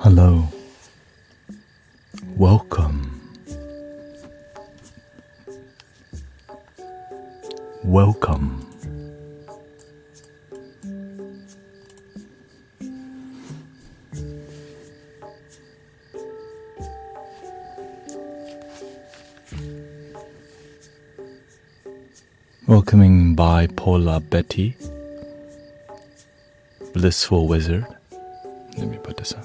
Hello, welcome, welcome. Welcoming Bipolar Betty, Blissful Wizard. Let me put this up.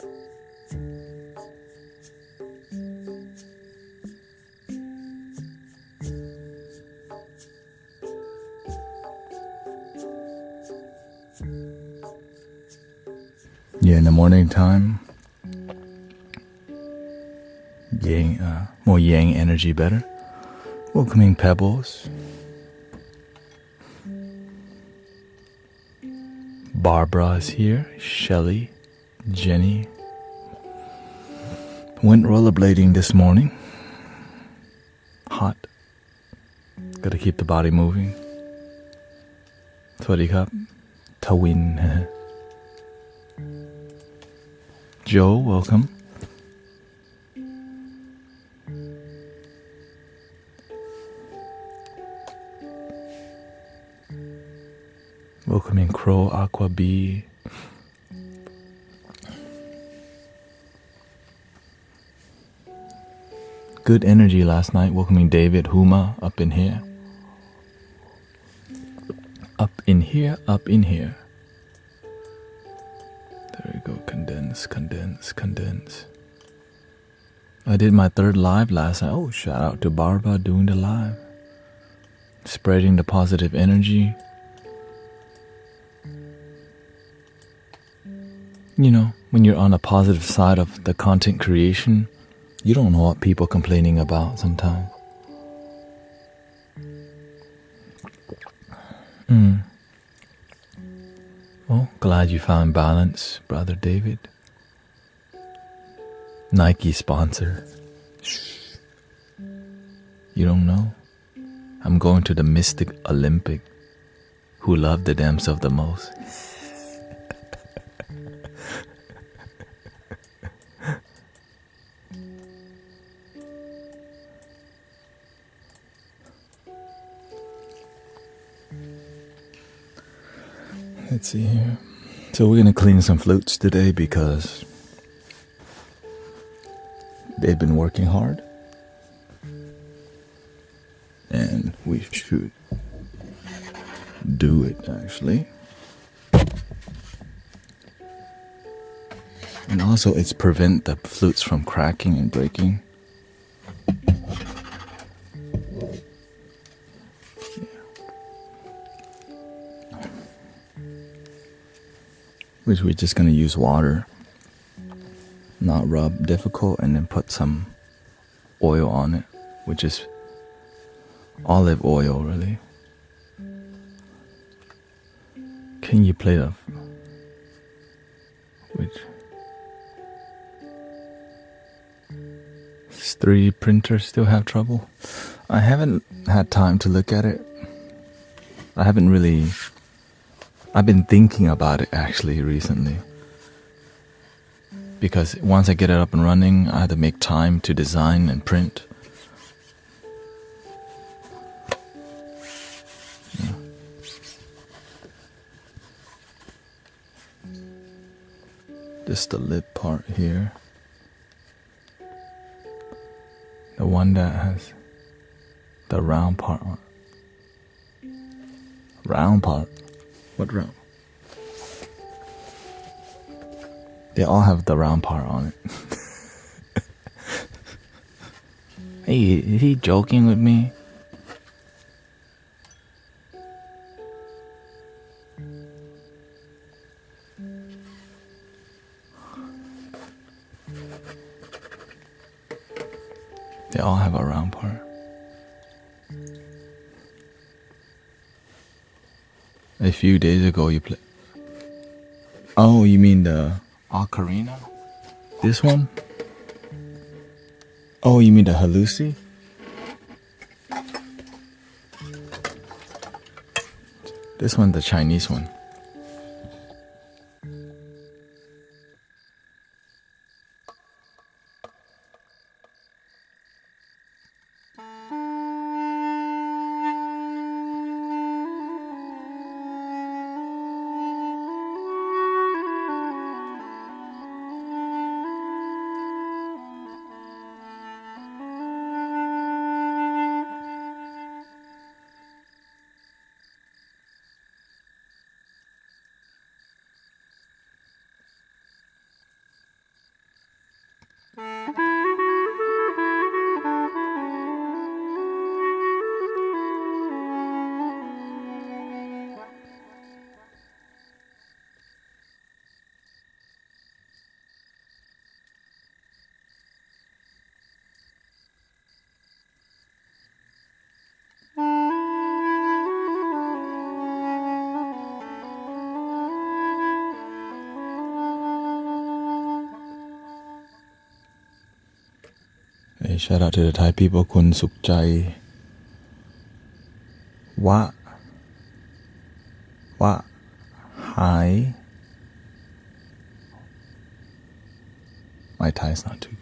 Yeah, in the morning time, yang, more yang energy better. Welcoming Pebbles. Barbara is here. Shelly, Jenny. Went rollerblading this morning. Hot. Gotta keep the body moving. Sawasdee krap. Tawin. Joe, welcome. Welcoming Crow, Aqua Bee. Good energy last night. Welcoming David, Huma, up in here. Up in here, up in here. There we go. Condense, condense, condense. I did my 3rd live last night. Oh, shout out to Barbara doing the live. Spreading the positive energy. You know, when you're on the positive side of the content creation, you don't know what people are complaining about sometimes. Well, glad you found balance, Brother David. Nike sponsor. Shh. You don't know? I'm going to the Mystic Olympic. Who loved the themselves the most? Let's see here. So we're going to clean some flutes today because they've been working hard. And we should do it, actually. And also it's prevent the flutes from cracking and breaking. Which we're just going to use water, not rub, difficult, and then put some oil on it, which is olive oil, really. Can you play the... Which... 3 printers still have trouble? I haven't had time to look at it. I've been thinking about it actually recently. Because once I get it up and running, I have to make time to design and print. Yeah. Just the lip part here. The one that has the round part on it. Round part? What round? They all have the round part on it. Hey, is he joking with me? They all have a round part. A few days ago you played... Oh, you mean the ocarina? This one? Oh, you mean the Halusi? This one, the Chinese one. Okay, shout out to the Thai people. Kun Suk Chai. Wa. Hai. My Thai is not too good.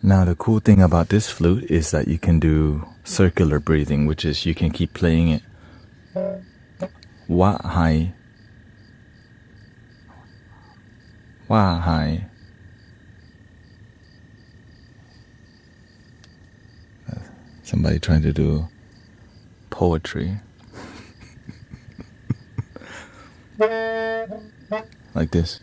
Now the cool thing about this flute is that you can do circular breathing, which is you can keep playing it. Wa hai. Wa hai. Somebody trying to do poetry. Like this.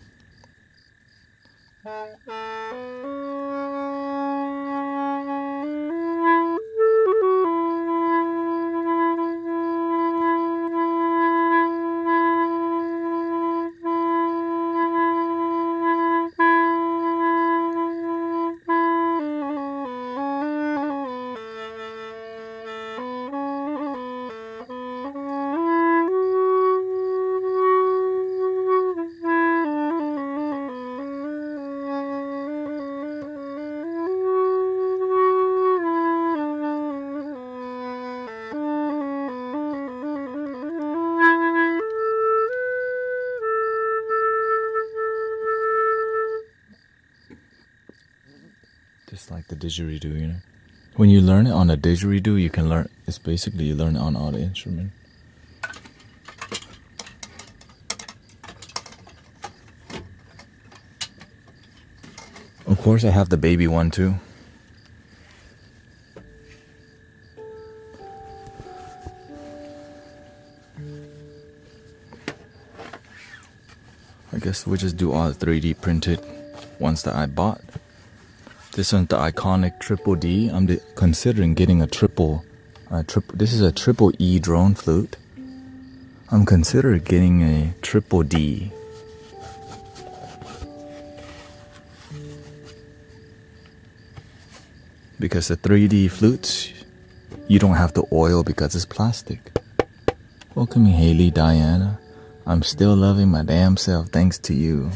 Just like the didgeridoo, you know. When you learn it on a didgeridoo, you can learn. It's basically you learn it on all the instrument. Of course, I have the baby one too. I guess we'll just do all 3D printed ones that I bought. This one's the iconic triple D. I'm considering getting a triple. This is a triple E drone flute. I'm considering getting a triple D. Because the 3D flutes, you don't have to oil because it's plastic. Welcome, Haley, Diana. I'm still loving my damn self thanks to you.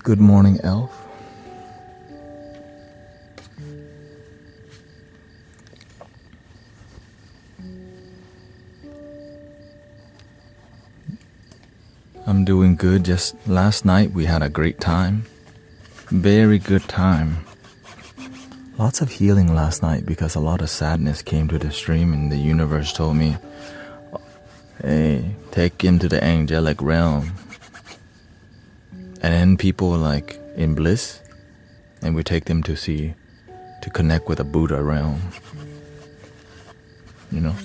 Good morning, Elf. I'm doing good. Just last night we had a great time. Very good time. Lots of healing last night because a lot of sadness came to the stream and the universe told me, hey, take him to the angelic realm. And then people like in bliss, and we take them to connect with a Buddha realm. You know?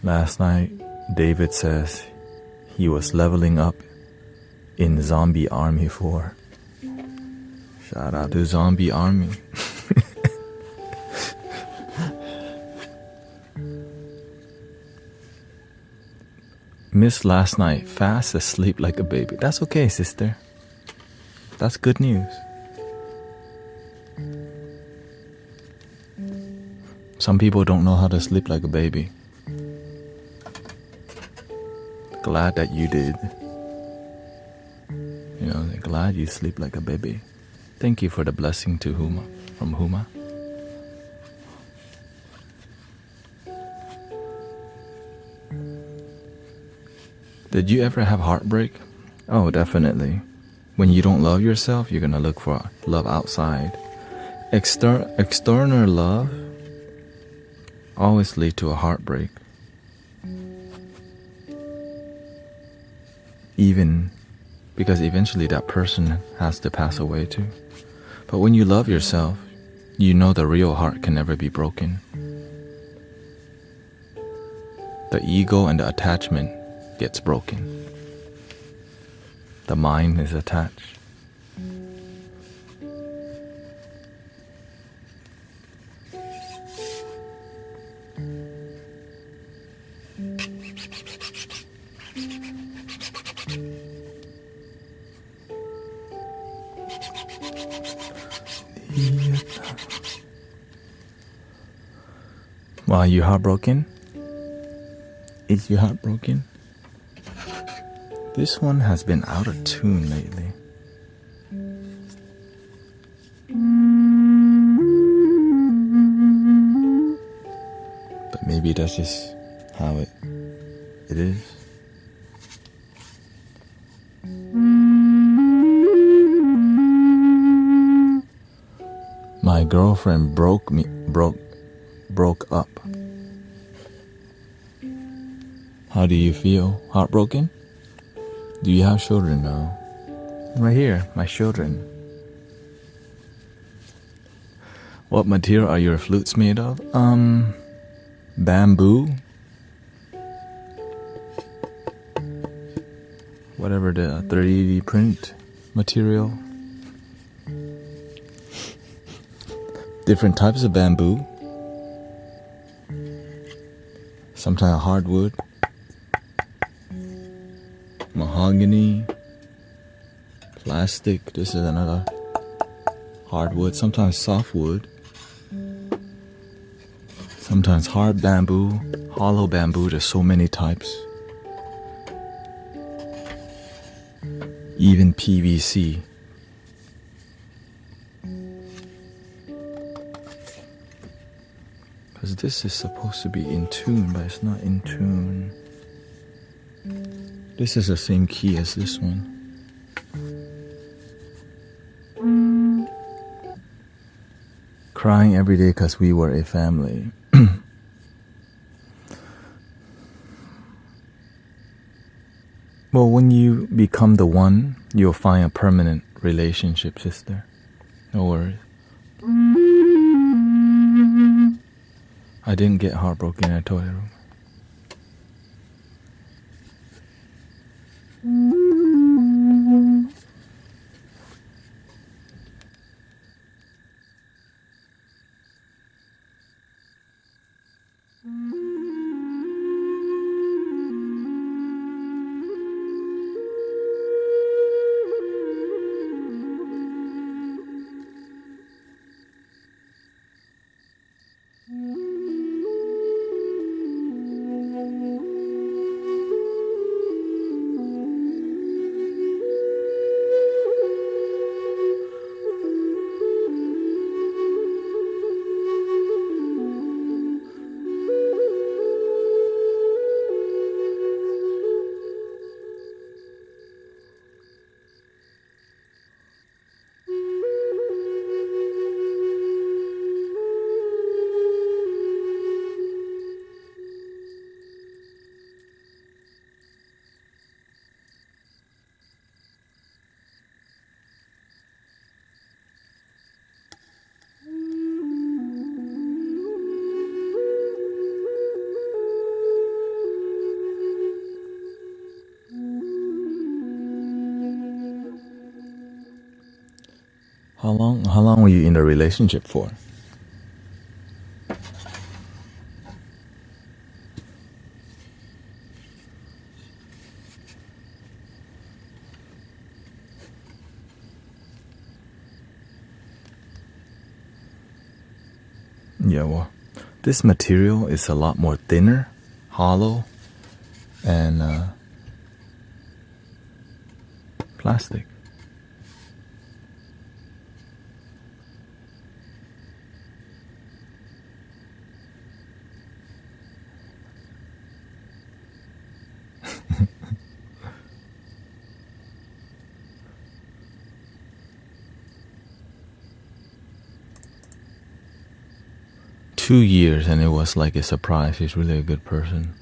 Last night, David says he was leveling up in Zombie Army 4. Shout out to Zombie Army. Missed last night, fast asleep like a baby. That's okay, sister. That's good news. Some people don't know how to sleep like a baby. Glad that you did. You know, glad you sleep like a baby. Thank you for the blessing to Huma, from Huma. Did you ever have heartbreak? Oh, definitely. When you don't love yourself, you're gonna look for love outside. External love always lead to a heartbreak. Even because eventually that person has to pass away too. But when you love yourself, you know the real heart can never be broken. The ego and the attachment gets broken. The mind is attached. Wow, you heartbroken? Is you heartbroken? This one has been out of tune lately. But maybe that's just how it is. My girlfriend broke up. How do you feel? Heartbroken? Do you have children now? Right here, my children. What material are your flutes made of? Bamboo. Whatever the 3D print material. Different types of bamboo. Sometimes hardwood. Mahogany. Plastic. This is another hardwood. Sometimes softwood. Sometimes hard bamboo. Hollow bamboo. There's so many types. Even PVC. Because this is supposed to be in tune, but it's not in tune. This is the same key as this one. Crying every day because we were a family. Well, when you become the one, you'll find a permanent relationship, sister. No worries. I didn't get heartbroken in a toilet room. How long were you in a relationship for? Yeah, well, this material is a lot more thinner, hollow, and plastic. 2 years, and it was like a surprise. He's really a good person.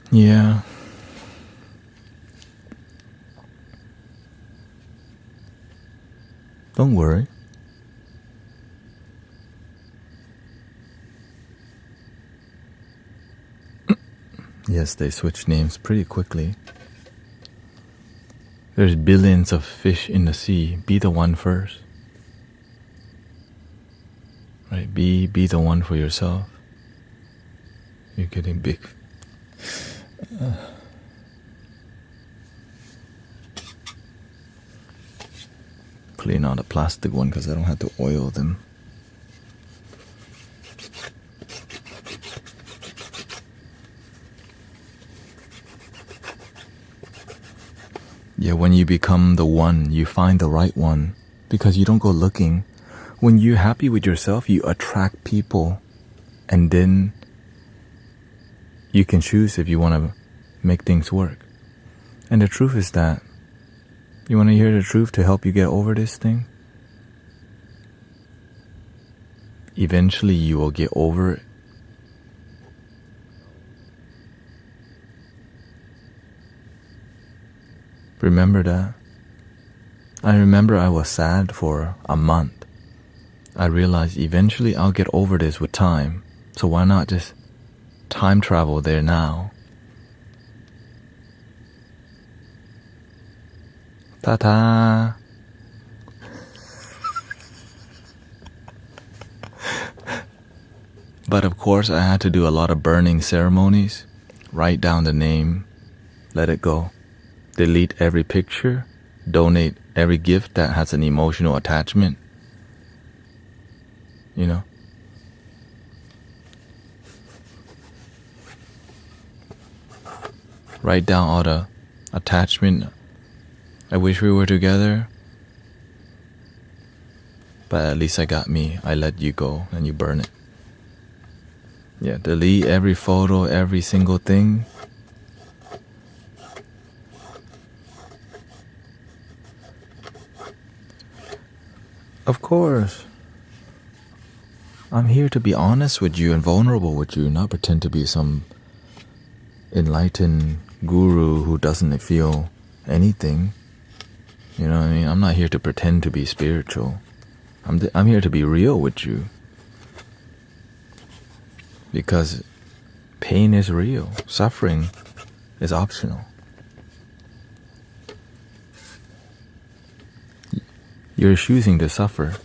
Yeah. Don't worry. Yes, they switch names pretty quickly. There's billions of fish in the sea. Be the one first. Right? Be the one for yourself. You're getting big. Clean out a plastic one because I don't have to oil them. Yeah, when you become the one, you find the right one because you don't go looking. When you're happy with yourself, you attract people, and then you can choose if you want to make things work. And the truth is that, you want to hear the truth to help you get over this thing? Eventually you will get over it. Remember that. I remember I was sad for a month. I realized eventually I'll get over this with time. So why not just time travel there now? Ta-ta! But of course I had to do a lot of burning ceremonies. Write down the name. Let it go. Delete every picture. Donate every gift that has an emotional attachment. You know? Write down all the attachment. I wish we were together. But at least I got me. I let you go and you burn it. Yeah, delete every photo, every single thing. Of course. I'm here to be honest with you and vulnerable with you, not pretend to be some enlightened guru who doesn't feel anything. You know what I mean? I'm not here to pretend to be spiritual. I'm here to be real with you. Because pain is real. Suffering is optional. You're choosing to suffer.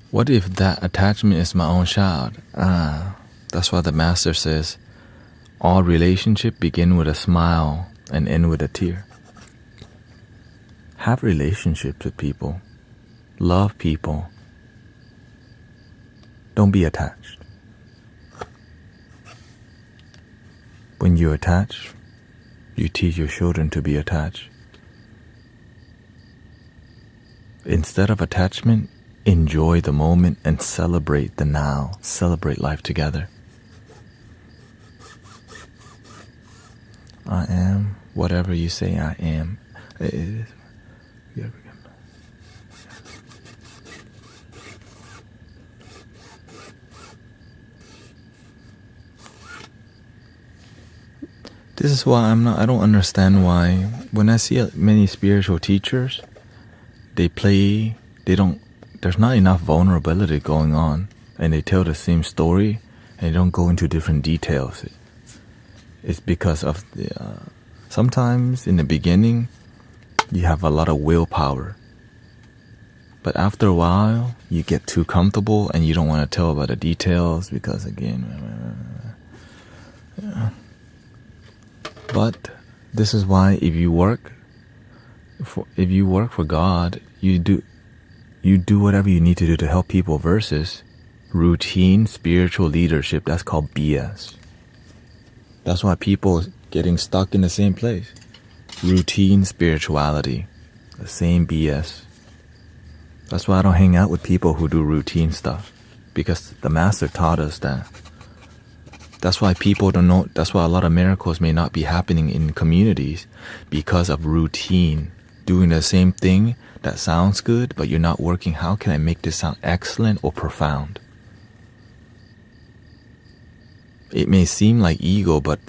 What if that attachment is my own child? That's why the master says, all relationships begin with a smile and end with a tear. Have relationships with people. Love people. Don't be attached. When you attach, you teach your children to be attached. Instead of attachment, enjoy the moment and celebrate the now. Celebrate life together. I am whatever you say I am. It is. This is why I don't understand why when I see many spiritual teachers, there's not enough vulnerability going on, and they tell the same story and they don't go into different details. It's because of sometimes in the beginning you have a lot of willpower, but after a while you get too comfortable and you don't want to tell about the details because again. But this is why if you work for God, you do whatever you need to do to help people versus routine spiritual leadership. That's called BS. That's why people getting stuck in the same place. Routine spirituality, the same BS. That's why I don't hang out with people who do routine stuff, because the master taught us that That's why people don't know. That's why a lot of miracles may not be happening in communities, because of routine. Doing the same thing that sounds good, but you're not working. How can I make this sound excellent or profound? It may seem like ego, but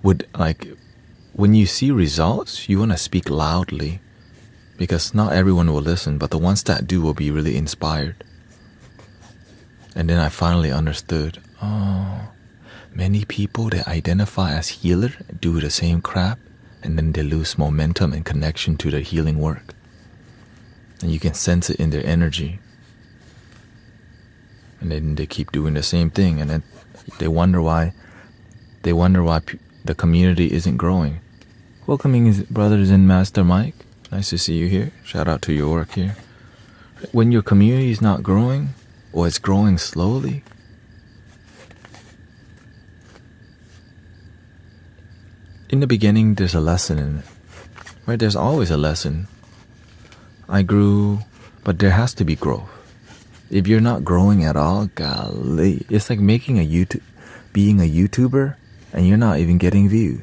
when you see results, you want to speak loudly, because not everyone will listen, but the ones that do will be really inspired. And then I finally understood, many people that identify as healer do the same crap, and then they lose momentum and connection to their healing work. And you can sense it in their energy. And then they keep doing the same thing, and then they wonder why the community isn't growing. Welcoming his brothers in Master Mike. Nice to see you here. Shout out to your work here. When your community is not growing, or it's growing slowly, in the beginning there's a lesson in it. Right? There's always a lesson. I grew, but there has to be growth. If you're not growing at all, golly, it's like being a YouTuber and you're not even getting views.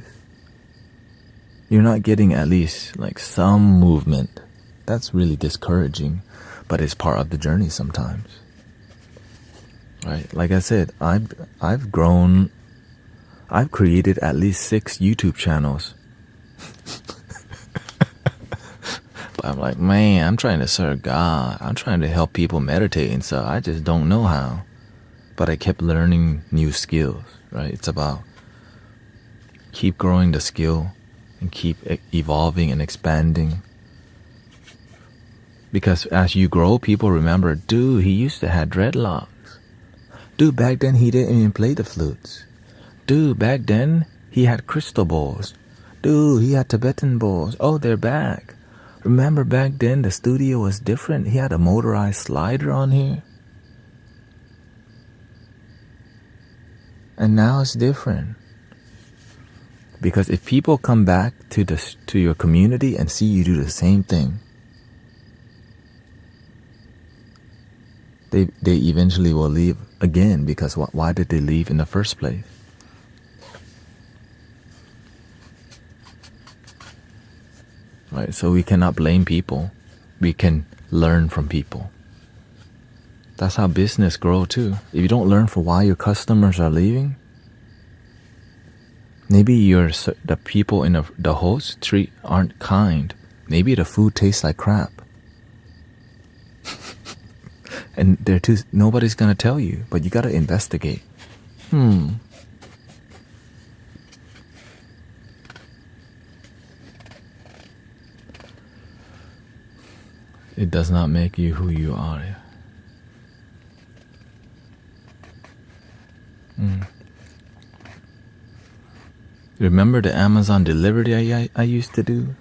You're not getting at least like some movement. That's really discouraging, but it's part of the journey sometimes. Right? Like I said, I've grown. I've created at least 6 YouTube channels. But I'm like, man, I'm trying to serve God. I'm trying to help people meditate and stuff. I just don't know how. But I kept learning new skills, right? It's about keep growing the skill and keep evolving and expanding. Because as you grow, people remember, dude, he used to have dreadlocks. Dude, back then he didn't even play the flutes. Dude, back then he had crystal balls. Dude, he had Tibetan balls. Oh, they're back. Remember back then the studio was different. He had a motorized slider on here. And now it's different. Because if people come back to your community and see you do the same thing, they eventually will leave again, because why did they leave in the first place? Right? So we cannot blame people. We can learn from people. That's how business grows too. If you don't learn from why your customers are leaving, maybe the people in the host tree aren't kind. Maybe the food tastes like crap. And nobody's gonna tell you, but you gotta investigate. It does not make you who you are. Remember the Amazon delivery I used to do?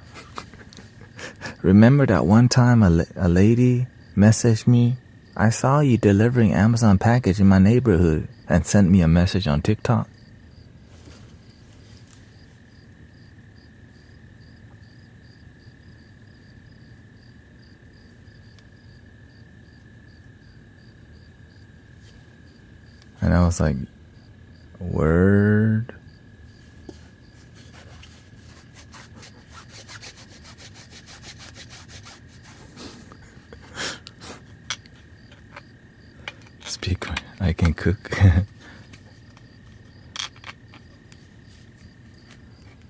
Remember that one time a lady messaged me, I saw you delivering Amazon package in my neighborhood, and sent me a message on TikTok? And I was like, word? Speak, I can cook.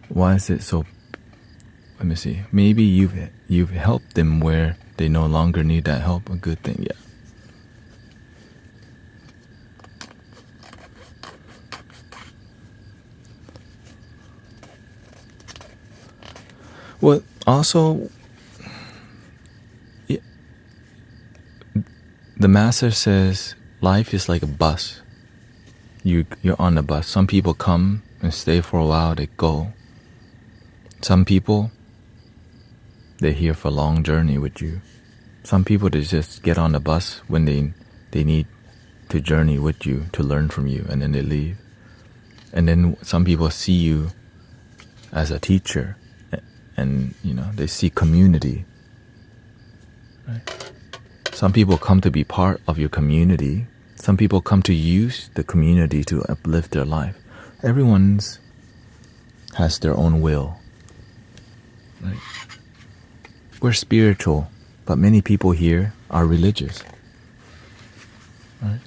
Why is it so? Let me see. Maybe you've helped them where they no longer need that help. A good thing, yeah. Well, also, the master says life is like a bus. You're on a bus. Some people come and stay for a while, they go. Some people, they're here for a long journey with you. Some people, they just get on the bus when they need to journey with you, to learn from you, and then they leave. And then some people see you as a teacher, and they see community. Right? Some people come to be part of your community. Some people come to use the community to uplift their life. Everyone's has their own will. Right? We're spiritual, but many people here are religious. Right?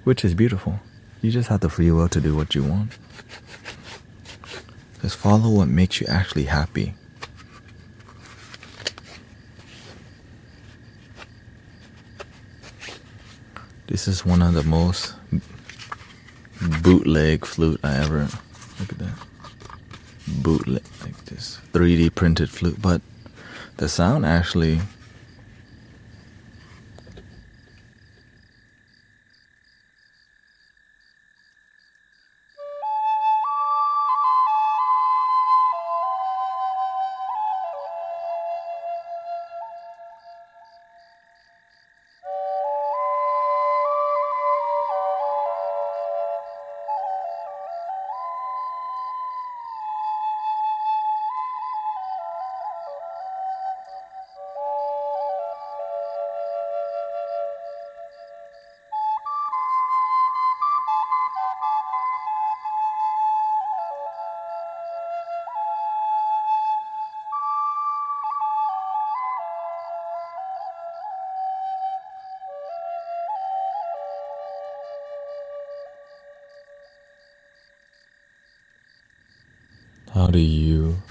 Which is beautiful. You just have the free will to do what you want. Just follow what makes you actually happy. This is one of the most bootleg flute I ever... Look at that. Bootleg, like this 3D printed flute. But the sound actually... How do you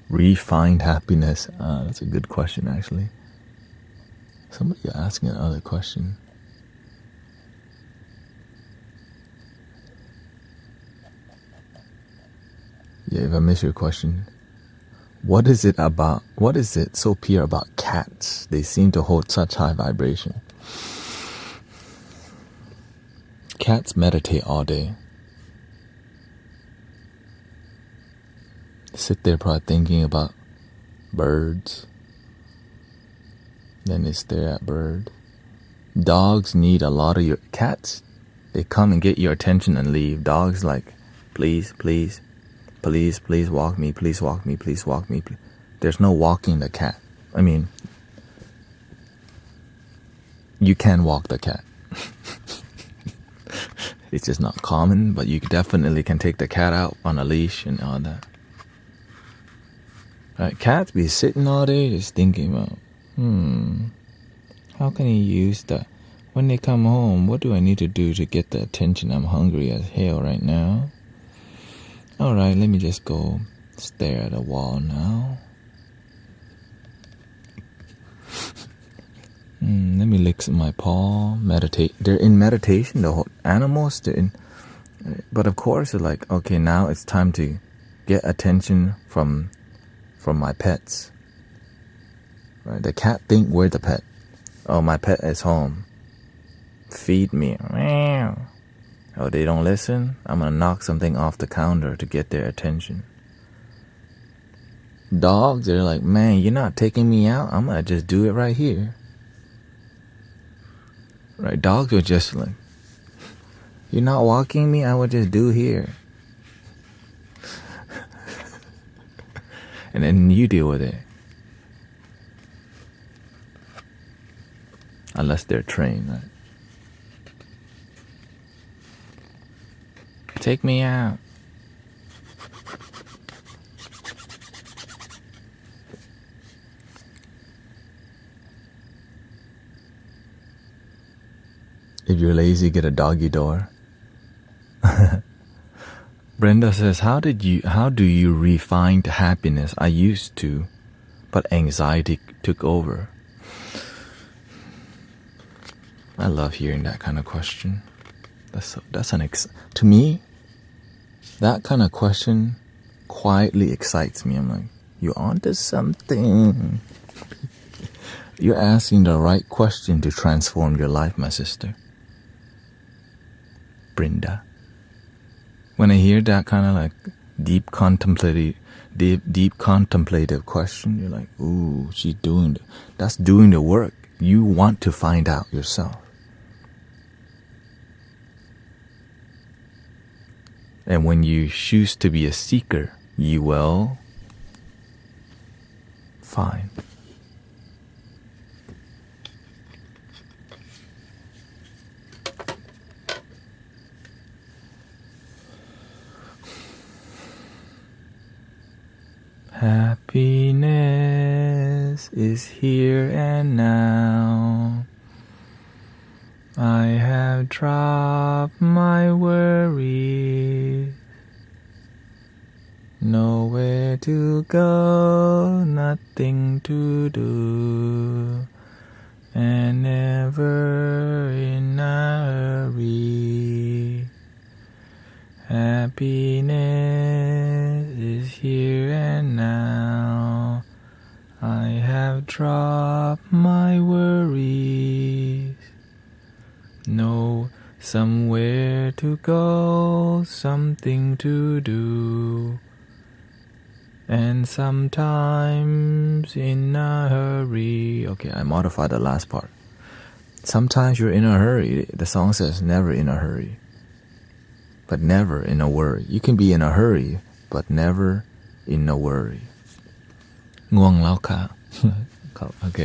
re-find happiness? That's a good question, actually. Somebody asking another question. Yeah, if I miss your question. What is it so pure about cats? They seem to hold such high vibration. Cats meditate all day. Sit there probably thinking about birds. Then they stare at birds. Dogs need a lot of your... Cats, they come and get your attention and leave. Dogs like, please, please, please, please walk me, please walk me, please walk me. Please. There's no walking the cat. I mean, you can walk the cat. It's just not common, but you definitely can take the cat out on a leash and all that. Right, cats be sitting all day just thinking about, how can he use that? When they come home, what do I need to do to get the attention? I'm hungry as hell right now. Alright, let me just go stare at a wall now. Let me lick my paw, meditate. They're in meditation, the whole animals, they're in... But of course, they're like, okay, now it's time to get attention from my pets. Right? The cat think we're the pet. Oh, my pet is home. Feed me. Oh, they don't listen? I'm gonna knock something off the counter to get their attention. Dogs, they're like, man, you're not taking me out? I'm gonna just do it right here. Right? Dogs are just like, you're not walking me? I would just do here. And then you deal with it. Unless they're trained, right? Take me out. If you're lazy, get a doggy door. Brenda says, how do you refine happiness? I used to, but anxiety took over. I love hearing that kind of question. To me, that kind of question quietly excites me. I'm like, you onto something. You're asking the right question to transform your life, my sister. Brenda. When I hear that kind of like deep contemplative question, you're like, ooh, that's doing the work. You want to find out yourself. And when you choose to be a seeker, you will find. Happiness is here and now. I have dropped my worries. Nowhere to go, nothing to do, and never in a hurry. Happiness is here and now. I have dropped my worries. Know somewhere to go, something to do, and sometimes in a hurry. Okay, I modified the last part. Sometimes you're in a hurry. The song says never in a hurry, but never in a worry. You can be in a hurry, but never in a worry. ง่วงแล้วค่ะ โอเค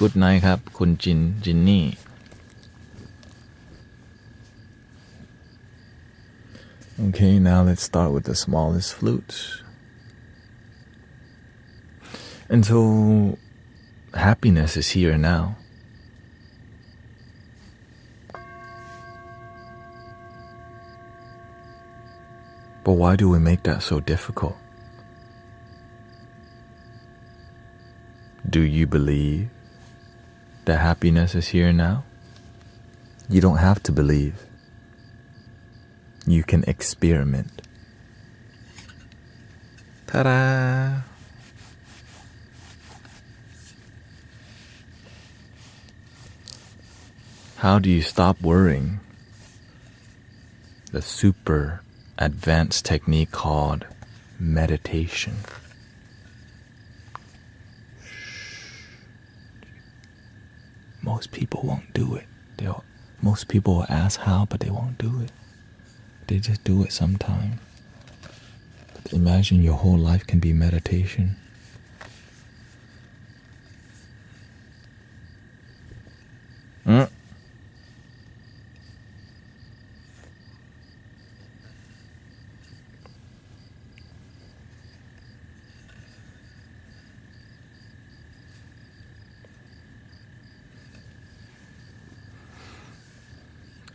Good night ครับ คุณจินนี่ Okay, now let's start with the smallest flutes. And so, happiness is here now. But why do we make that so difficult? Do you believe that happiness is here now? You don't have to believe. You can experiment. Ta-da! How do you stop worrying? The super advanced technique called meditation. Most people won't do it. Most people will ask how, but they won't do it. They just do it sometime. But imagine your whole life can be meditation.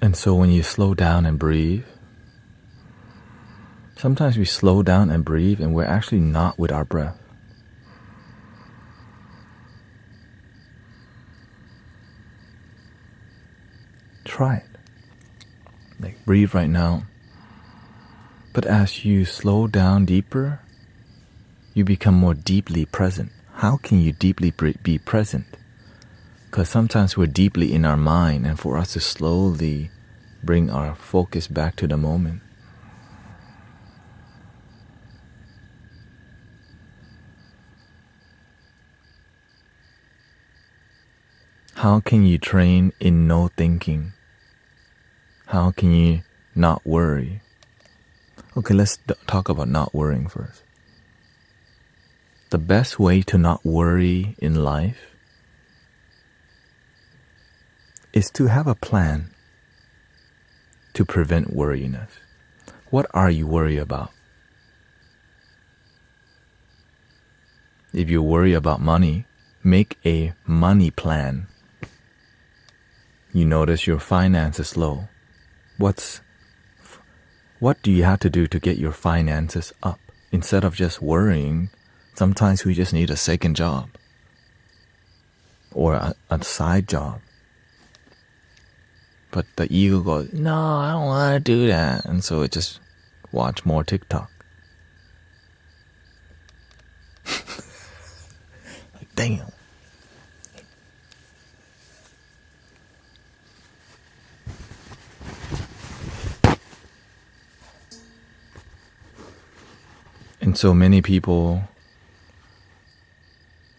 And so when you slow down and breathe, sometimes we slow down and breathe and we're actually not with our breath. Try it. Like breathe right now. But as you slow down deeper, you become more deeply present. How can you deeply be present? Because sometimes we're deeply in our mind, and for us to slowly bring our focus back to the moment. How can you train in no thinking? How can you not worry? Okay, let's talk about not worrying first. The best way to not worry in life is to have a plan to prevent worriness. What are you worried about? If you worry about money, make a money plan. You notice your finances low. What do you have to do to get your finances up? Instead of just worrying, sometimes we just need a second job or a side job. But the ego goes, no, I don't want to do that. And so it just watch more TikTok. Like, damn. And so many people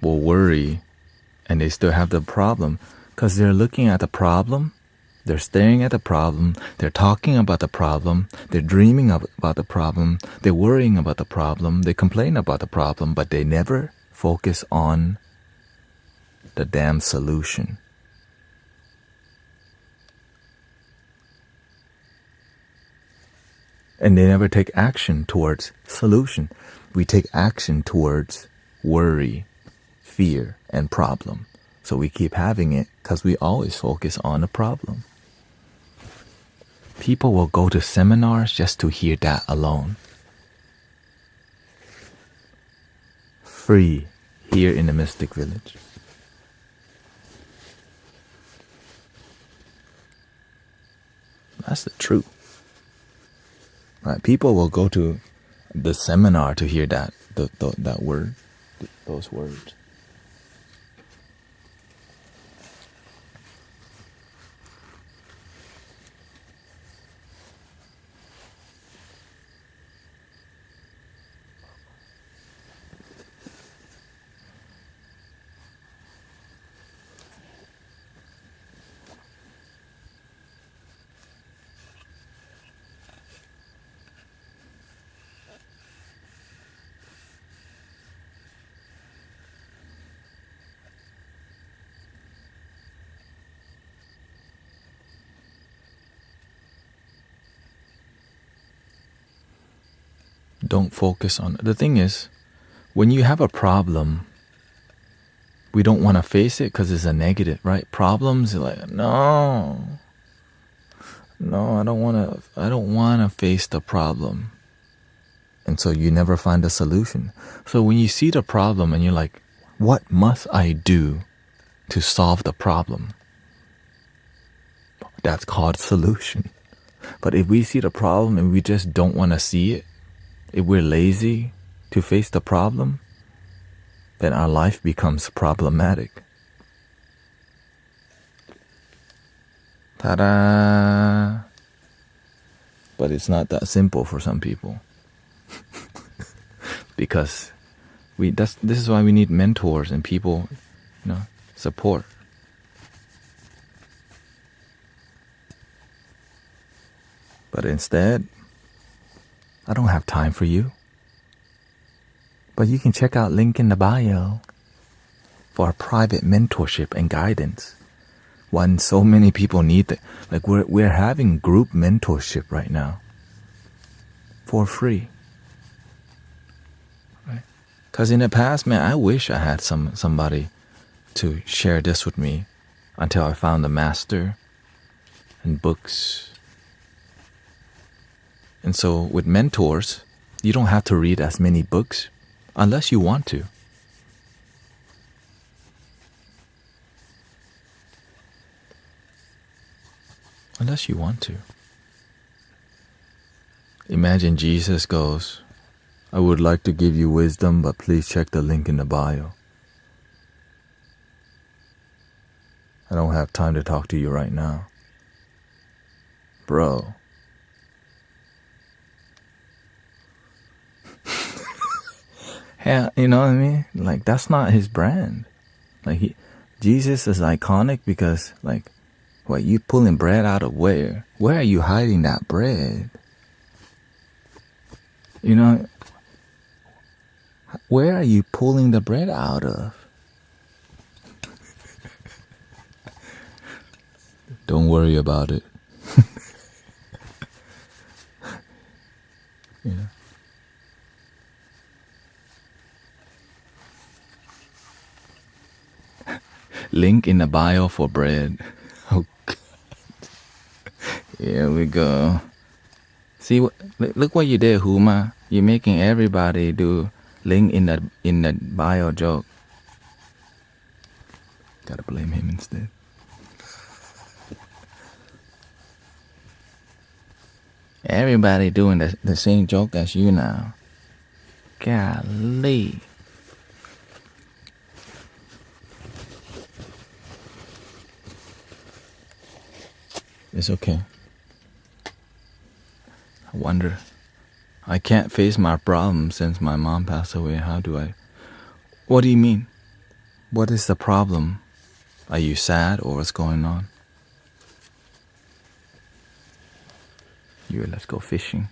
will worry and they still have the problem because they're looking at the problem. They're staring at the problem, they're talking about the problem, they're dreaming about the problem, they're worrying about the problem, they complain about the problem, but they never focus on the damn solution. And they never take action towards solution. We take action towards worry, fear, and problem. So we keep having it because we always focus on the problem. People will go to seminars just to hear that alone. Free here in the Mystic Village. That's the truth. Right? People will go to the seminar to hear that that word, those words. Don't focus on it. The thing is, when you have a problem, we don't want to face it because it's a negative, right? Problems, you're like, no, I don't want to face the problem. And so you never find a solution. So when you see the problem and you're like, what must I do to solve the problem? That's called solution. But if we see the problem and we just don't want to see it, if we're lazy to face the problem, then our life becomes problematic. Ta-da! But it's not that simple for some people. Because this is why we need mentors and people, support. But instead, I don't have time for you. But you can check out link in the bio for a private mentorship and guidance. When so many people need it. Like we're having group mentorship right now. For free. Right? Because in the past, man, I wish I had somebody to share this with me until I found the master and books. And so with mentors, you don't have to read as many books unless you want to. Unless you want to. Imagine Jesus goes, I would like to give you wisdom, but please check the link in the bio. I don't have time to talk to you right now. Bro. Yeah, you know what I mean? Like, that's not his brand. Like, Jesus is iconic because, like, what, you pulling bread out of where? Where are you hiding that bread? You know, where are you pulling the bread out of? Don't worry about it. Yeah. Link in the bio for bread. Oh God. Here we go. See, look what you did, Huma. You're making everybody do link in the bio joke. Gotta blame him instead. Everybody doing the same joke as you now. Golly. It's okay. I wonder. I can't face my problems since my mom passed away. How do I? What do you mean? What is the problem? Are you sad or what's going on? Let's go fishing.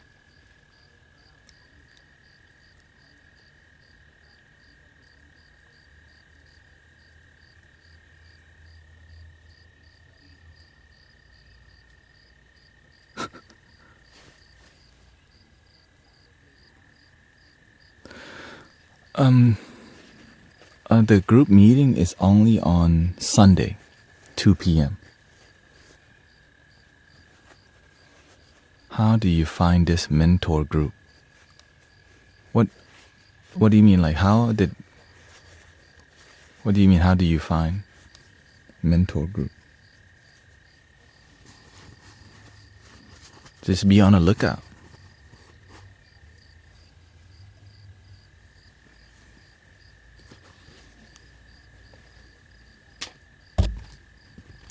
The group meeting is only on Sunday, 2 p.m. How do you find this mentor group? What do you mean? Like what do you mean? How do you find mentor group? Just be on the lookout.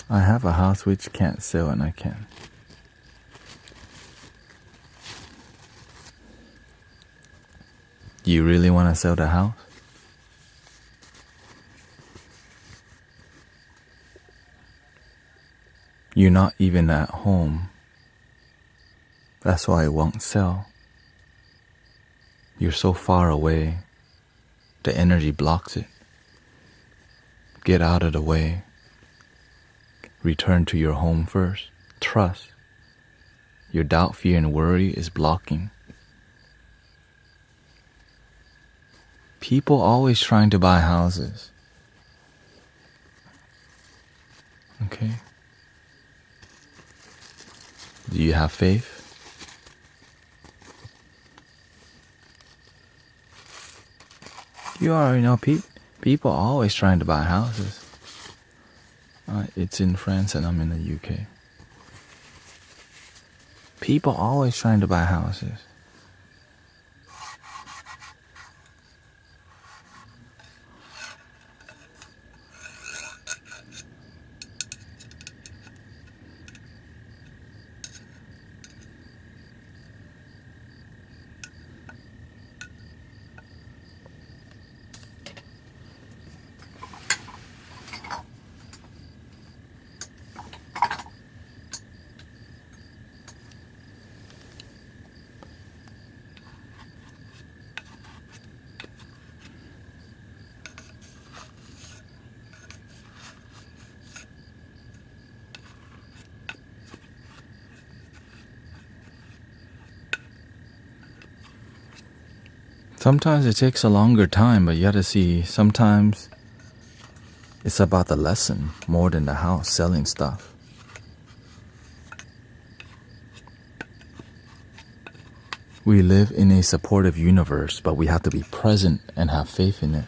I have a house which can't sell and I can. You really want to sell the house? You're not even at home. That's why it won't sell. You're so far away. The energy blocks it. Get out of the way. Return to your home first. Trust. Your doubt, fear, and worry is blocking. People always trying to buy houses. Okay? Do you have faith? You already know people are always trying to buy houses. It's in France and I'm in the UK. People are always trying to buy houses. Sometimes it takes a longer time, but you gotta see, sometimes it's about the lesson more than the house selling stuff. We live in a supportive universe, but we have to be present and have faith in it.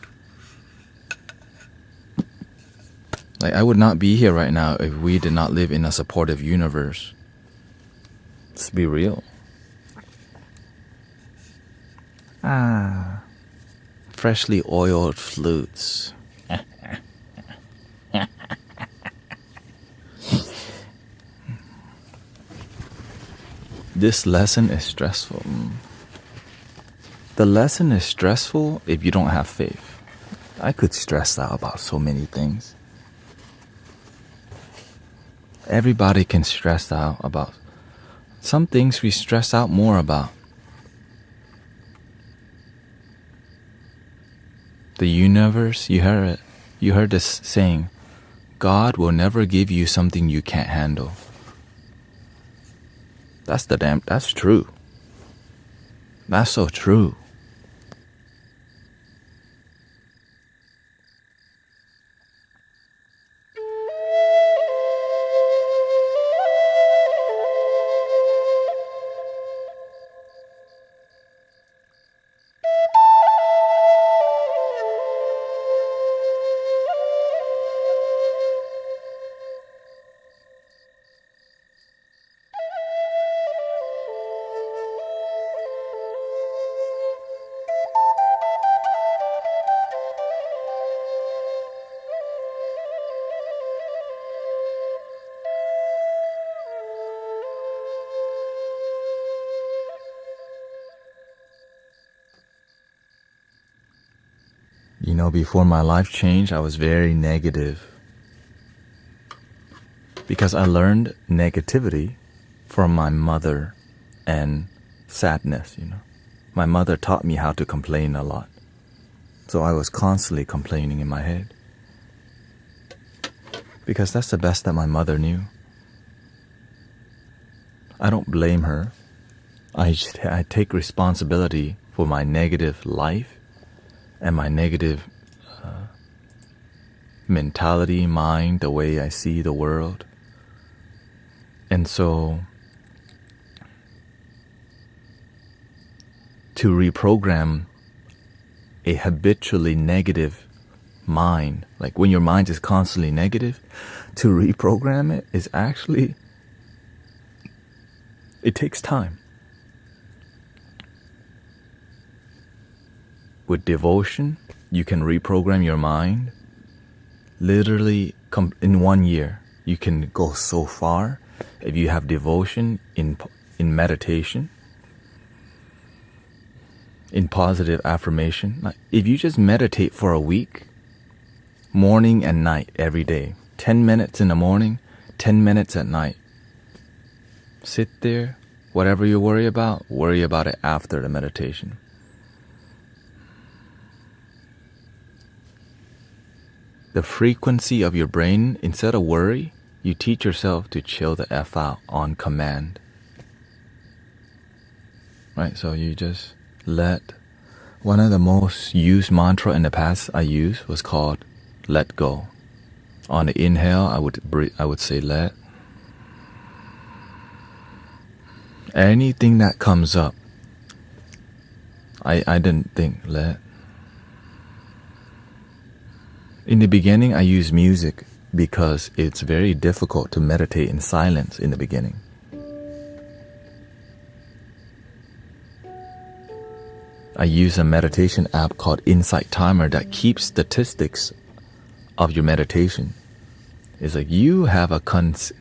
Like, I would not be here right now if we did not live in a supportive universe. Let's be real. Freshly oiled flutes. This lesson is stressful. The lesson is stressful if you don't have faith. I could stress out about so many things. Everybody can stress out about some things. We stress out more about. The universe, you heard it. You heard this saying, God will never give you something you can't handle. That's true. That's so true. You know, before my life changed, I was very negative. Because I learned negativity from my mother and sadness, you know. My mother taught me how to complain a lot. So I was constantly complaining in my head. Because that's the best that my mother knew. I don't blame her. I take responsibility for my negative life and my negative mentality, mind, the way I see the world. And so to reprogram a habitually negative mind, like when your mind is constantly negative, to reprogram it is actually, it takes time. With devotion, you can reprogram your mind literally in 1 year. You can go so far if you have devotion in meditation, in positive affirmation. Like if you just meditate for a week, morning and night every day, 10 minutes in the morning, 10 minutes at night. Sit there, whatever you worry about it after the meditation. The frequency of your brain, instead of worry, you teach yourself to chill the F out on command. Right, so you just let. One of the most used mantra in the past I used was called let go. On the inhale, I would say let. Anything that comes up, I didn't think let. In the beginning, I used music because it's very difficult to meditate in silence in the beginning. I use a meditation app called Insight Timer that keeps statistics of your meditation. It's like you have a consecutive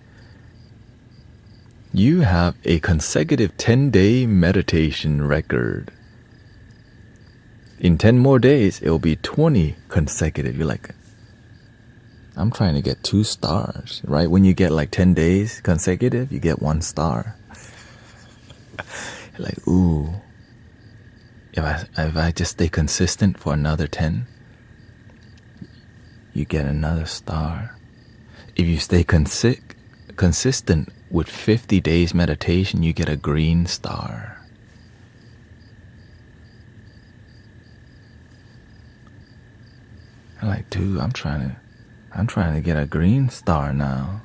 10-day meditation record. In 10 more days, it will be 20 consecutive. You're like, I'm trying to get 2 stars, right? When you get like 10 days consecutive, you get 1 star. You're like, ooh, if I just stay consistent for another 10, you get another star. If you stay consistent with 50 days meditation, you get a green star. I'm like, dude, I'm trying to get a green star now.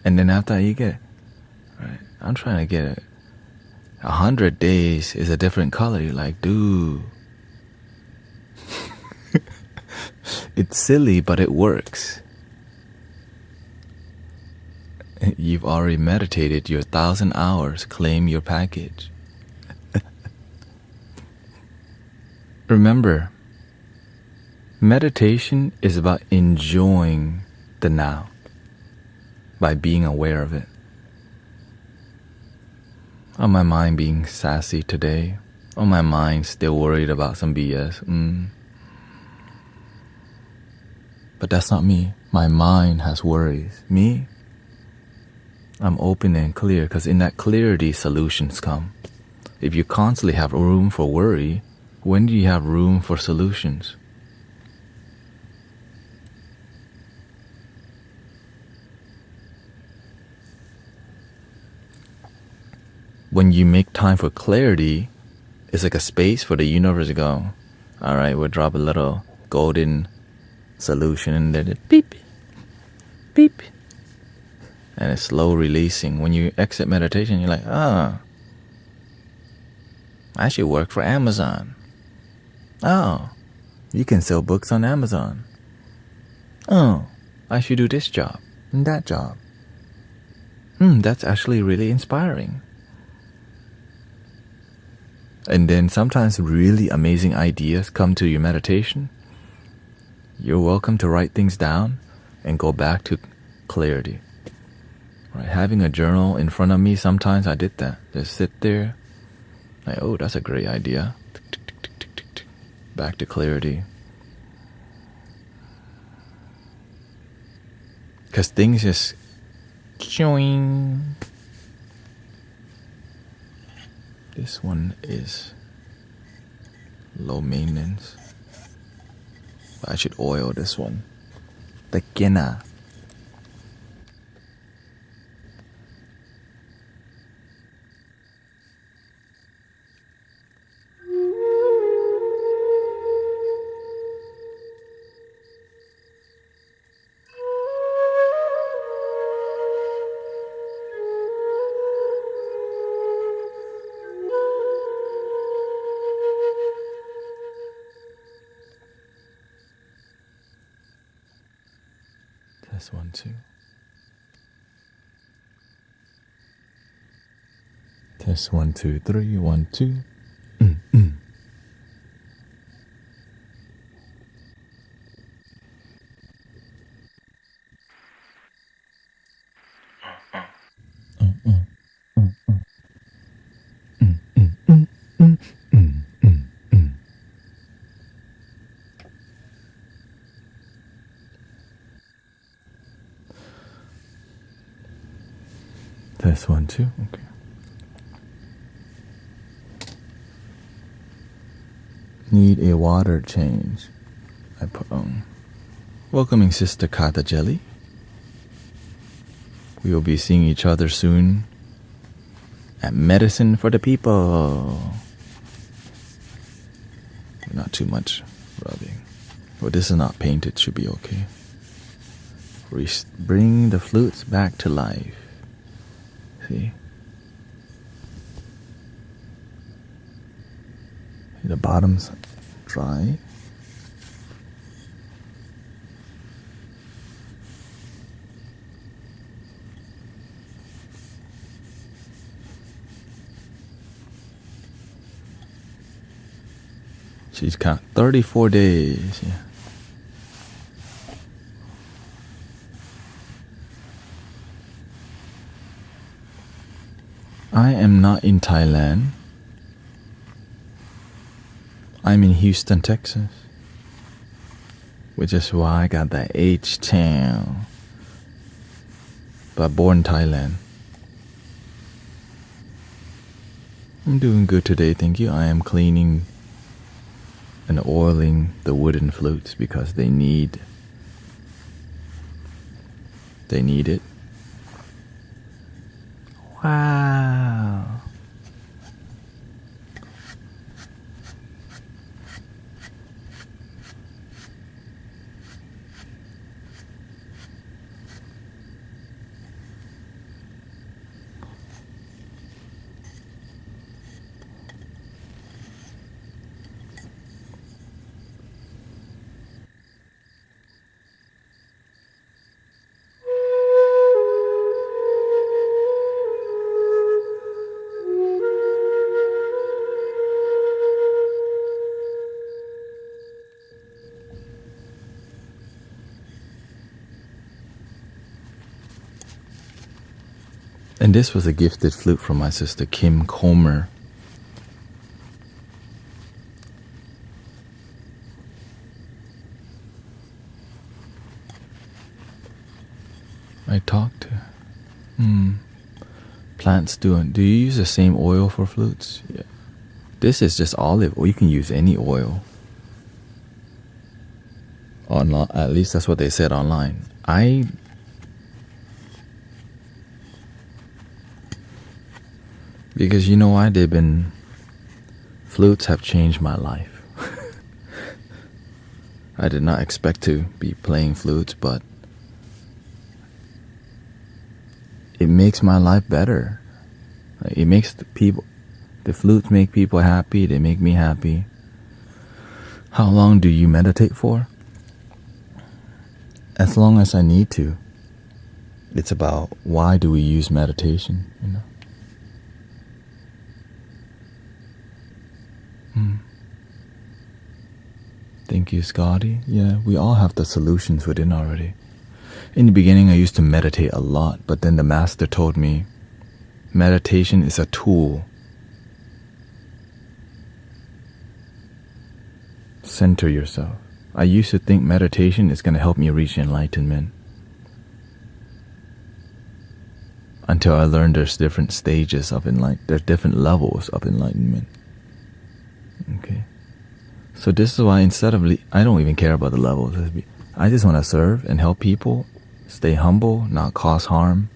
And then after you get, right, I'm trying to get 100 days is a different color. You're like, dude. It's silly, but it works. You've already meditated your 1,000 hours. Claim your package. Remember, meditation is about enjoying the now by being aware of it. Oh, my mind being sassy today. Oh, my mind still worried about some BS. But that's not me. My mind has worries. Me, I'm open and clear, because in that clarity, solutions come. If you constantly have room for worry, when do you have room for solutions? When you make time for clarity, it's like a space for the universe to go, all right, we'll drop a little golden solution in there, beep, beep. And it's slow releasing. When you exit meditation, you're like, I should work for Amazon. Oh, you can sell books on Amazon. Oh, I should do this job and that job. That's actually really inspiring. And then sometimes really amazing ideas come to your meditation. You're welcome to write things down and go back to clarity. Right? Having a journal in front of me, sometimes I did that. Just sit there, like, oh, that's a great idea. Back to clarity. Because things just join. This one is low maintenance. But I should oil this one. The Kena. Test 1, 2. Test 1, 2, 3. 1, 2. Test 1, 2. Okay. Need a water change. I put on. Welcoming Sister Kata Jelly. We will be seeing each other soon at Medicine for the People. Not too much rubbing. Well, this is not painted, should be okay. Bring the flutes back to life. See? The bottom's dry. She's count 34 days. Yeah. I am not in Thailand. I'm in Houston, Texas. Which is why I got that H-Town. But born in Thailand. I'm doing good today, thank you. I am cleaning and oiling the wooden flutes because they need it. Wow. And this was a gifted flute from my sister Kim Comer. I talked to plants doing. Do you use the same oil for flutes? Yeah. This is just olive oil. You can use any oil. Online, at least that's what they said online. Because you know why? Flutes have changed my life. I did not expect to be playing flutes, but it makes my life better. It makes the flutes make people happy, they make me happy. How long do you meditate for? As long as I need to. It's about why do we use meditation, you know? Thank you, Scotty. Yeah, we all have the solutions within already. In the beginning, I used to meditate a lot, but then the master told me, meditation is a tool. Center yourself. I used to think meditation is going to help me reach enlightenment. Until I learned there's different stages of enlightenment. There's different levels of enlightenment. Okay. So this is why instead of, I don't even care about the levels. I just want to serve and help people. Stay humble, not cause harm.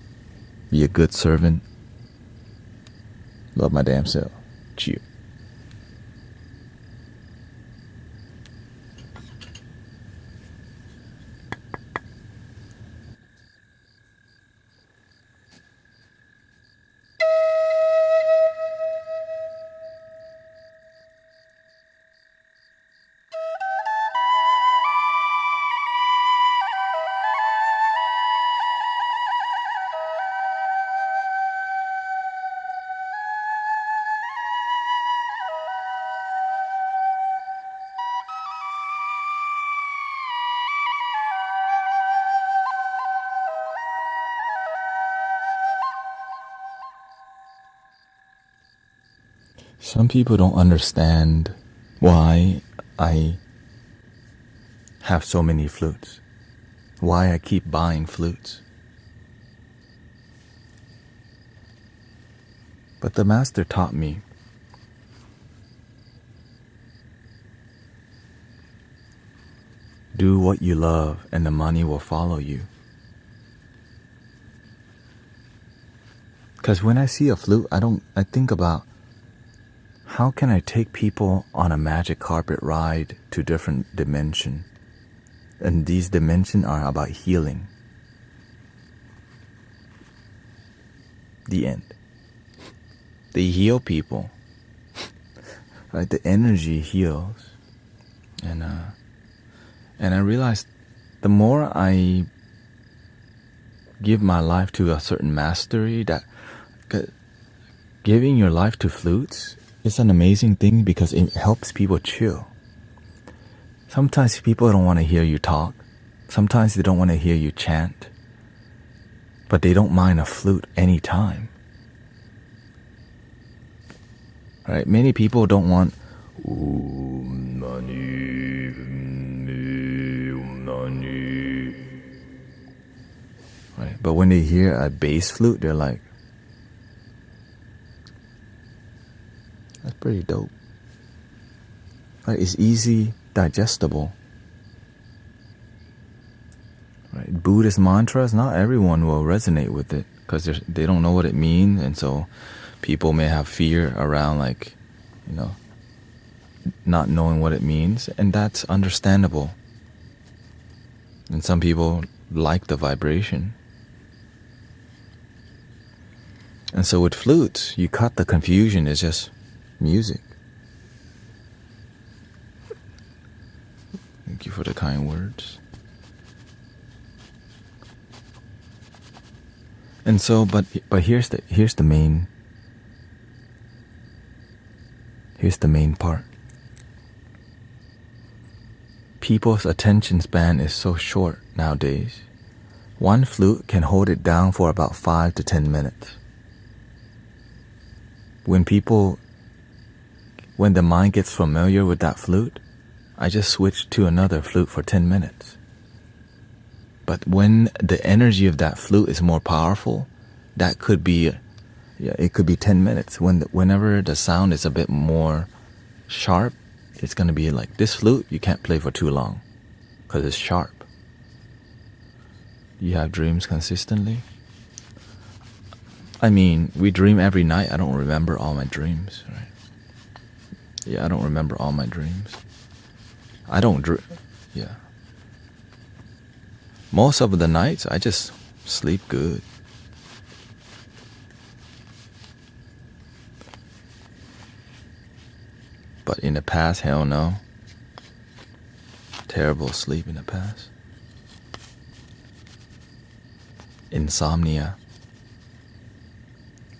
Be a good servant. Love my damn self. Cheers. Some people don't understand why I have so many flutes, why I keep buying flutes. But the master taught me do what you love and the money will follow you. Because when I see a flute, I think about how can I take people on a magic carpet ride to different dimensions? And these dimensions are about healing. The end. They heal people. Right? The energy heals. And I realized the more I give my life to a certain mastery, that giving your life to flutes is an amazing thing because it helps people chill. Sometimes people don't want to hear you talk. Sometimes they don't want to hear you chant. But they don't mind a flute anytime. Right? Many people don't want right? But when they hear a bass flute, they're like, that's pretty dope. Right? It's easy, digestible. Right? Buddhist mantras, not everyone will resonate with it because they don't know what it means, and so people may have fear around, like, not knowing what it means, and that's understandable. And some people like the vibration. And so with flutes, you cut the confusion. It's just music. Thank you for the kind words. And so, but here's the main part. People's attention span is so short nowadays. One flute can hold it down for about 5 to 10 minutes. When the mind gets familiar with that flute, I just switch to another flute for 10 minutes. But when the energy of that flute is more powerful, that could be, it could be 10 minutes. Whenever the sound is a bit more sharp, it's going to be like, this flute you can't play for too long because it's sharp. You have dreams consistently? I mean, we dream every night. I don't remember all my dreams, right? Yeah, I don't remember all my dreams. I don't dream. Yeah. Most of the nights, I just sleep good. But in the past, hell no. Terrible sleep in the past. Insomnia.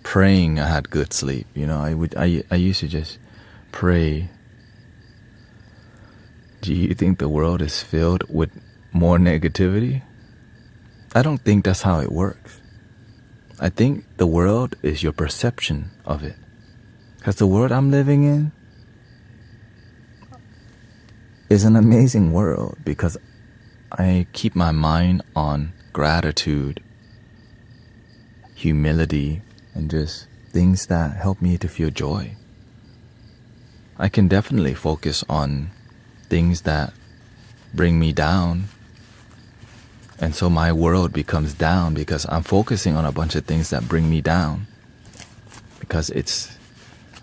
Praying, I had good sleep. I used to just pray. Do you think the world is filled with more negativity? I don't think that's how it works. I think the world is your perception of it. Because the world I'm living in is an amazing world because I keep my mind on gratitude, humility, and just things that help me to feel joy. I can definitely focus on things that bring me down, and so my world becomes down because I'm focusing on a bunch of things that bring me down. Because it's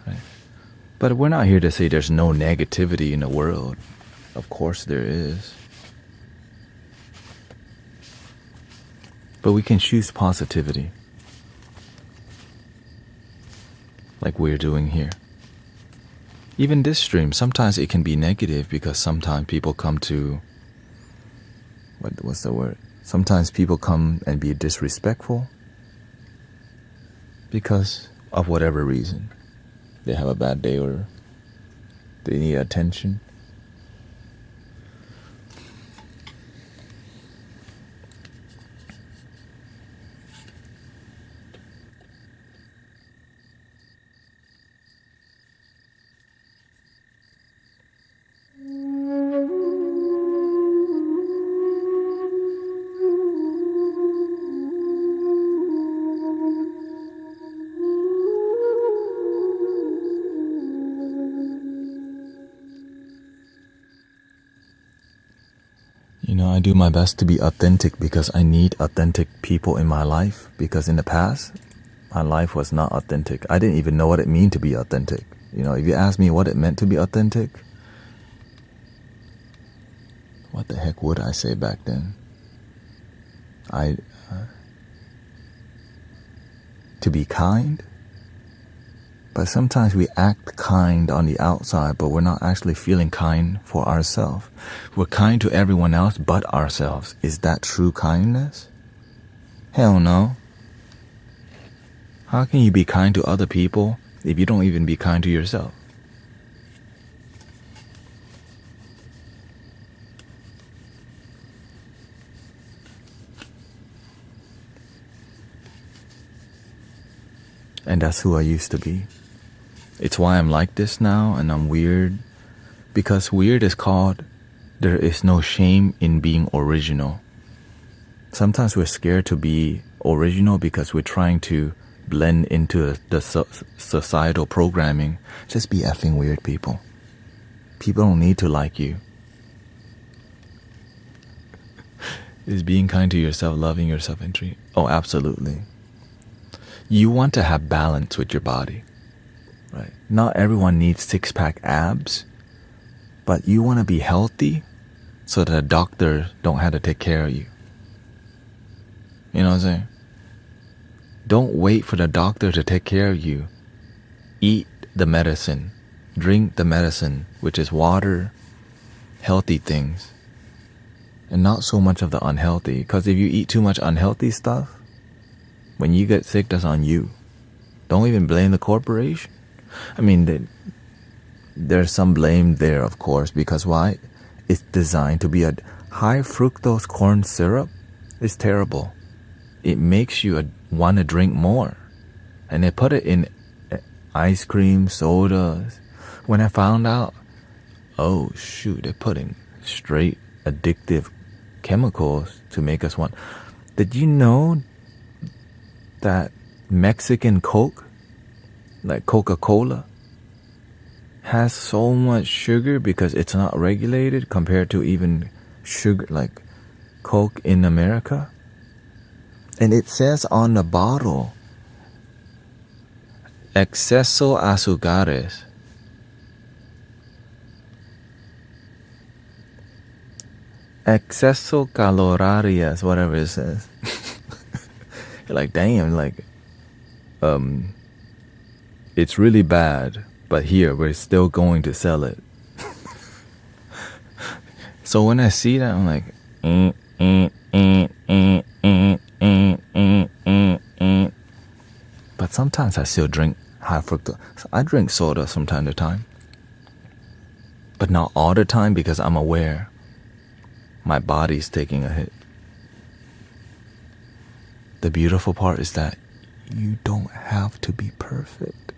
right? But we're not here to say there's no negativity in the world. Of course there is. But we can choose positivity, like we're doing here. Even this stream, sometimes it can be negative because sometimes people come to, what's the word? Sometimes people come and be disrespectful because of whatever reason. They have a bad day or they need attention. I do my best to be authentic because I need authentic people in my life. Because in the past, my life was not authentic. I didn't even know what it meant to be authentic. If you ask me what it meant to be authentic, what the heck would I say back then? To be kind? But sometimes we act kind on the outside, but we're not actually feeling kind for ourselves. We're kind to everyone else but ourselves. Is that true kindness? Hell no. How can you be kind to other people if you don't even be kind to yourself? And that's who I used to be. It's why I'm like this now and I'm weird. Because weird is called there is no shame in being original. Sometimes we're scared to be original because we're trying to blend into the societal programming. Just be effing weird, people. People don't need to like you. Is being kind to yourself, loving yourself, and treat. Oh, absolutely. You want to have balance with your body. Right. Not everyone needs six-pack abs, but you want to be healthy so that a doctor don't have to take care of you. You know what I'm saying? Don't wait for the doctor to take care of you. Eat the medicine. Drink the medicine, which is water, healthy things, and not so much of the unhealthy. Because if you eat too much unhealthy stuff, when you get sick, that's on you. Don't even blame the corporation. I mean, there's some blame there, of course, because why? It's designed to be a high fructose corn syrup. It's terrible. It makes you want to drink more. And they put it in ice cream, sodas. When I found out, oh shoot, they're putting straight addictive chemicals to make us want. Did you know that Mexican Coke, like Coca-Cola, has so much sugar because it's not regulated compared to even sugar like Coke in America? And it says on the bottle, exceso azúcares. Exceso calorías, whatever it says. You're like, damn, like, it's really bad, but here, we're still going to sell it. So when I see that, I'm like, But sometimes I still drink high fructose. I drink soda from time to time. But not all the time because I'm aware my body's taking a hit. The beautiful part is that you don't have to be perfect.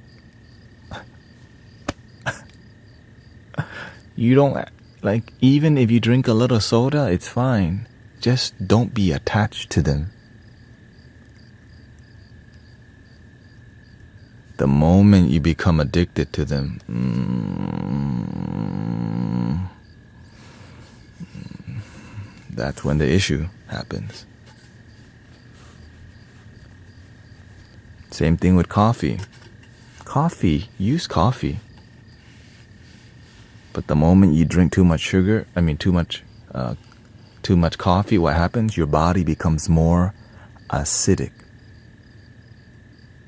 You don't, like, even if you drink a little soda, it's fine. Just don't be attached to them. The moment you become addicted to them, that's when the issue happens. Same thing with coffee. Use coffee. But the moment you drink too much sugar, too much coffee, what happens? Your body becomes more acidic,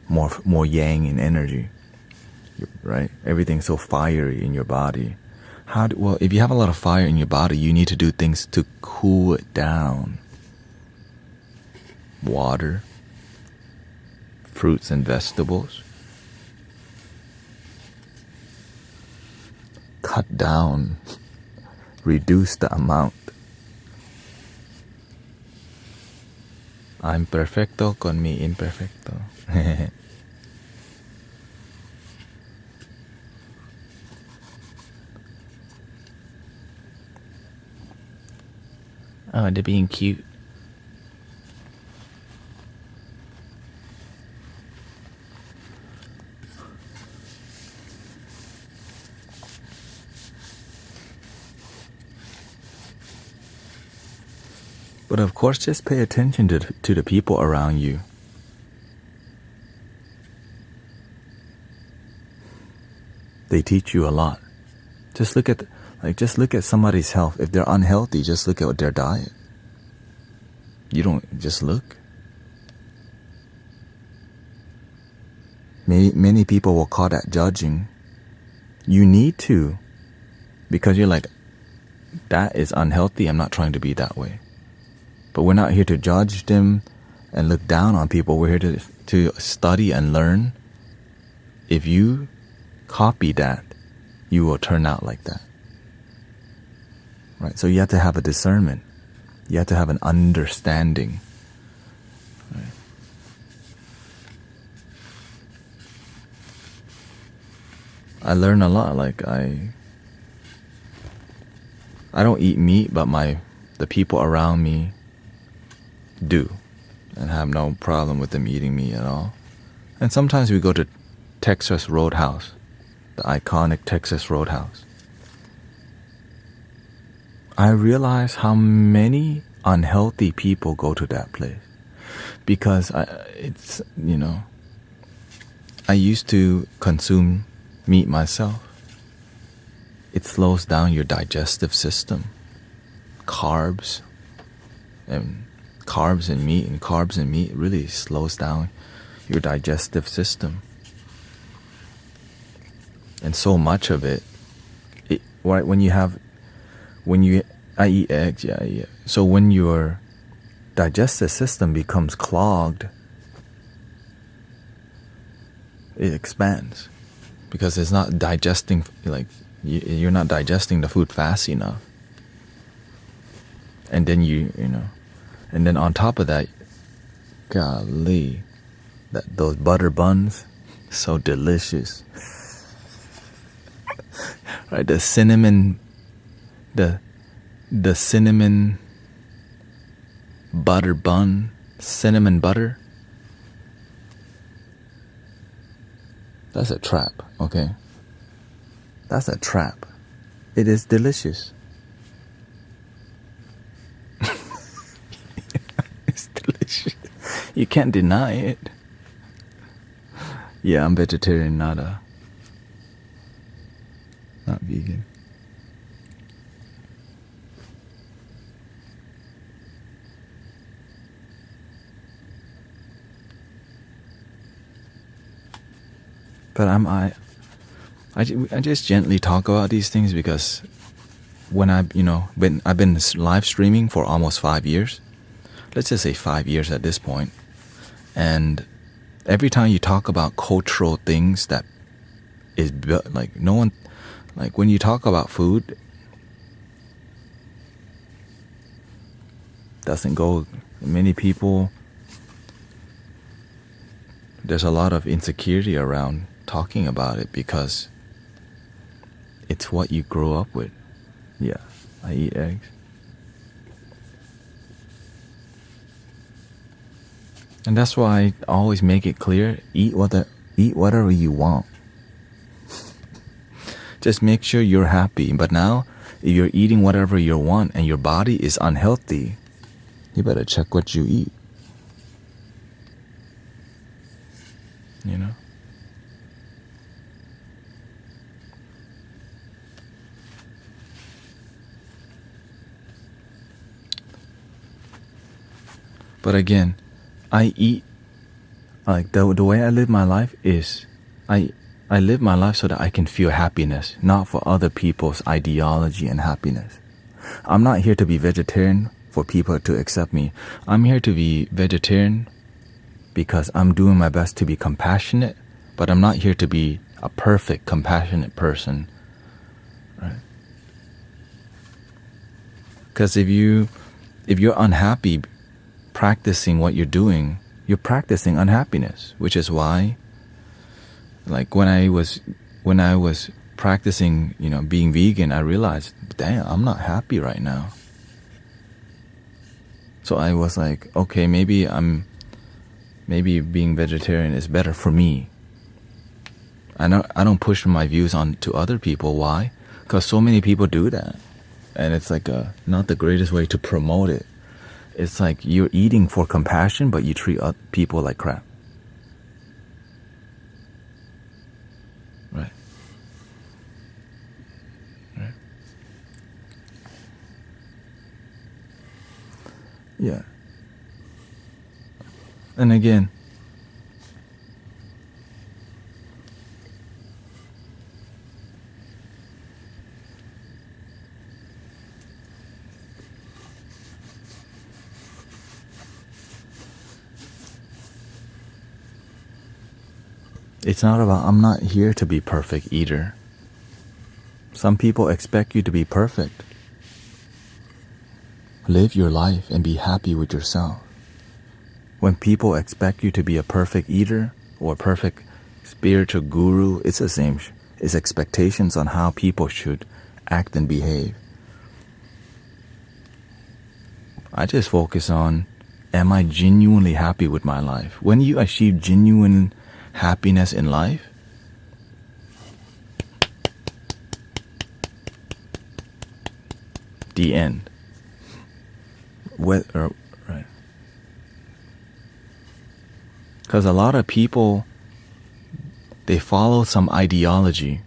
more yang in energy, right? Everything's so fiery in your body. Well, if you have a lot of fire in your body, you need to do things to cool it down. Water, fruits and vegetables. Cut down, reduce the amount. I'm perfecto con mi imperfecto. Oh, they're being cute. But of course, just pay attention to the people around you. They teach you a lot. Just look at somebody's health. If they're unhealthy, just look at their diet. You don't just look. Many people will call that judging. You need to, because you're like, that is unhealthy. I'm not trying to be that way. But we're not here to judge them and look down on people. We're here to study and learn. If you copy that, you will turn out like that. Right? So you have to have a discernment. You have to have an understanding. Right? I learn a lot. Like I don't eat meat, but the people around me do, and have no problem with them eating meat at all. And sometimes we go to Texas Roadhouse, the iconic Texas Roadhouse. I realize how many unhealthy people go to that place, because I used to consume meat myself. It slows down your digestive system. Carbs and meat really slows down your digestive system. And so much of it right, I eat eggs, yeah. So when your digestive system becomes clogged, it expands, because it's not digesting, like you're not digesting the food fast enough. And then and then on top of that, golly, those butter buns, so delicious. Right, the cinnamon butter bun, cinnamon butter. That's a trap, okay? That's a trap. It is delicious. It's delicious. You can't deny it. Yeah, I'm vegetarian, not vegan. But I just gently talk about these things, because when I've been live streaming for almost 5 years. Let's just say 5 years at this point. And every time you talk about cultural things that is like no one, like when you talk about food, doesn't go, many people, there's a lot of insecurity around talking about it, because it's what you grow up with. Yeah, I eat eggs. And that's why I always make it clear, eat whatever you want. Just make sure you're happy. But now, if you're eating whatever you want and your body is unhealthy, you better check what you eat. You know? But again, I eat, like the way I live my life is, I live my life so that I can feel happiness, not for other people's ideology and happiness. I'm not here to be vegetarian for people to accept me. I'm here to be vegetarian because I'm doing my best to be compassionate, but I'm not here to be a perfect, compassionate person. Right? Because if you're unhappy practicing what you're doing, you're practicing unhappiness, which is why, like when I was practicing, being vegan, I realized, damn, I'm not happy right now. So I was like, okay, maybe being vegetarian is better for me. I don't push my views on to other people. Why? Because so many people do that, and it's like not the greatest way to promote it. It's like you're eating for compassion, but you treat people like crap. Right. Right. Yeah. And again, it's not about, I'm not here to be perfect either. Some people expect you to be perfect. Live your life and be happy with yourself. When people expect you to be a perfect eater or a perfect spiritual guru, it's the same. It's expectations on how people should act and behave. I just focus on, am I genuinely happy with my life? When you achieve genuine happiness in life, the end. Right. Because a lot of people, they follow some ideology,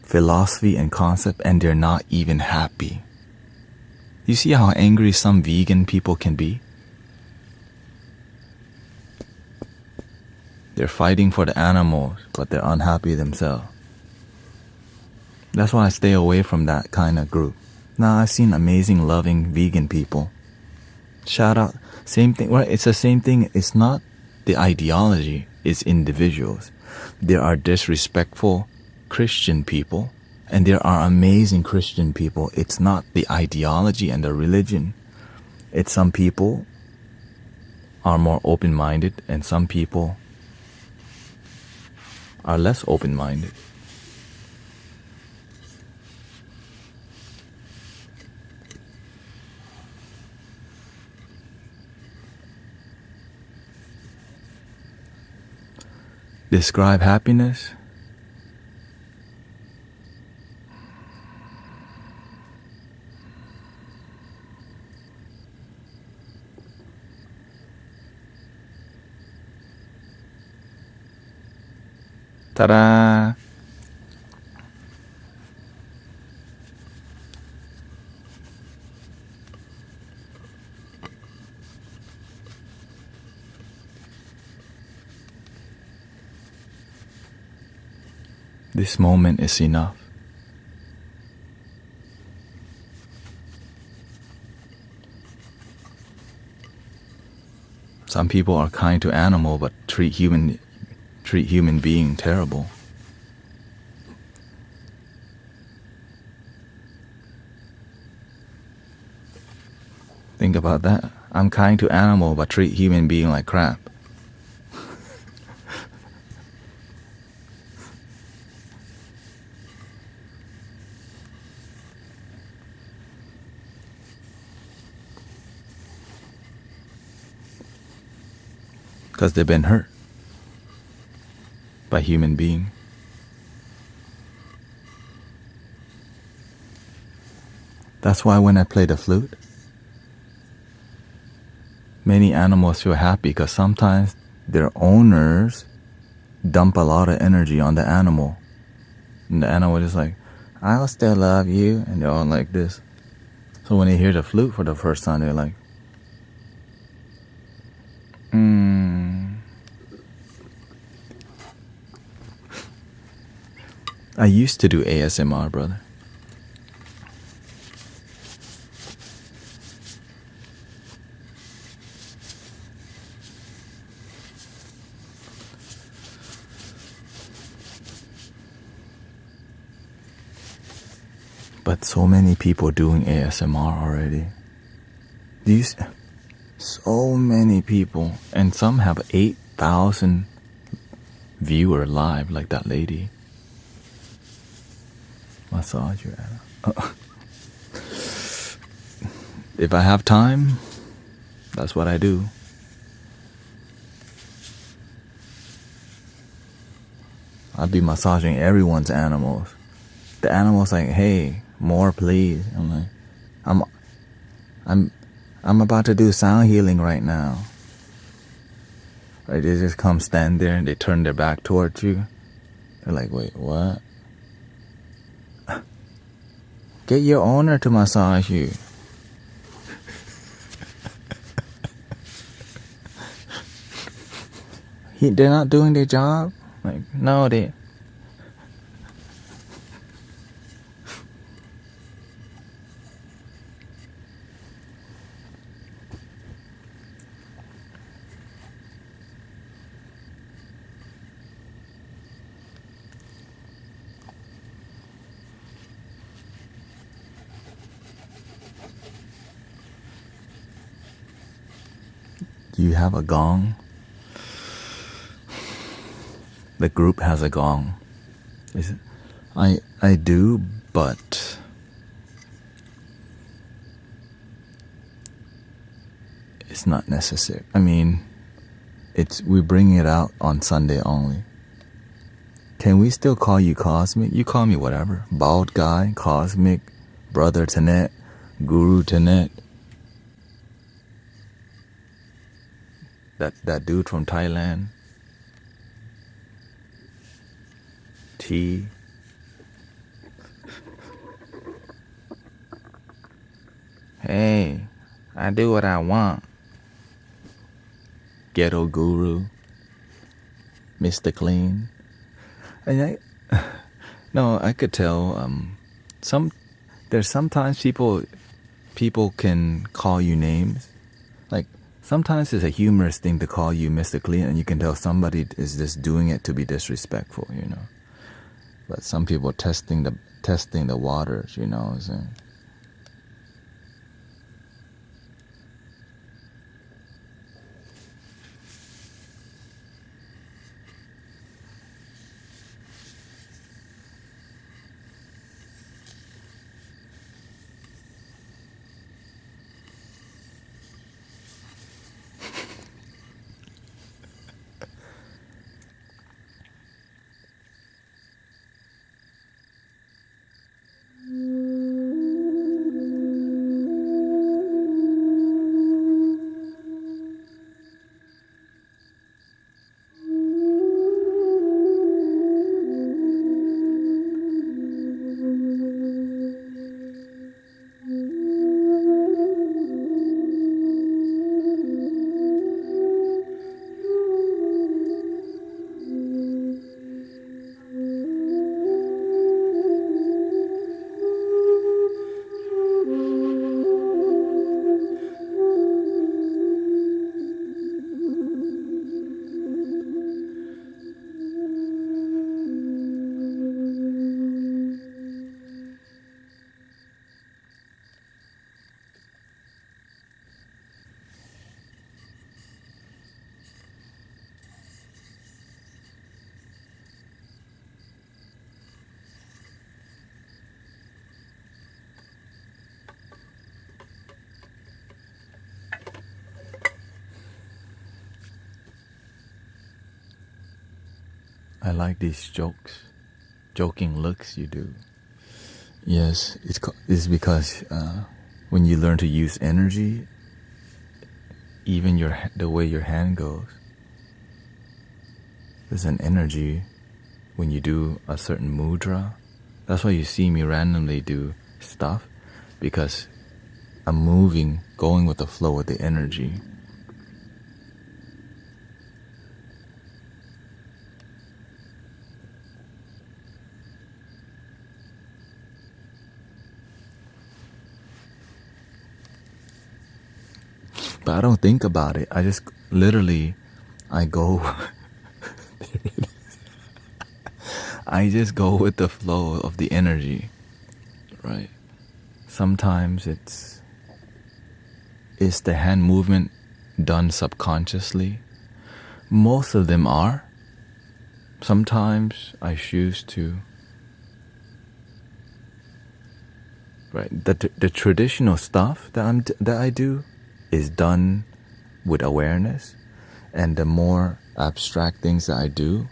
philosophy and concept, and they're not even happy. You see how angry some vegan people can be? They're fighting for the animals, but they're unhappy themselves. That's why I stay away from that kind of group. Now, I've seen amazing, loving vegan people. Shout out. Same thing, right? It's the same thing. It's not the ideology, it's individuals. There are disrespectful Christian people, and there are amazing Christian people. It's not the ideology and the religion. It's some people are more open-minded, and some people are less open-minded. Describe happiness. Ta-da! This moment is enough. Some people are kind to animal but treat human being terrible. Think about that. I'm kind to animal but treat human being like crap. Because they've been hurt by human being. That's why when I play the flute, many animals feel happy because sometimes their owners dump a lot of energy on the animal. And the animal is like, I'll still love you. And they're all like this. So when they hear the flute for the first time, they're like, I used to do ASMR, brother. But so many people doing ASMR already. So many people. And some have 8,000 viewer live, like that lady. Massage your ass. If I have time, that's what I do. I'd be massaging everyone's animals. The animal's like, hey, more please. I'm like, I'm about to do sound healing right now. Right, they just come stand there and they turn their back towards you. They're like, wait, what? Get your owner to massage you. They're not doing their job? Like, no, they... Do you have a gong? The group has a gong. Is it? I do, but it's not necessary. I mean, we bring it out on Sunday only. Can we still call you Cosmic? You call me whatever. Bald guy, Cosmic, Brother Tanet, Guru Tanet. That dude from Thailand. T. Hey, I do what I want. Ghetto Guru. Mr. Clean. And I could tell there's sometimes people can call you names. Like sometimes it's a humorous thing to call you Mr. Clean, and you can tell somebody is just doing it to be disrespectful, you know. But some people testing the waters, you know what I'm saying? I like these joking looks you do. Yes, it's because when you learn to use energy, even the way your hand goes, there's an energy when you do a certain mudra. That's why you see me randomly do stuff, because I'm moving, going with the flow of the energy. But I don't think about it. I just literally, I go. I just go with the flow of the energy, right? Sometimes it's the hand movement done subconsciously. Most of them are. Sometimes I choose to. Right, the traditional stuff that I do is done with awareness, and the more abstract things that I do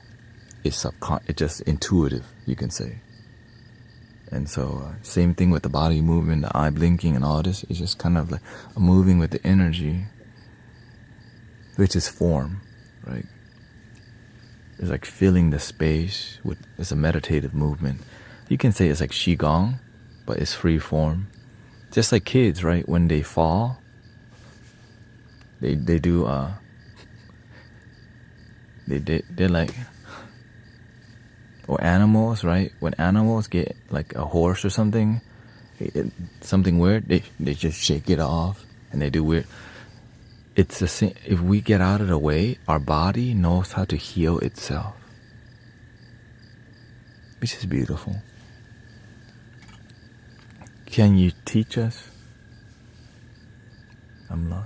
is it's just intuitive, you can say. And so same thing with the body movement, the eye blinking and all this. It's just kind of like moving with the energy, which is form, right? It's like filling the space with, it's a meditative movement. You can say it's like Qigong, but it's free form. Just like kids, right? When they fall, they do they're like, or animals, right? When animals get like a horse or something, something weird, they just shake it off and they do weird. It's the same. If we get out of the way, our body knows how to heal itself, which is beautiful. Can you teach us? Amla,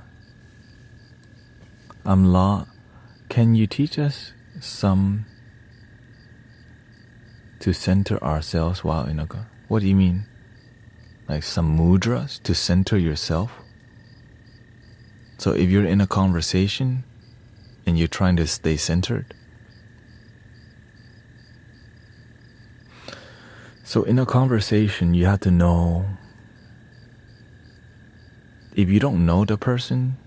can you teach us some to center ourselves while in a... What do you mean? Like some mudras to center yourself? So if you're in a conversation and you're trying to stay centered, so in a conversation you have to know, if you don't know the person,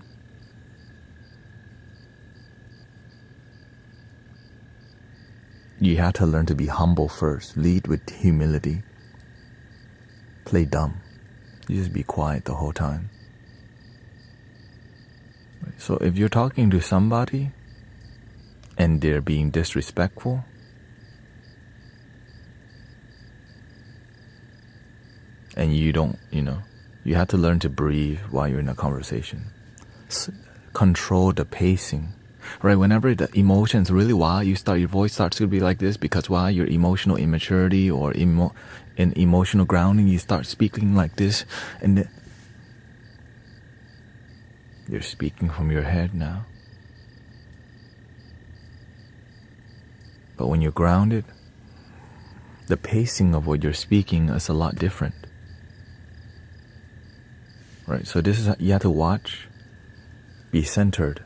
you have to learn to be humble first. Lead with humility. Play dumb. You just be quiet the whole time. So if you're talking to somebody and they're being disrespectful, and you don't, you have to learn to breathe while you're in a conversation. Control the pacing, right? Whenever the emotion's really wild, your voice starts to be like this because while your emotional immaturity or in emotional grounding, you start speaking like this, and you're speaking from your head now. But when you're grounded, the pacing of what you're speaking is a lot different. Right? So this is, you have to watch, be centered.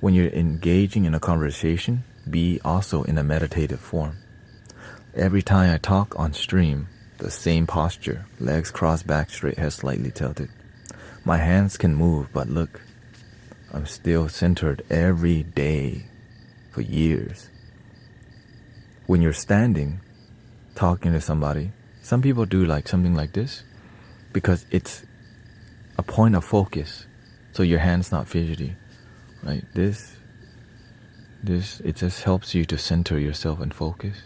When you're engaging in a conversation, be also in a meditative form. Every time I talk on stream, the same posture, legs crossed, back straight, head slightly tilted. My hands can move, but look, I'm still centered every day for years. When you're standing, talking to somebody, some people do like something like this because it's a point of focus, so your hand's not fidgety, right? This, it just helps you to center yourself and focus.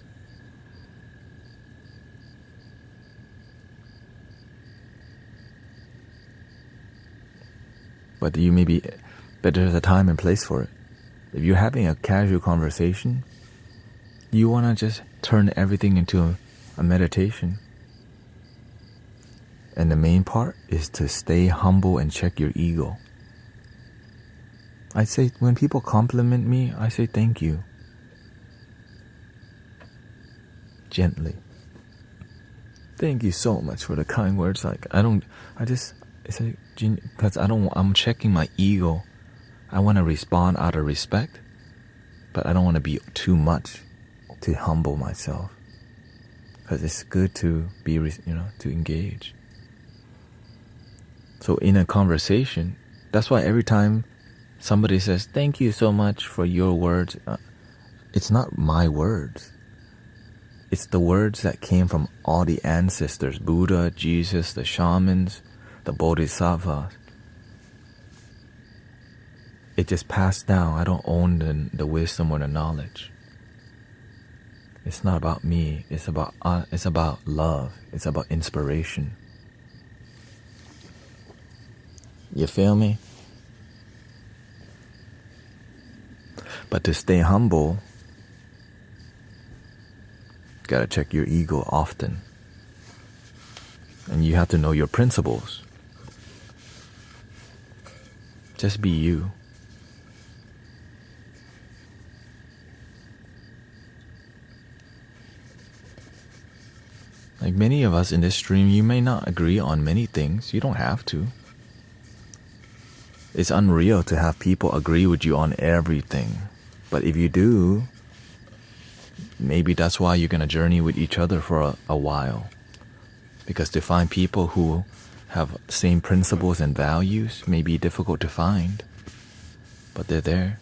But there's a time and place for it. If you're having a casual conversation, you want to just turn everything into a meditation. And the main part is to stay humble and check your ego. I say, when people compliment me, I say thank you. Gently. Thank you so much for the kind words. Because I'm checking my ego. I want to respond out of respect, but I don't want to be too much to humble myself. Because it's good to be, to engage. So in a conversation, that's why every time somebody says, thank you so much for your words, it's not my words. It's the words that came from all the ancestors, Buddha, Jesus, the shamans, the bodhisattvas. It just passed down. I don't own the wisdom or the knowledge. It's not about me. It's about love. It's about inspiration. You feel me? But to stay humble, you gotta check your ego often. And you have to know your principles. Just be you. Like many of us in this stream, you may not agree on many things. You don't have to. It's unreal to have people agree with you on everything. But if you do, maybe that's why you're going to journey with each other for a while. Because to find people who have same principles and values may be difficult to find, but they're there.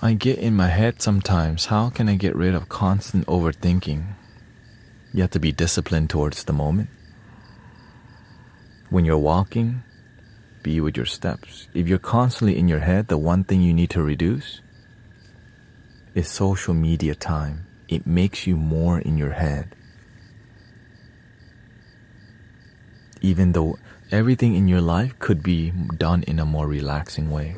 I get in my head sometimes, how can I get rid of constant overthinking? You have to be disciplined towards the moment. When you're walking, be with your steps. If you're constantly in your head, the one thing you need to reduce is social media time. It makes you more in your head. Even though everything in your life could be done in a more relaxing way.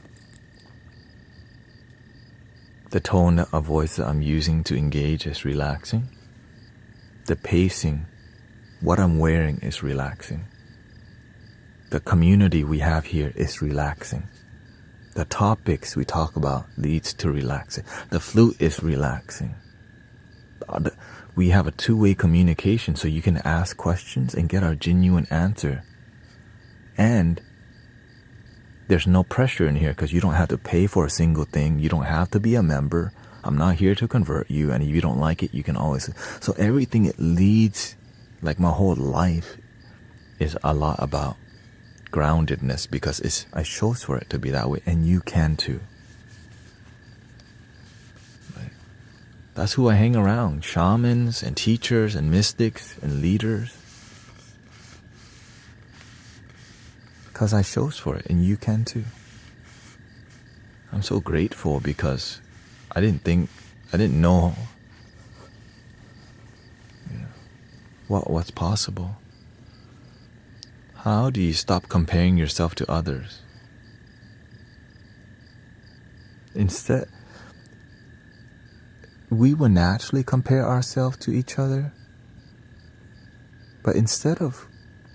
The tone of voice that I'm using to engage is relaxing. The pacing, what I'm wearing is relaxing. The community we have here is relaxing. The topics we talk about leads to relaxing. The flute is relaxing. We have a two-way communication, so you can ask questions and get a genuine answer. And there's no pressure in here because you don't have to pay for a single thing. You don't have to be a member. I'm not here to convert you, and if you don't like it, you can always... So everything it leads, like my whole life, is a lot about groundedness because I chose for it to be that way, and you can too. Right? That's who I hang around, shamans and teachers and mystics and leaders. Because I chose for it, and you can too. I'm so grateful because I didn't know what's possible. How do you stop comparing yourself to others? Instead, we will naturally compare ourselves to each other. But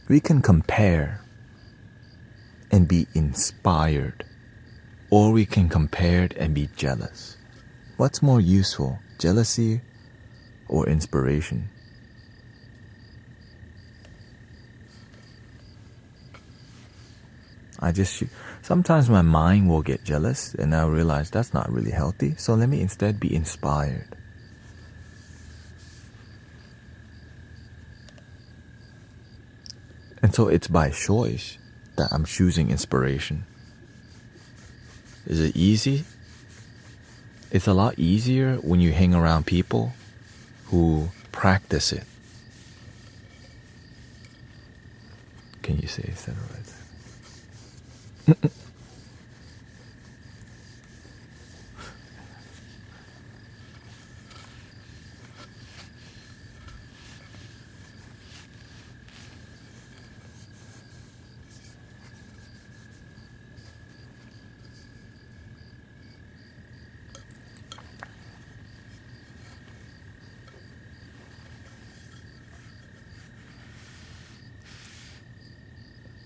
we can compare and be inspired, or we can compare and be jealous. What's more useful, jealousy or inspiration? Sometimes my mind will get jealous and I realize that's not really healthy, so let me instead be inspired. And so it's by choice that I'm choosing inspiration. Is it easy? It's a lot easier when you hang around people who practice it. Can you say that right there?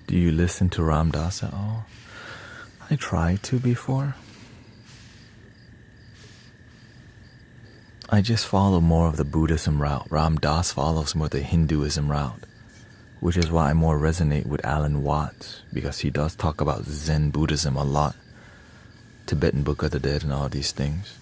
Do you listen to Ram Dass at all? I tried to before. I just follow more of the Buddhism route. Ram Dass follows more the Hinduism route, which is why I more resonate with Alan Watts, because he does talk about Zen Buddhism a lot, Tibetan Book of the Dead and all these things.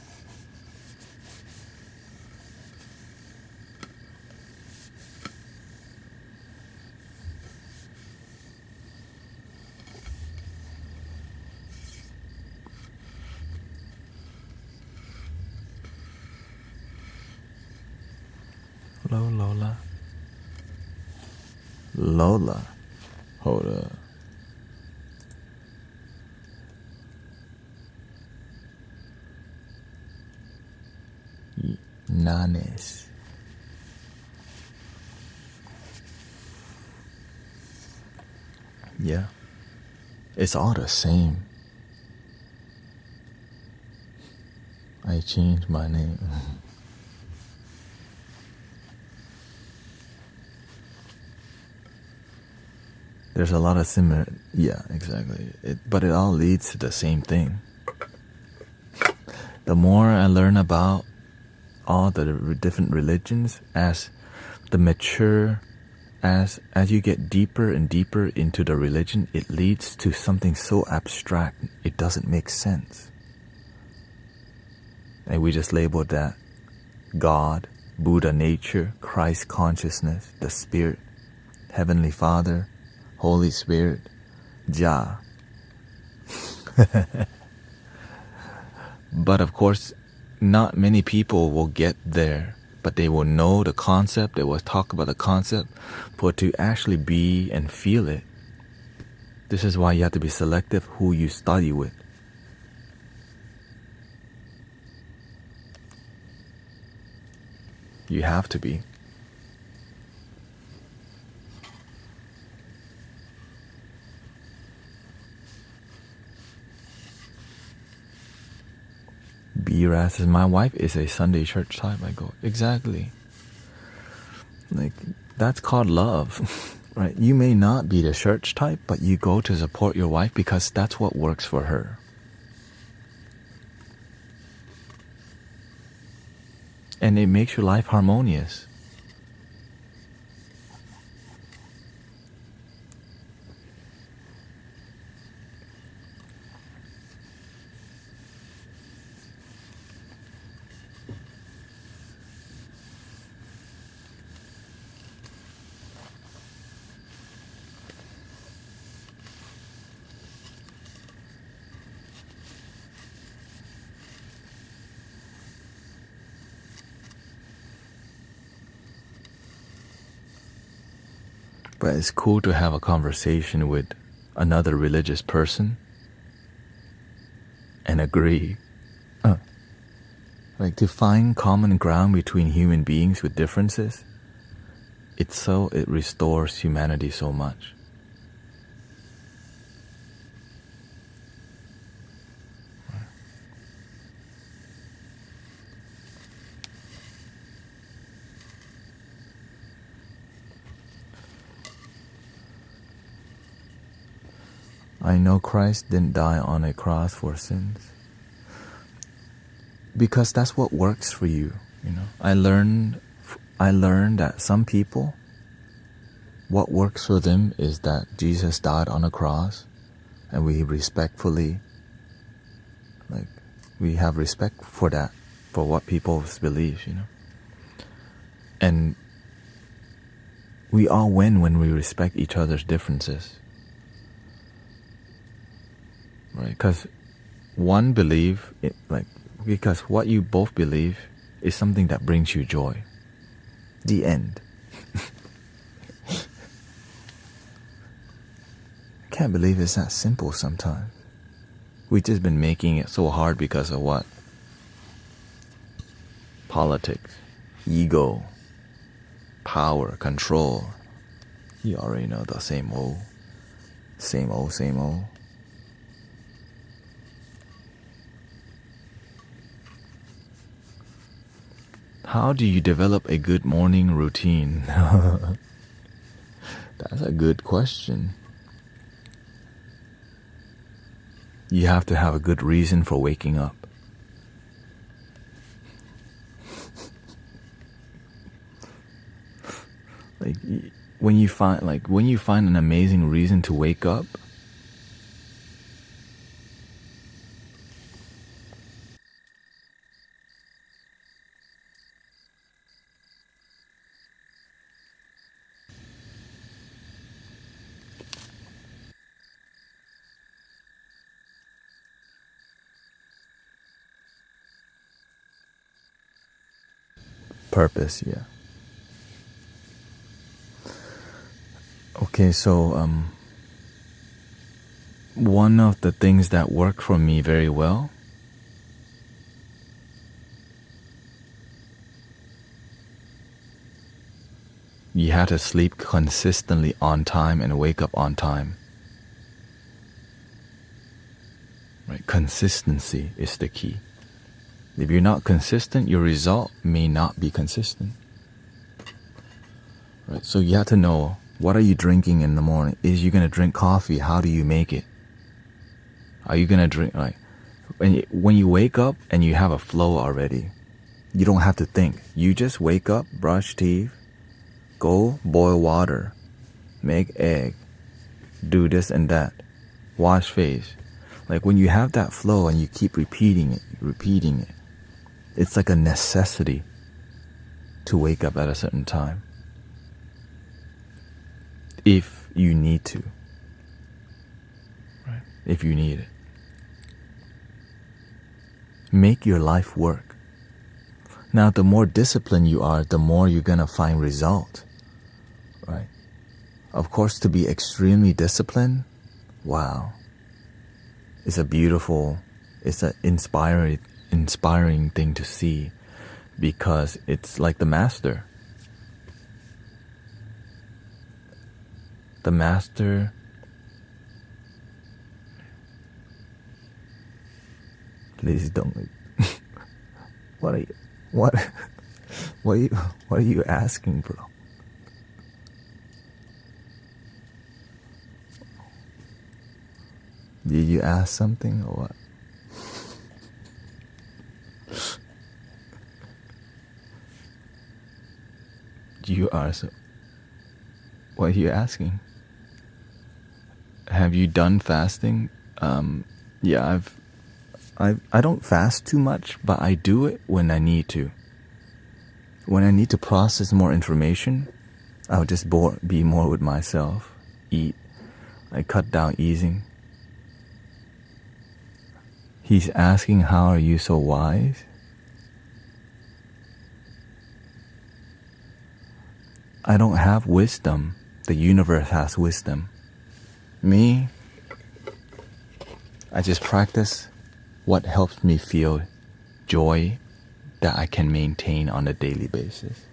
Hello, Lola. Lola. Hold up. Nanes. Yeah. It's all the same. I changed my name. There's a lot of similar... Yeah, exactly. But it all leads to the same thing. The more I learn about all the different religions, as the mature as you get deeper and deeper into the religion, it leads to something so abstract it doesn't make sense. And we just labeled that God, Buddha nature, Christ consciousness, the Spirit, Heavenly Father, Holy Spirit, Jah. But of course, not many people will get there, but they will know the concept, they will talk about the concept, but to actually be and feel it, this is why you have to be selective who you study with. You have to be. B-Ras says, my wife is a Sunday church type. I go, exactly. Like, that's called love, right? You may not be the church type, but you go to support your wife because that's what works for her. And it makes your life harmonious. But it's cool to have a conversation with another religious person and agree. Like to find common ground between human beings with differences, it restores humanity so much. I know Christ didn't die on a cross for sins. Because that's what works for you, you know. I learned that some people, what works for them is that Jesus died on a cross, and we respectfully, like, we have respect for that, for what people believe, you know. And we all win when we respect each other's differences. Right? Because because what you both believe is something that brings you joy. The end. I can't believe it's that simple sometimes. We've just been making it so hard because of what? Politics, ego, power, control. You already know the same old. How do you develop a good morning routine? That's a good question. You have to have a good reason for waking up. When you find an amazing reason to wake up, purpose, yeah. Okay, so one of the things that worked for me very well you have to sleep consistently on time and wake up on time. Right? Consistency is the key. If you're not consistent, your result may not be consistent. Right? So you have to know, what are you drinking in the morning? Is you going to drink coffee? How do you make it? Are you going to drink, when you wake up and you have a flow already, you don't have to think. You just wake up, brush teeth, go boil water, make egg, do this and that, wash face. Like when you have that flow and you keep repeating it, it's like a necessity to wake up at a certain time. If you need to. Right? If you need it. Make your life work. Now, the more disciplined you are, the more you're going to find result. Right? Of course, to be extremely disciplined, wow. It's an inspiring thing to see, because it's like the master. The master please don't what are you asking, bro? Did you ask something or what? What are you asking? Have you done fasting? Yeah, I don't fast too much, but I do it when I need to. When I need to process more information, I'll just be more with myself, eat. I cut down eating. He's asking, how are you so wise? I don't have wisdom. The universe has wisdom. Me, I just practice what helps me feel joy that I can maintain on a daily basis.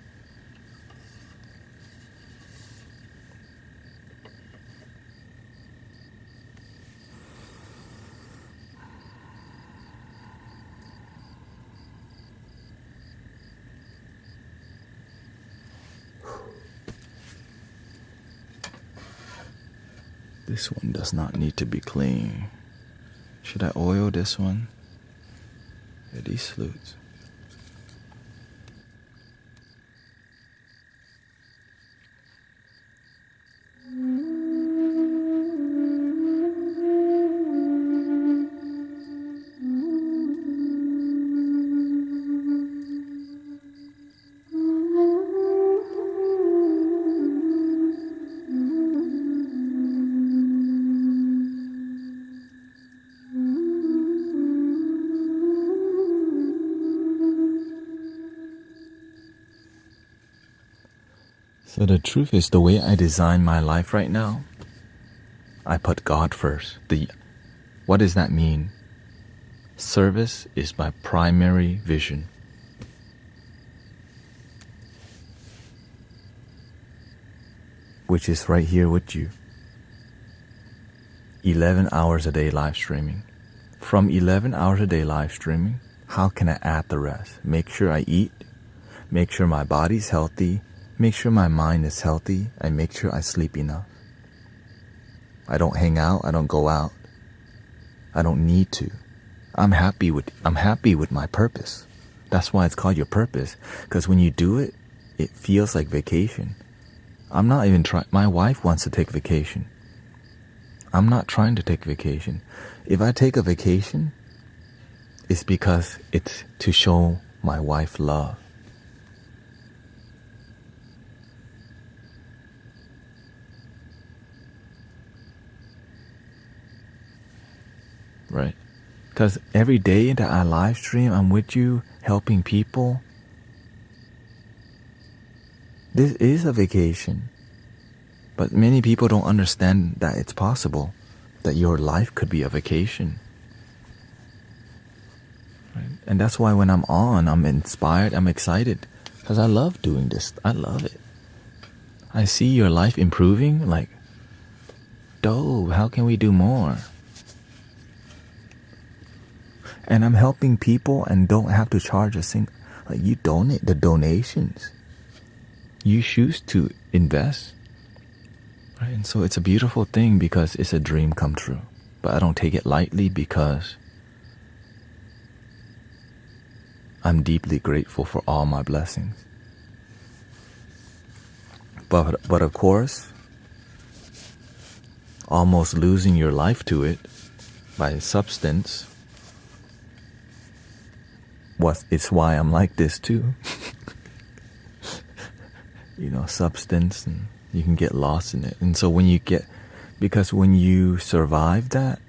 This one does not need to be clean. Should I oil this one? Yeah, these flutes. So the truth is, the way I design my life right now, I put God first. What does that mean? Service is my primary vision. Which is right here with you. 11 hours a day live streaming. From 11 hours a day live streaming, how can I add the rest? Make sure I eat, make sure my body's healthy, make sure my mind is healthy, and make sure I sleep enough. I don't hang out, I don't go out. I don't need to. I'm happy with my purpose. That's why it's called your purpose. Because when you do it, it feels like vacation. I'm not even trying. My wife wants to take vacation. I'm not trying to take vacation. If I take a vacation, it's because it's to show my wife love. Right? Because every day that I live stream, I'm with you, helping people. This is a vacation. But many people don't understand that it's possible, that your life could be a vacation. Right? And that's why when I'm on, I'm inspired, I'm excited. Because I love doing this. I love it. I see your life improving, like, dope, how can we do more? And I'm helping people and don't have to charge a single. Like, you donate the donations. You choose to invest. Right? And so it's a beautiful thing because it's a dream come true. But I don't take it lightly because I'm deeply grateful for all my blessings. But of course, almost losing your life to it by substance. It's why I'm like this too. Substance, and you can get lost in it. And so because when you survive that,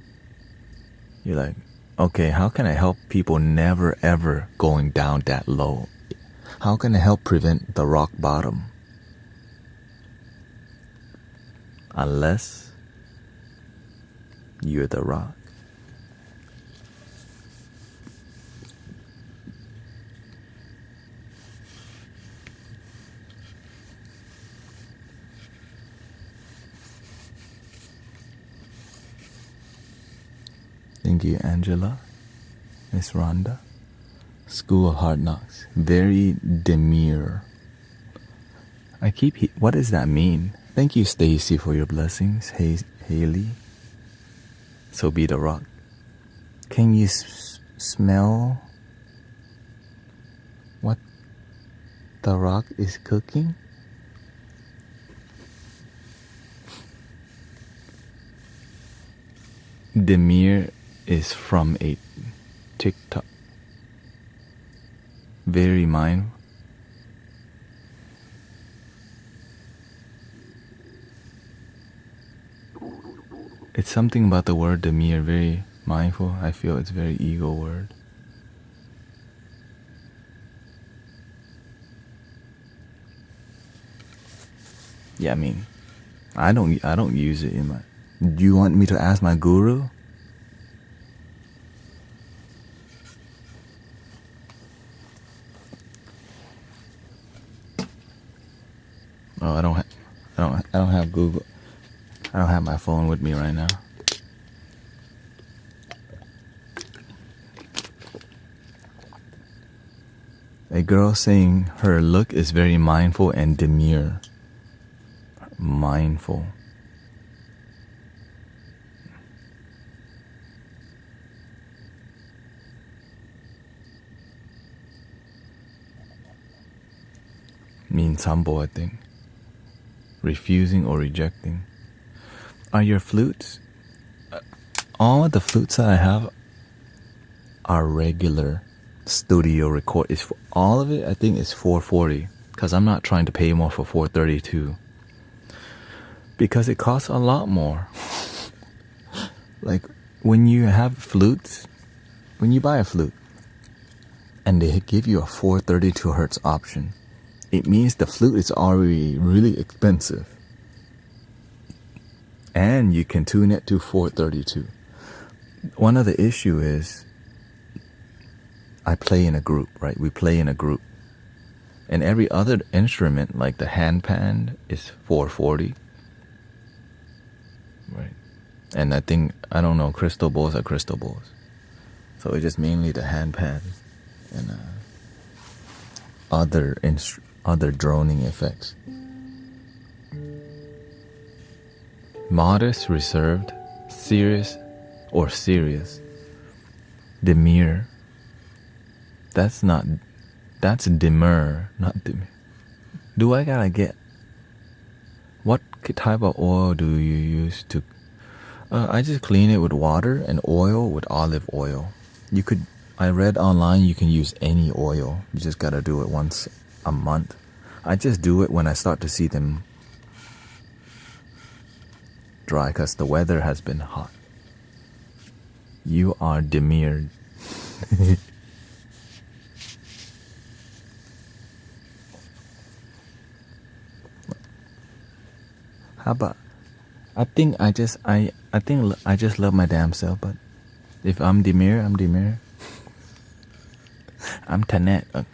you're like, okay, how can I help people never ever going down that low? How can I help prevent the rock bottom? Unless you're the rock. Thank you, Angela. Miss Rhonda. School of Hard Knocks. Very demure. What does that mean? Thank you, Stacy, for your blessings. Haley. So be the rock. Can you smell what the rock is cooking? Demure is from a TikTok. Very mindful. It's something about the word demure, very mindful. I feel it's a very ego word. Yeah, I mean, I don't use it in my. Do you want me to ask my guru? Oh, I don't have Google. I don't have my phone with me right now. A girl saying her look is very mindful and demure. Mindful. Means humble, I think. Refusing or rejecting. Are your flutes? All of the flutes that I have are regular studio record. All of it, I think, is $440 because I'm not trying to pay more for $432 because it costs a lot more. Like when you have flutes, when you buy a flute and they give you a 432 hertz option, it means the flute is already really expensive. And you can tune it to 432. One of the issue is I play in a group, right? We play in a group. And every other instrument, like the handpan, is 440. Right. And I don't know, crystal bowls are crystal bowls. So it's just mainly the handpan and other droning effects. Modest, reserved, serious, or serious. Demure. That's demure, not demure. Do I gotta get... What type of oil do you use to... I just clean it with water and oil with olive oil. I read online you can use any oil. You just gotta do it once a month. I just do it when I start to see them dry because the weather has been hot. You are demure. How about? I think I just love my damn self. But if I'm demure, I'm demure. I'm thanettaout.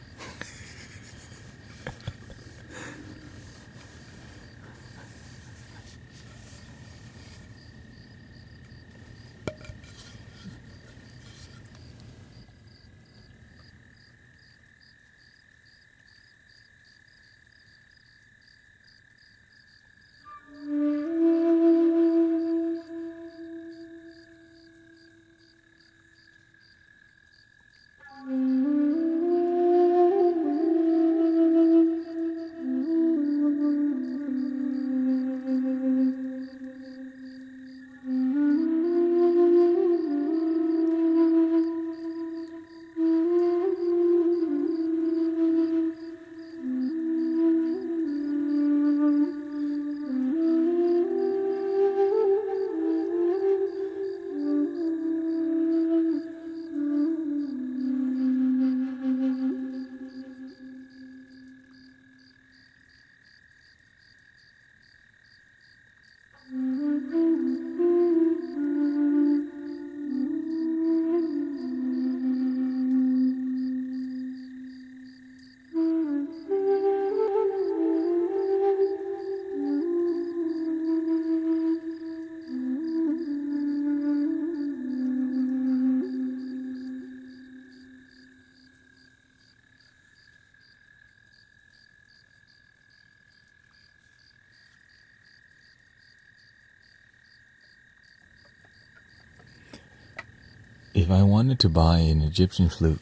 If I wanted to buy an Egyptian flute,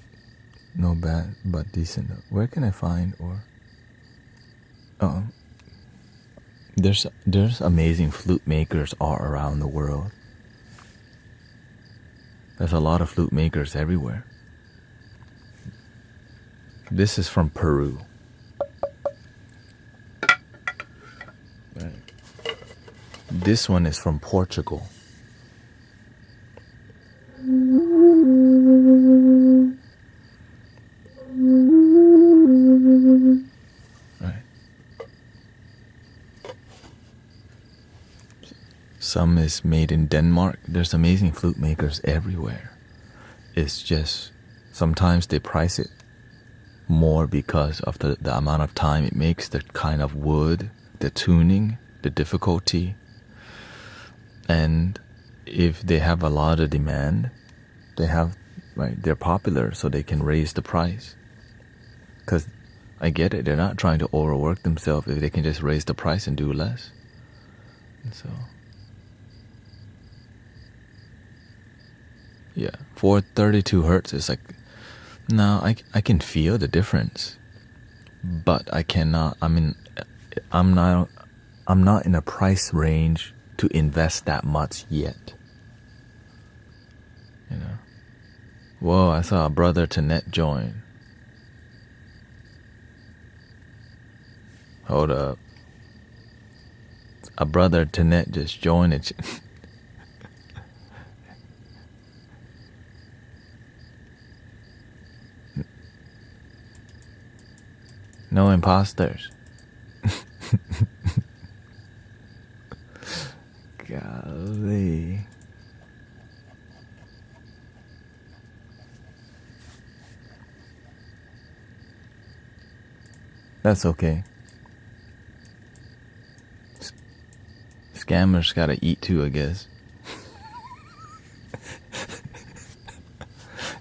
no bad but decent, where can I find there's amazing flute makers all around the world. There's a lot of flute makers everywhere. This is from Peru. Right. This one is from Portugal. Right. Some is made in Denmark. There's amazing flute makers everywhere. It's just sometimes they price it more because of the amount of time it makes, the kind of wood, the tuning, the difficulty. And if they have a lot of demand, they're popular, so they can raise the price. Because I get it, they're not trying to overwork themselves if they can just raise the price and do less. And so, yeah, for 32 hertz, it's like, now I can feel the difference, but I cannot. I mean, I'm not in a price range to invest that much yet. You know. Whoa! I saw a brother Tanet join. Hold up. A brother Tanet just joined it. No imposters. Golly. That's okay. Scammers gotta eat too, I guess.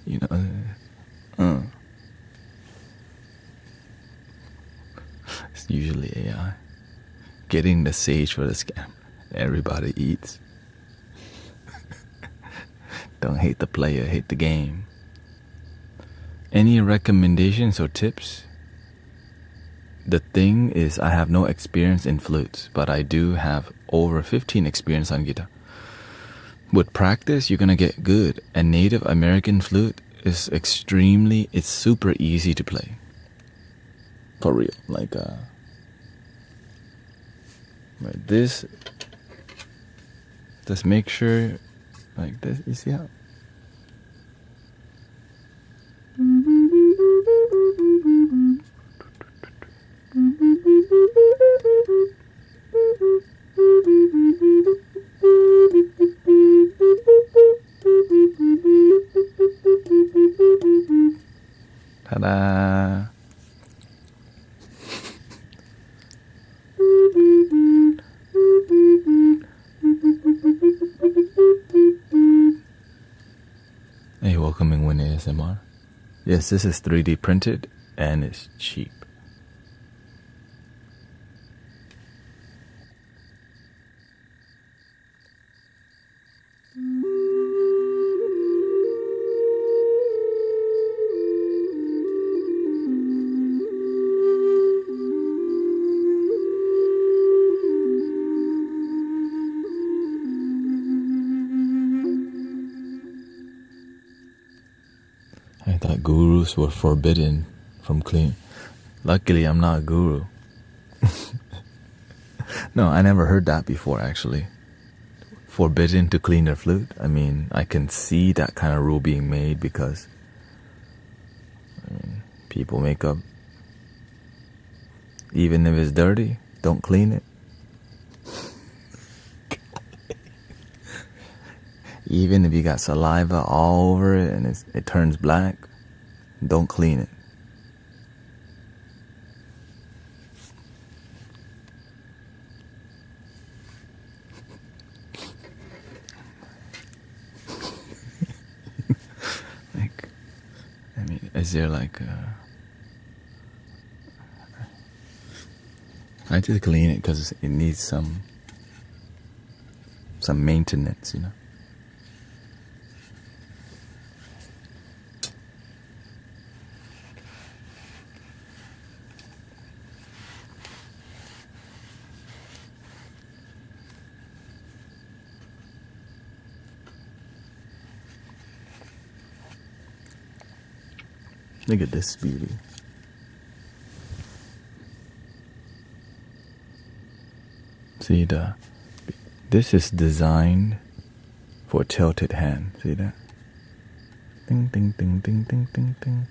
You know. It's usually AI. Getting the sage for the scam. Everybody eats. Don't hate the player, hate the game. Any recommendations or tips? The thing is, I have no experience in flutes, but I do have over 15 experience on guitar. With practice, you're gonna get good. A Native American flute is it's super easy to play. For real, like this. Just make sure, like this. You see how? Ta-da! Hey, welcoming Win ASMR. Yes, this is 3D printed and it's cheap. I thought gurus were forbidden from cleaning. Luckily, I'm not a guru. No, I never heard that before, actually. Forbidden to clean their flute. I mean, I can see that kind of rule being made because people make up. Even if it's dirty, don't clean it. Even if you got saliva all over it and it turns black, don't clean it. Like, I mean, is there like I just clean it because it needs some maintenance, you know. Look at this beauty. See this is designed for tilted hand. See that? Ding, ding, ding, ding, ding, ding, ding.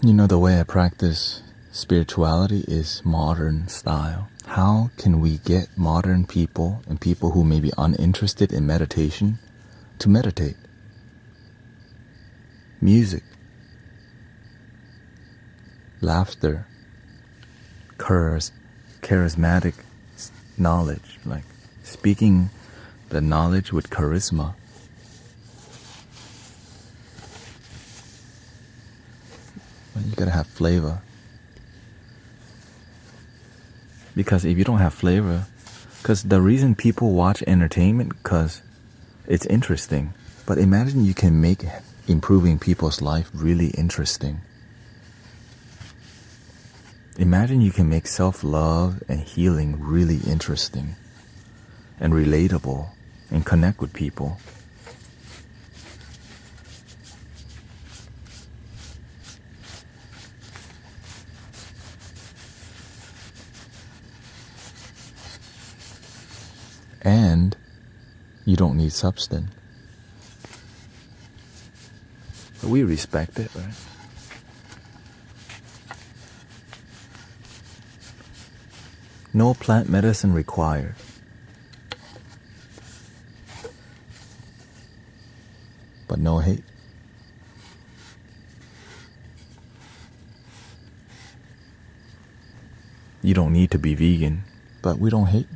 You know, the way I practice spirituality is modern style. How can we get modern people and people who may be uninterested in meditation to meditate? Music, laughter, charismatic knowledge, like speaking the knowledge with charisma. You gotta have flavor. Because if you don't have flavor, because the reason people watch entertainment, because it's interesting. But imagine you can make improving people's life really interesting. Imagine you can make self-love and healing really interesting and relatable and connect with people. And you don't need substance. But we respect it, right? No plant medicine required. But no hate. You don't need to be vegan, but we don't hate.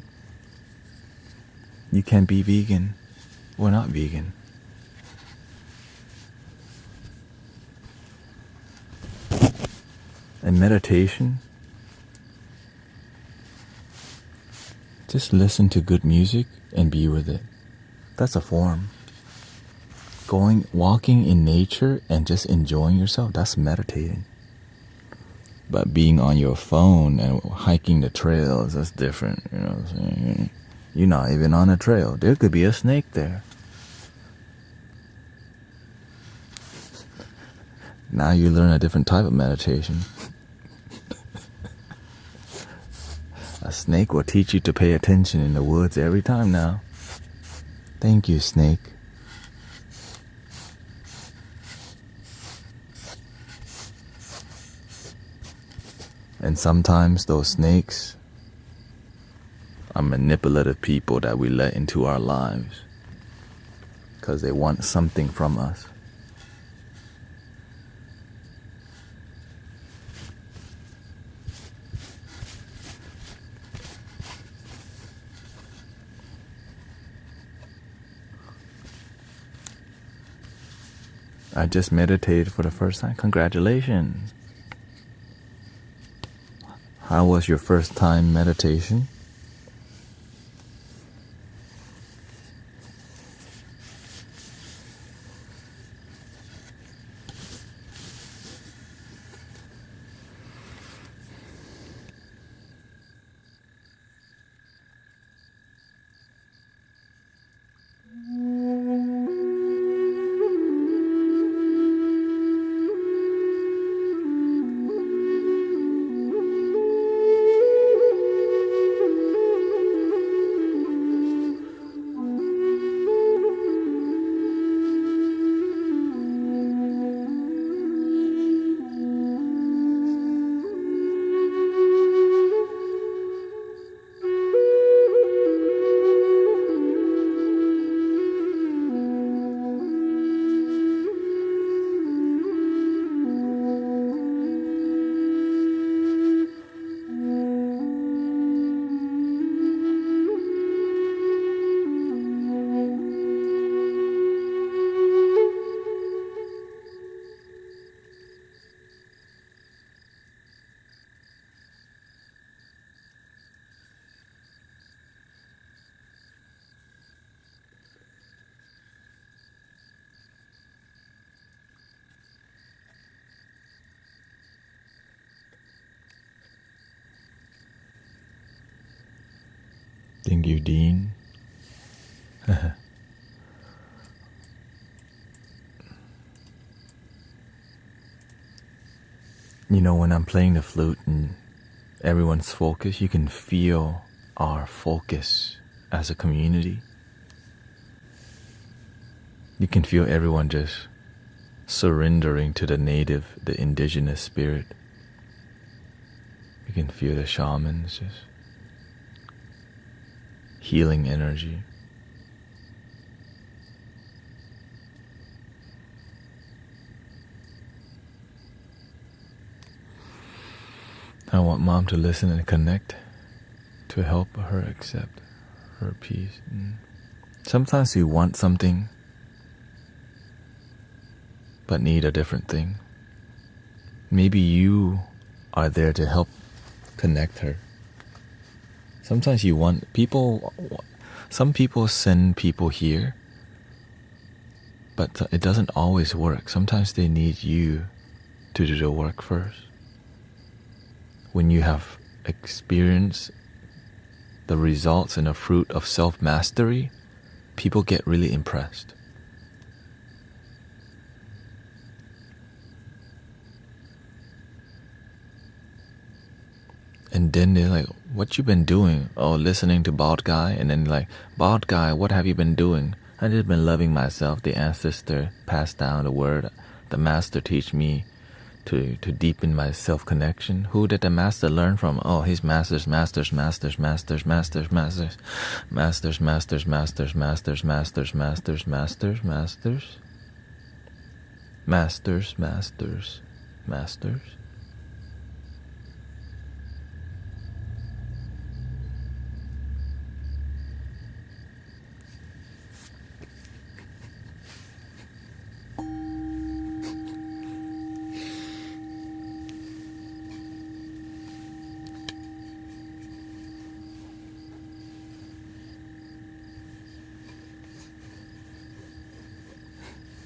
You can be vegan. We're not vegan. And meditation, just listen to good music and be with it. That's a form. Walking in nature and just enjoying yourself, that's meditating. But being on your phone and hiking the trails, that's different. You know what I'm saying? You're not even on a trail. There could be a snake there. Now you learn a different type of meditation. A snake will teach you to pay attention in the woods every time now. Thank you, snake. And sometimes those snakes are manipulative people that we let into our lives because they want something from us. I just meditated for the first time. Congratulations. How was your first time meditation? Thank you, Dean. You know, when I'm playing the flute and everyone's focused, you can feel our focus as a community. You can feel everyone just surrendering to the native, the indigenous spirit. You can feel the shamans just healing energy. I want Mom to listen and connect to help her accept her peace. Sometimes you want something but need a different thing. Maybe you are there to help connect her. Sometimes you want people, some people send people here, but it doesn't always work. Sometimes they need you to do the work first. When you have experienced the results and the fruit of self-mastery, people get really impressed. And then they're like, what you been doing? Oh, listening to Bald Guy. And then like, Bald Guy, what have you been doing? I just been loving myself. The ancestor passed down the word. The master teach me to deepen my self-connection. Who did the master learn from? Oh, his masters. Masters.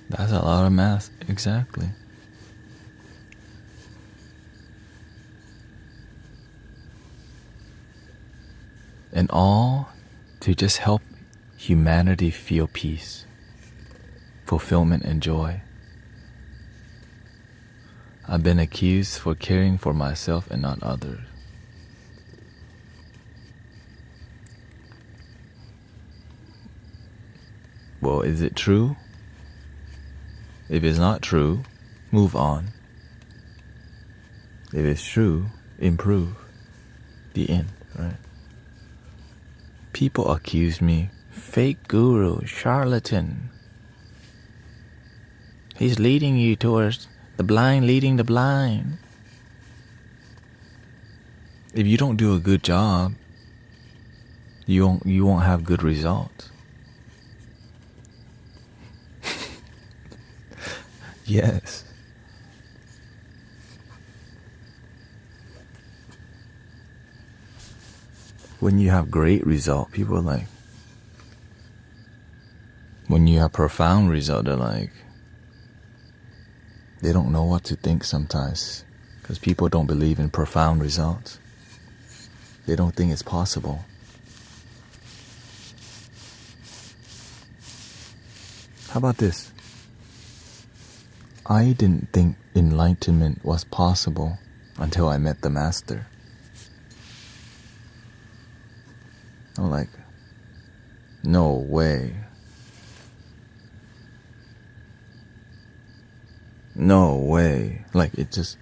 That's a lot of math, exactly. And all to just help humanity feel peace, fulfillment, and joy. I've been accused for caring for myself and not others. Well, is it true? If it's not true, move on. If it's true, improve. The end, right? People accuse me, fake guru, charlatan. He's leading you towards the blind leading the blind. If you don't do a good job, you won't have good results. Yes. When you have great result, people are like, when you have profound result, they're like, they don't know what to think sometimes because people don't believe in profound results. They don't think it's possible. How about this? I didn't think enlightenment was possible until I met the master. I'm like, no way. No way. Like, it just,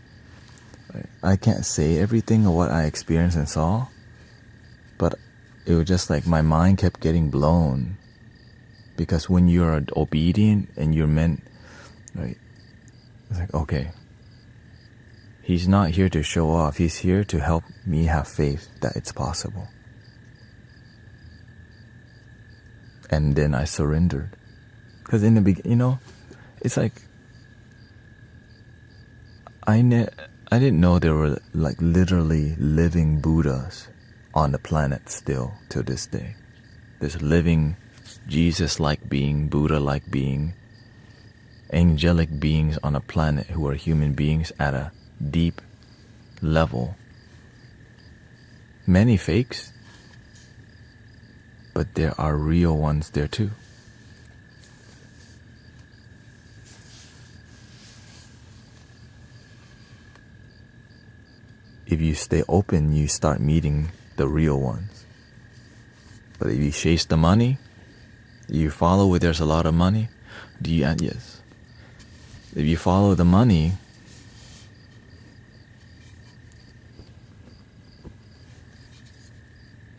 I can't say everything of what I experienced and saw, but it was just like my mind kept getting blown. Because when you're obedient and you're meant, right, it's like, okay, he's not here to show off. He's here to help me have faith that it's possible. And then I surrendered. Because in the beginning, it's like, I didn't know there were like literally living Buddhas on the planet still to this day. This living Jesus-like being, Buddha-like being, angelic beings on a planet who are human beings at a deep level. Many fakes, but there are real ones there too. If you stay open, you start meeting the real ones. But if you chase the money, you follow where there's a lot of money, yes. If you follow the money,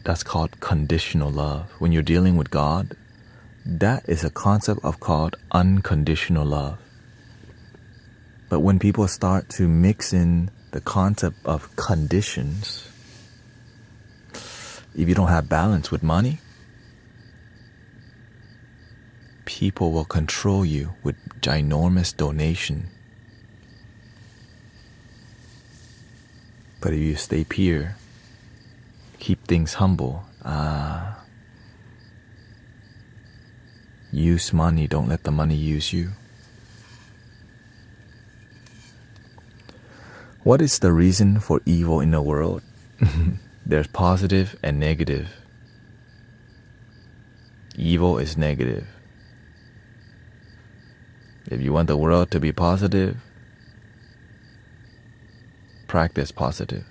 that's called conditional love. When you're dealing with God, that is a concept of called unconditional love. But when people start to mix in the concept of conditions, if you don't have balance with money, people will control you with ginormous donation. But if you stay pure, keep things humble, use money, don't let the money use you. What is the reason for evil in the world? There's positive and negative. Evil is negative. If you want the world to be positive, practice positive.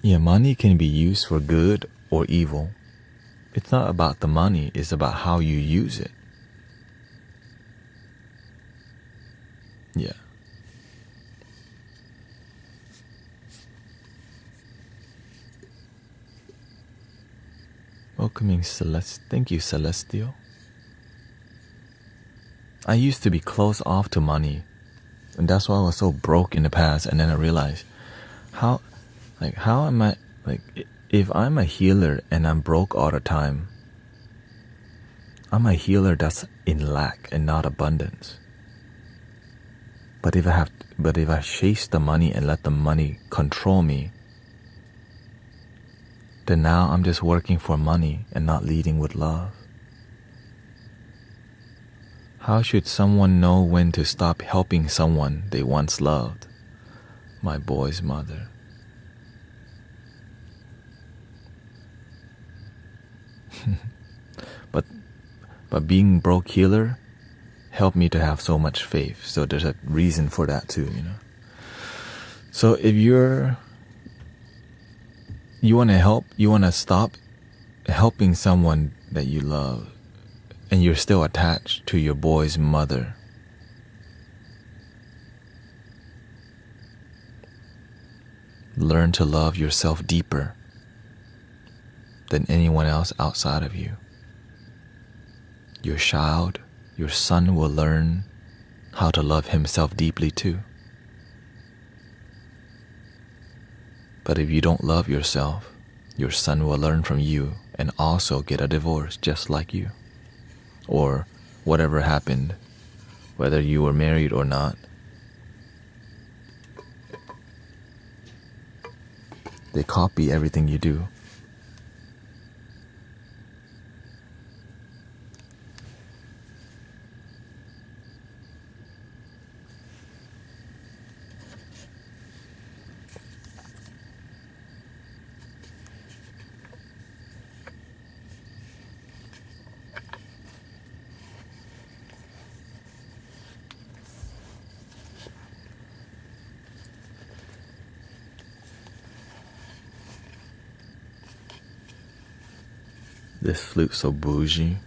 Yeah, money can be used for good or evil. It's not about the money, it's about how you use it. Yeah. Welcoming Celeste. Thank you, Celestial. I used to be closed off to money, and that's why I was so broke in the past. And then I realized, how am I, if I'm a healer and I'm broke all the time, I'm a healer that's in lack and not abundance. But if I chase the money and let the money control me, then now I'm just working for money and not leading with love. How should someone know when to stop helping someone they once loved? My boy's mother. But being broke healer helped me to have so much faith. So there's a reason for that too, you know. So if you want to help, you want to stop helping someone that you love, and you're still attached to your boy's mother, learn to love yourself deeper than anyone else outside of you. Your child, your son will learn how to love himself deeply too. But if you don't love yourself, your son will learn from you and also get a divorce just like you. Or whatever happened, whether you were married or not. They copy everything you do. This flute's so bougie.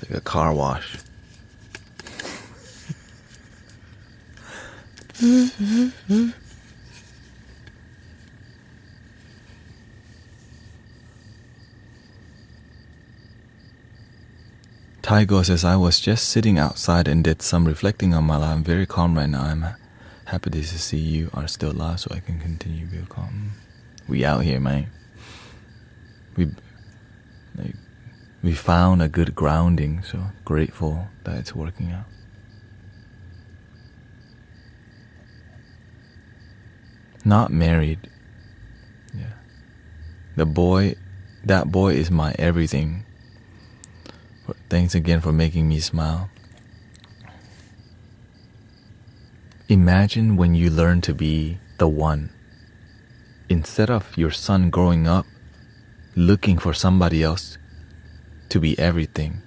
Like a car wash. Taigo says, I was just sitting outside and did some reflecting on my life. I'm very calm right now. I'm happy to see you are still alive so I can continue to be calm. We out here, man. We found a good grounding, so grateful that it's working out. Not married. Yeah. That boy is my everything. Thanks again for making me smile. Imagine when you learn to be the one. Instead of your son growing up looking for somebody else to be everything,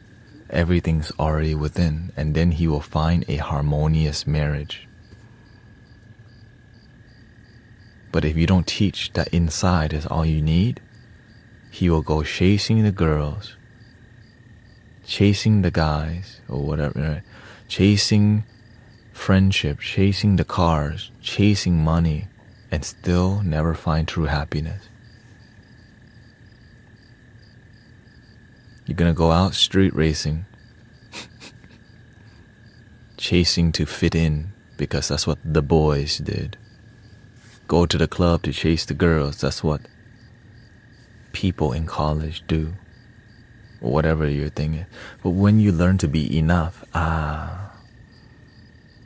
everything's already within, and then he will find a harmonious marriage. But if you don't teach that inside is all you need, he will go chasing the girls, chasing the guys, or whatever, right? Chasing friendship, chasing the cars, chasing money, and still never find true happiness. You're gonna go out street racing, chasing to fit in, because that's what the boys did. Go to the club to chase the girls, that's what people in college do. Or whatever your thing is. But when you learn to be enough,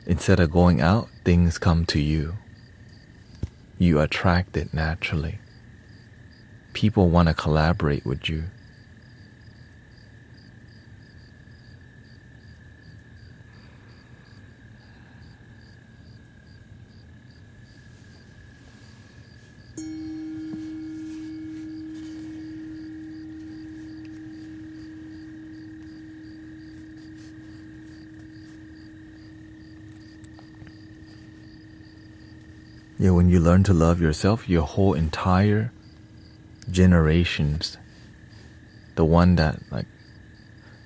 instead of going out, things come to you. You attract it naturally. People want to collaborate with you. Yeah, when you learn to love yourself, your whole entire generations, the one that, like,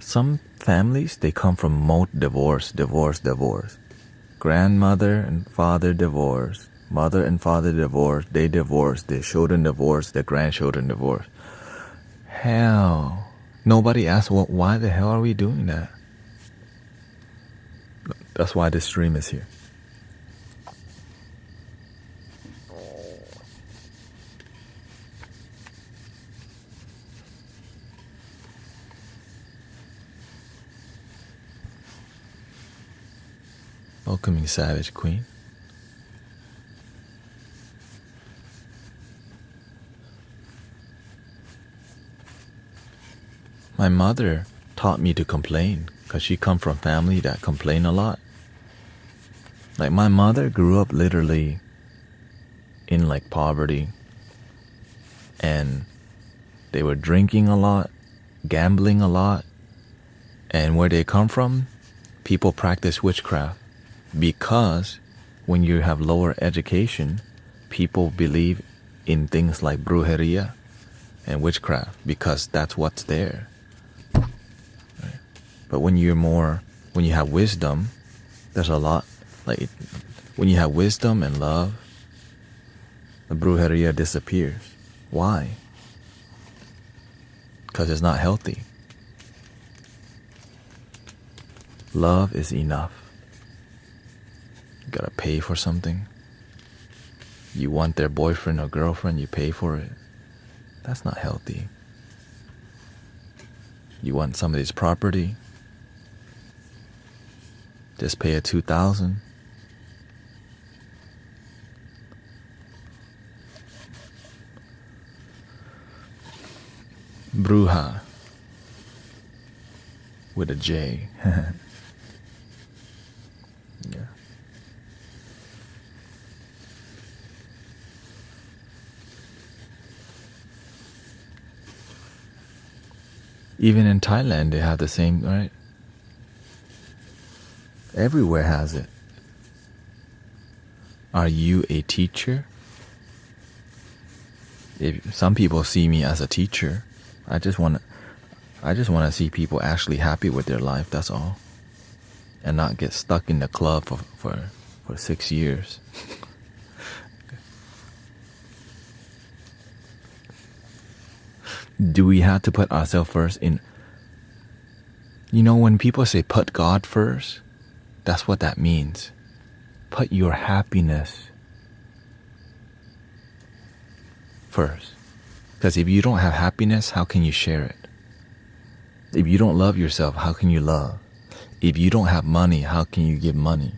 some families, they come from divorce. Grandmother and father divorce, mother and father divorce, their children divorce, their grandchildren divorce. Hell, nobody asks, well, why the hell are we doing that? That's why this stream is here. Welcoming Savage Queen. My mother taught me to complain because she come from family that complain a lot. Like, my mother grew up literally in like poverty, and they were drinking a lot, gambling a lot, and where they come from, people practice witchcraft. Because when you have lower education, people believe in things like brujeria and witchcraft because that's what's there. Right? But when you have wisdom, there's a lot, like, when you have wisdom and love, the brujeria disappears. Why? Because it's not healthy. Love is enough. You gotta pay for something. You want their boyfriend or girlfriend, you pay for it. That's not healthy. You want somebody's property, just pay a $2,000. Bruja with a J. Yeah. Even in Thailand, they have the same, right? Everywhere has it. Are you a teacher? If some people see me as a teacher, I just want to see people actually happy with their life. That's all, and not get stuck in the club for for 6 years. Do we have to put ourselves first in? When people say put God first, that's what that means. Put your happiness first. Because if you don't have happiness, how can you share it? If you don't love yourself, how can you love? If you don't have money, how can you give money?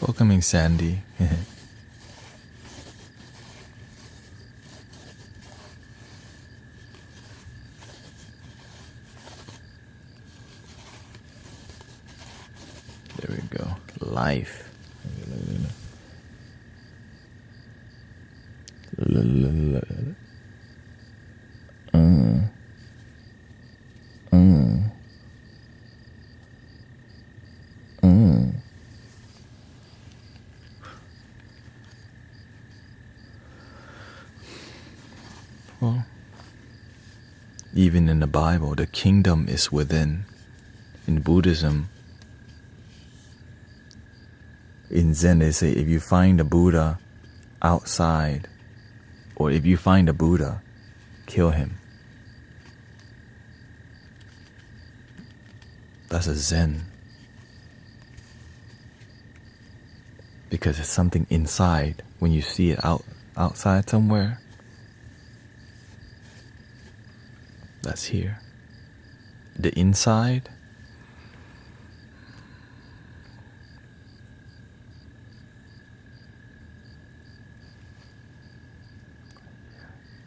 Welcoming Sandy. There we go. Life. Well, even in the Bible, the kingdom is within. In Buddhism, in Zen, they say if you find a Buddha outside, or if you find a Buddha, kill him. That's a Zen. Because it's something inside. When you see it outside somewhere, that's here. The inside,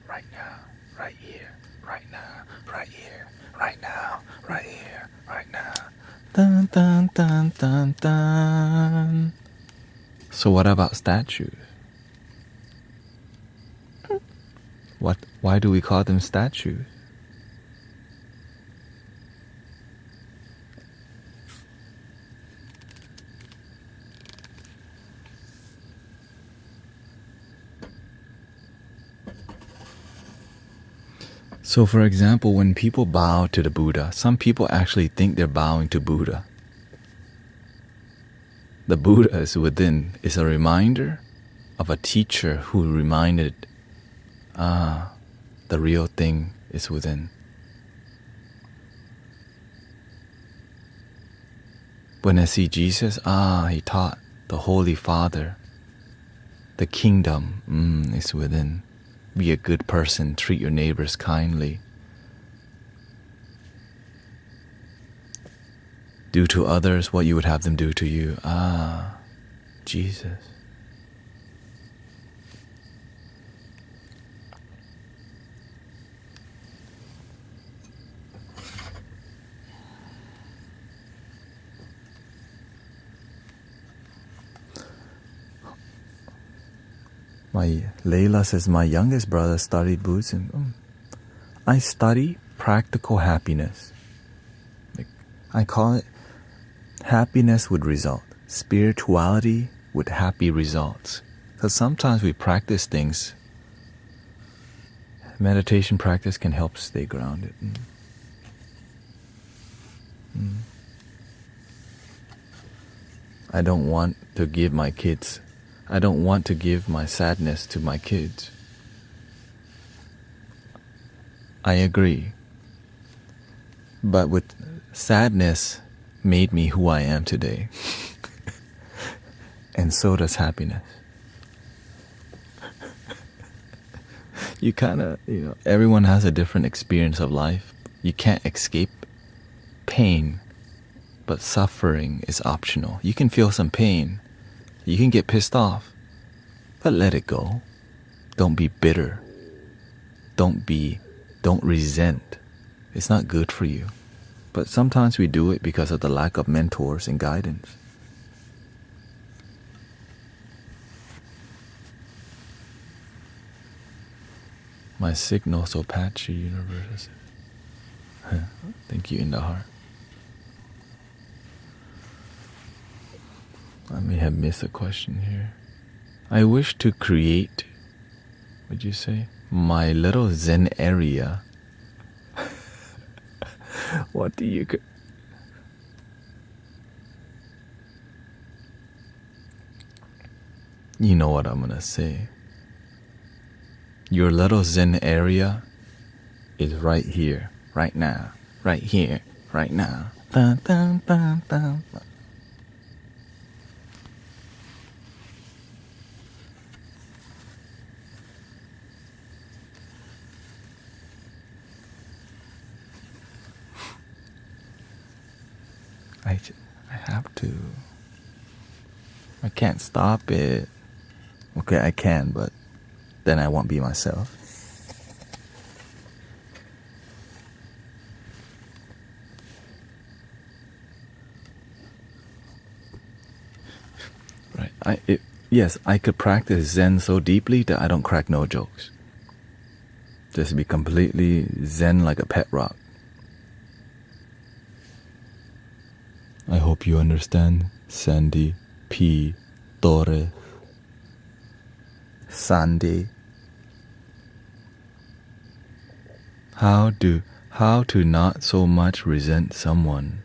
right now, right here, right now, right here, right now, right here, right now. Dun dun dun dun dun. So what about statues? Why do we call them statues? So for example, when people bow to the Buddha, some people actually think they're bowing to Buddha. The Buddha is within, is a reminder of a teacher who reminded, the real thing is within. When I see Jesus, he taught the Holy Father, the kingdom is within. Be a good person, treat your neighbors kindly. Do to others what you would have them do to you. Jesus. My Layla says, my youngest brother studied Buddhism. I study practical happiness. I call it happiness with result. Spirituality with happy results. Because sometimes we practice things. Meditation practice can help stay grounded. I don't want to give my sadness to my kids. I agree. But with sadness made me who I am today. And so does happiness. You everyone has a different experience of life. You can't escape pain, but suffering is optional. You can feel some pain. You can get pissed off, but let it go. Don't be bitter. Don't resent. It's not good for you. But sometimes we do it because of the lack of mentors and guidance. My signal so patchy, universe. Thank you in the heart. I may have missed a question here. I wish to create, what'd you say? My little Zen area. What do you... You know what I'm gonna say. Your little Zen area is right here, right now, right here, right now. Dun, dun, dun, dun. I have to. I can't stop it. Okay, I can, but then I won't be myself. Right. Yes, I could practice Zen so deeply that I don't crack no jokes. Just be completely Zen like a pet rock. I hope you understand, Sandy P. Torres. Sandy. How to not so much resent someone,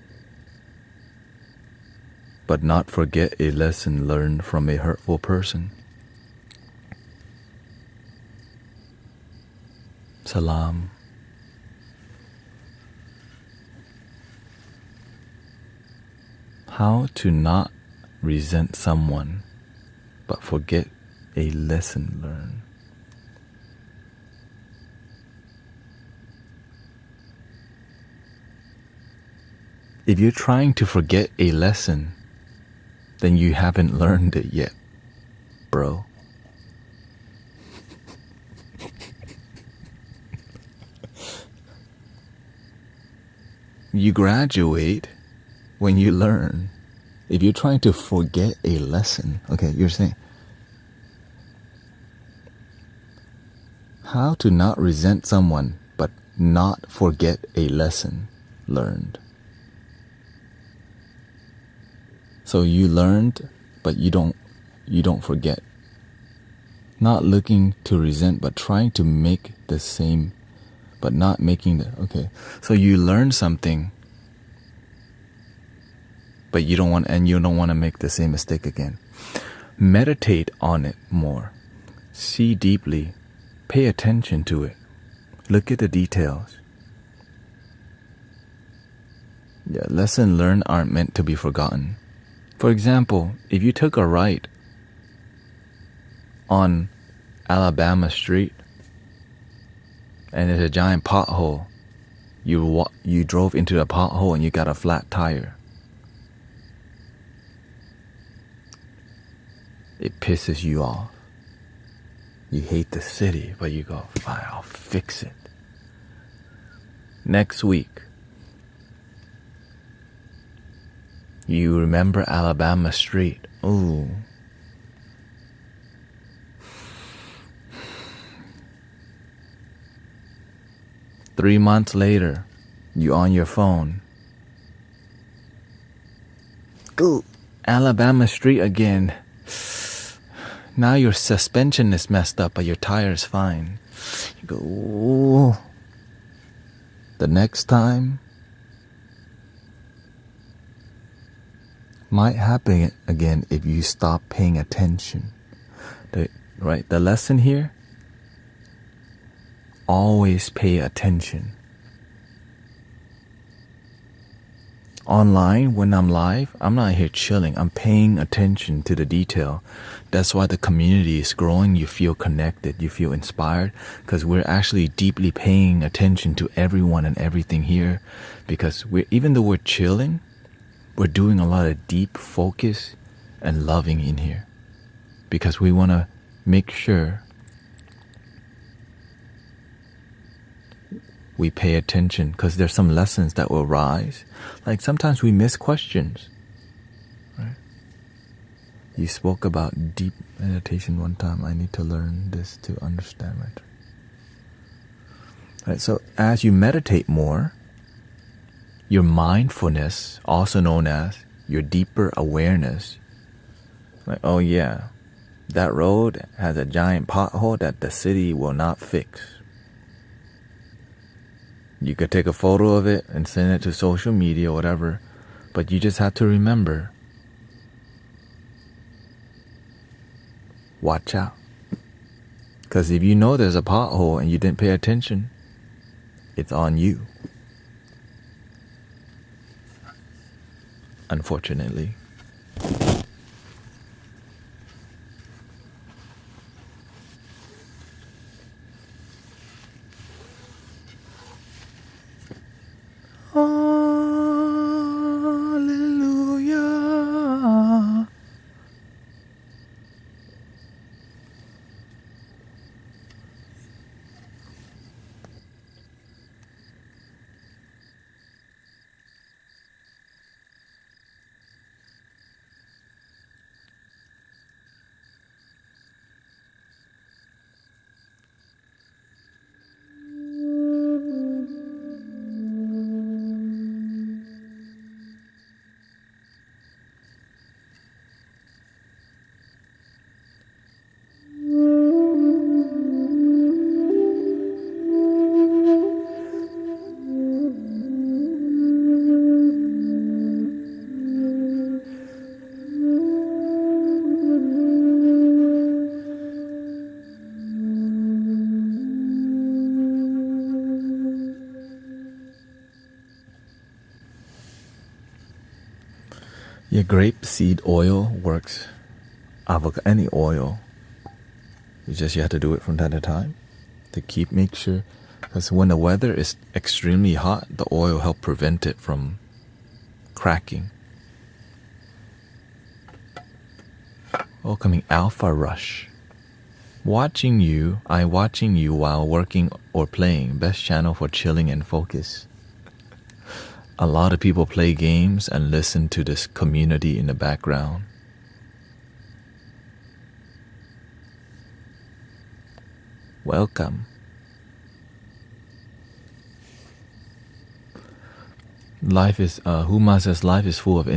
but not forget a lesson learned from a hurtful person. Salam. How to not resent someone, but forget a lesson learned. If you're trying to forget a lesson, then you haven't learned it yet, bro. You graduate when you learn. If you're trying to forget a lesson, okay, you're saying, how to not resent someone, but not forget a lesson learned. So you learned, but you don't forget. Not looking to resent, but trying to make the same, but not making the, okay. So you learn something, but you don't want to make the same mistake again. Meditate on it more. See deeply. Pay attention to it. Look at the details. Yeah, lessons learned aren't meant to be forgotten. For example, if you took a right on Alabama Street and there's a giant pothole, you drove into the pothole and you got a flat tire. It pisses you off. You hate the city, but you go, fine, I'll fix it. Next week, you remember Alabama Street. Ooh. Three months later, you on your phone. Ooh, Alabama Street again. Now your suspension is messed up, but your tire is fine. You go, ooh. The next time might happen again if you stop paying attention. The lesson here, always pay attention. Online, when I'm live, I'm not here chilling. I'm paying attention to the detail. That's why the community is growing. You feel connected. You feel inspired because we're actually deeply paying attention to everyone and everything here. Because even though we're chilling, we're doing a lot of deep focus and loving in here. Because we want to make sure we pay attention, because there's some lessons that will rise. Like sometimes we miss questions. Right? You spoke about deep meditation one time. I need to learn this to understand it. Right, so as you meditate more, your mindfulness, also known as your deeper awareness, like, oh yeah, that road has a giant pothole that the city will not fix. You could take a photo of it and send it to social media or whatever, but you just have to remember, watch out. Because if you know there's a pothole and you didn't pay attention, it's on you. Unfortunately. Hallelujah. Yeah, grape seed oil works. Any oil. You have to do it from time to time to make sure. Because when the weather is extremely hot, the oil help prevent it from cracking. Welcoming Alpha Rush. Watching you while working or playing. Best channel for chilling and focus. A lot of people play games and listen to this community in the background. Welcome. Huma says life is full of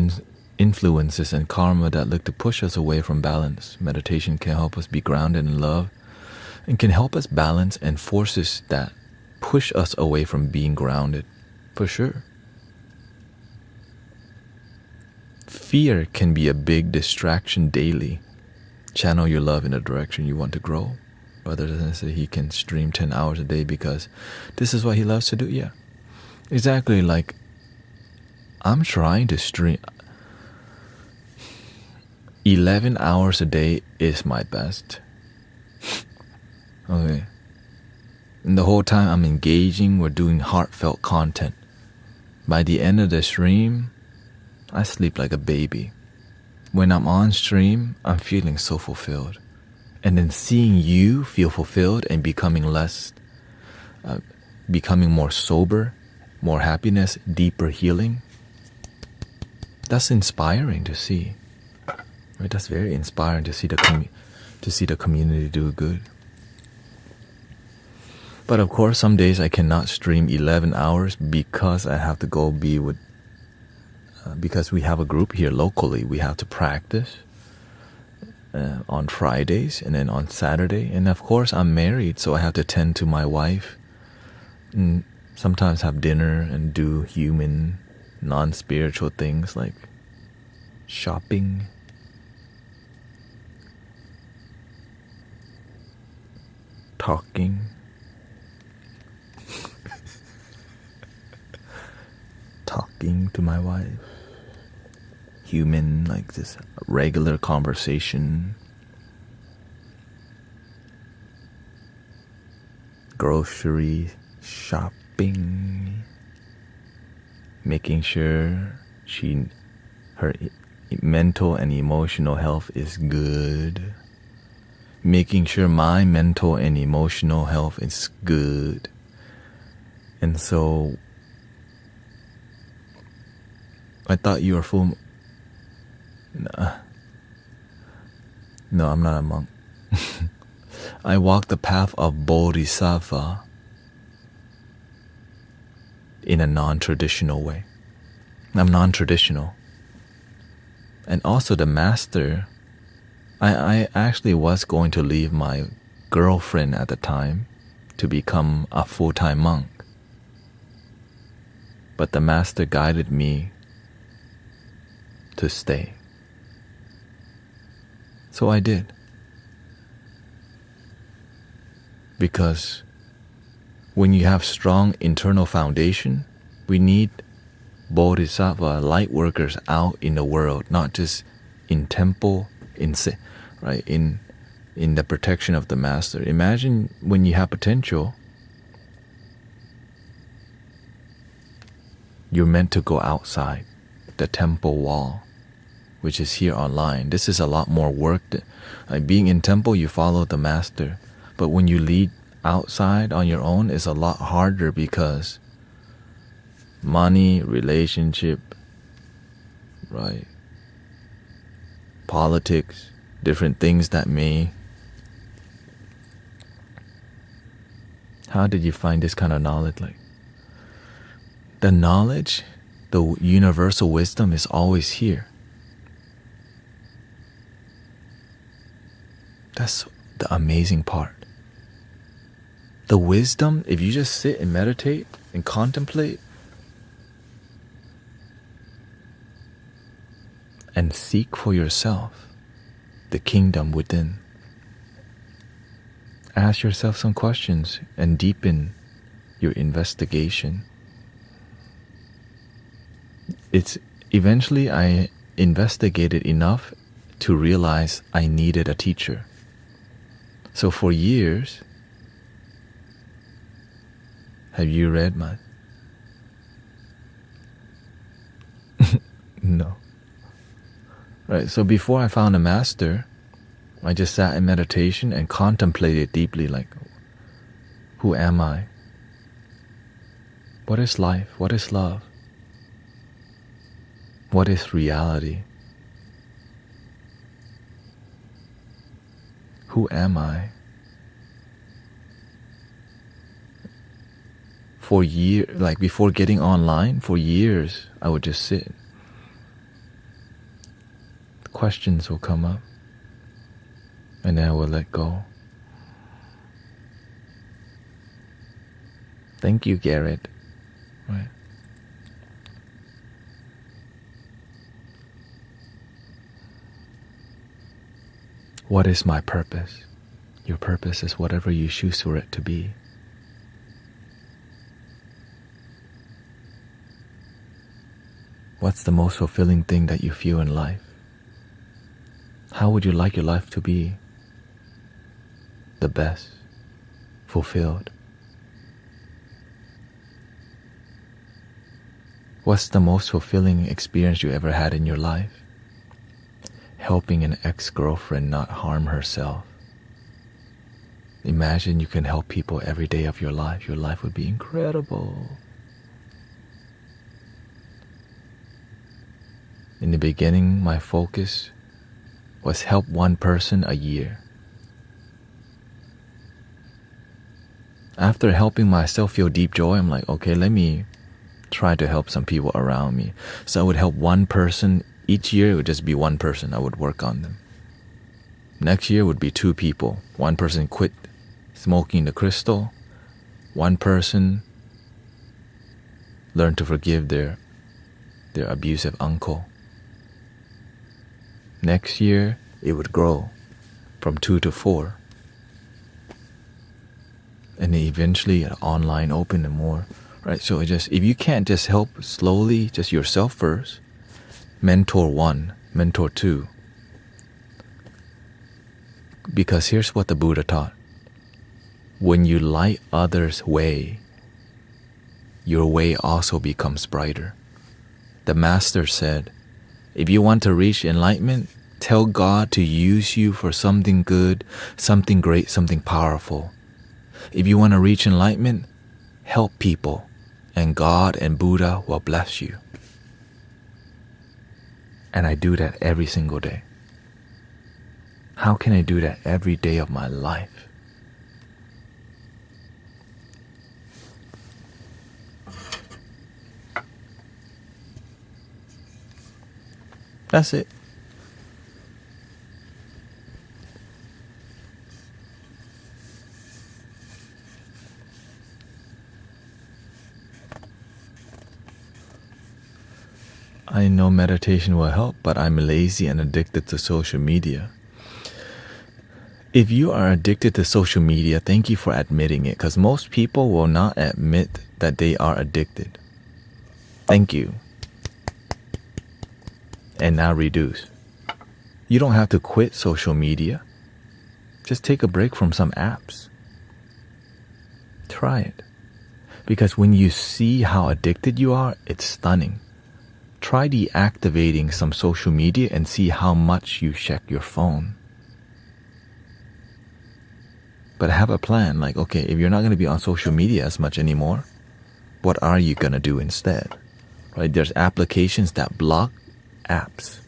influences and karma that look to push us away from balance. Meditation can help us be grounded in love and can help us balance and forces that push us away from being grounded. For sure. Fear can be a big distraction daily. Channel your love in the direction you want to grow. Rather than say he can stream 10 hours a day because this is what he loves to do. Yeah, exactly. Like, I'm trying to stream 11 hours a day is my best. Okay. And the whole time I'm engaging, we're doing heartfelt content. By the end of the stream, I sleep like a baby. When I'm on stream, I'm feeling so fulfilled. And then seeing you feel fulfilled and becoming more sober, more happiness, deeper healing, that's inspiring to see. Right? That's very inspiring to see the community do good. But of course, some days I cannot stream 11 hours because I have to go be with. Because we have a group here locally, we have to practice on Fridays and then on Saturday. And of course, I'm married, so I have to tend to my wife and sometimes have dinner and do human, non-spiritual things like shopping, talking, talking to my wife. Human, like this regular conversation, grocery shopping, making sure her mental and emotional health is good, making sure my mental and emotional health is good, And so I thought you were full. No, I'm not a monk. I walk the path of Bodhisattva in a non-traditional way. I'm non-traditional. And also the master, I actually was going to leave my girlfriend at the time to become a full-time monk. But the master guided me to stay. So I did. Because when you have strong internal foundation, we need Bodhisattva light workers out in the world, not just in temple, in the protection of the master. Imagine when you have potential, you're meant to go outside the temple wall, which is here online. This is a lot more work. Being in temple, you follow the master. But when you lead outside on your own, it's a lot harder because money, relationship, right? Politics, different things that may. How did you find this kind of knowledge? Like the knowledge, the universal wisdom is always here. That's the amazing part. The wisdom, if you just sit and meditate and contemplate and seek for yourself the kingdom within, ask yourself some questions and deepen your investigation. It's eventually I investigated enough to realize I needed a teacher. So for years, have you read my? No. Right, so before I found a master, I just sat in meditation and contemplated deeply, like, who am I? What is life? What is love? What is reality? Who am I? For years, like before getting online, for years, I would just sit. Questions will come up, and then I will let go. Thank you, Garrett. Right. What is my purpose? Your purpose is whatever you choose for it to be. What's the most fulfilling thing that you feel in life? How would you like your life to be? The best, fulfilled. What's the most fulfilling experience you ever had in your life? Helping an ex-girlfriend not harm herself. Imagine you can help people every day of your life. Your life would be incredible. In the beginning, my focus was help one person a year. After helping myself feel deep joy, I'm like, okay, let me try to help some people around me. So I would help one person. Each year it would just be one person. I would work on them. Next year would be 2 people. One person quit smoking the crystal. One person learned to forgive their abusive uncle. Next year, it would grow from 2 to 4. And then eventually online open and more. Right? So if you can't just help slowly, just yourself first, mentor 1, mentor 2. Because here's what the Buddha taught. When you light others' way, your way also becomes brighter. The master said, if you want to reach enlightenment, tell God to use you for something good, something great, something powerful. If you want to reach enlightenment, help people. and God and Buddha will bless you. And I do that every single day. How can I do that every day of my life? That's it. I know meditation will help, but I'm lazy and addicted to social media. If you are addicted to social media, thank you for admitting it, because most people will not admit that they are addicted. Thank you. And now reduce. You don't have to quit social media. Just take a break from some apps. Try it. Because when you see how addicted you are, it's stunning. Try deactivating some social media and see how much you check your phone. But have a plan, like, okay, if you're not going to be on social media as much anymore, what are you going to do instead? Right? There's applications that block apps.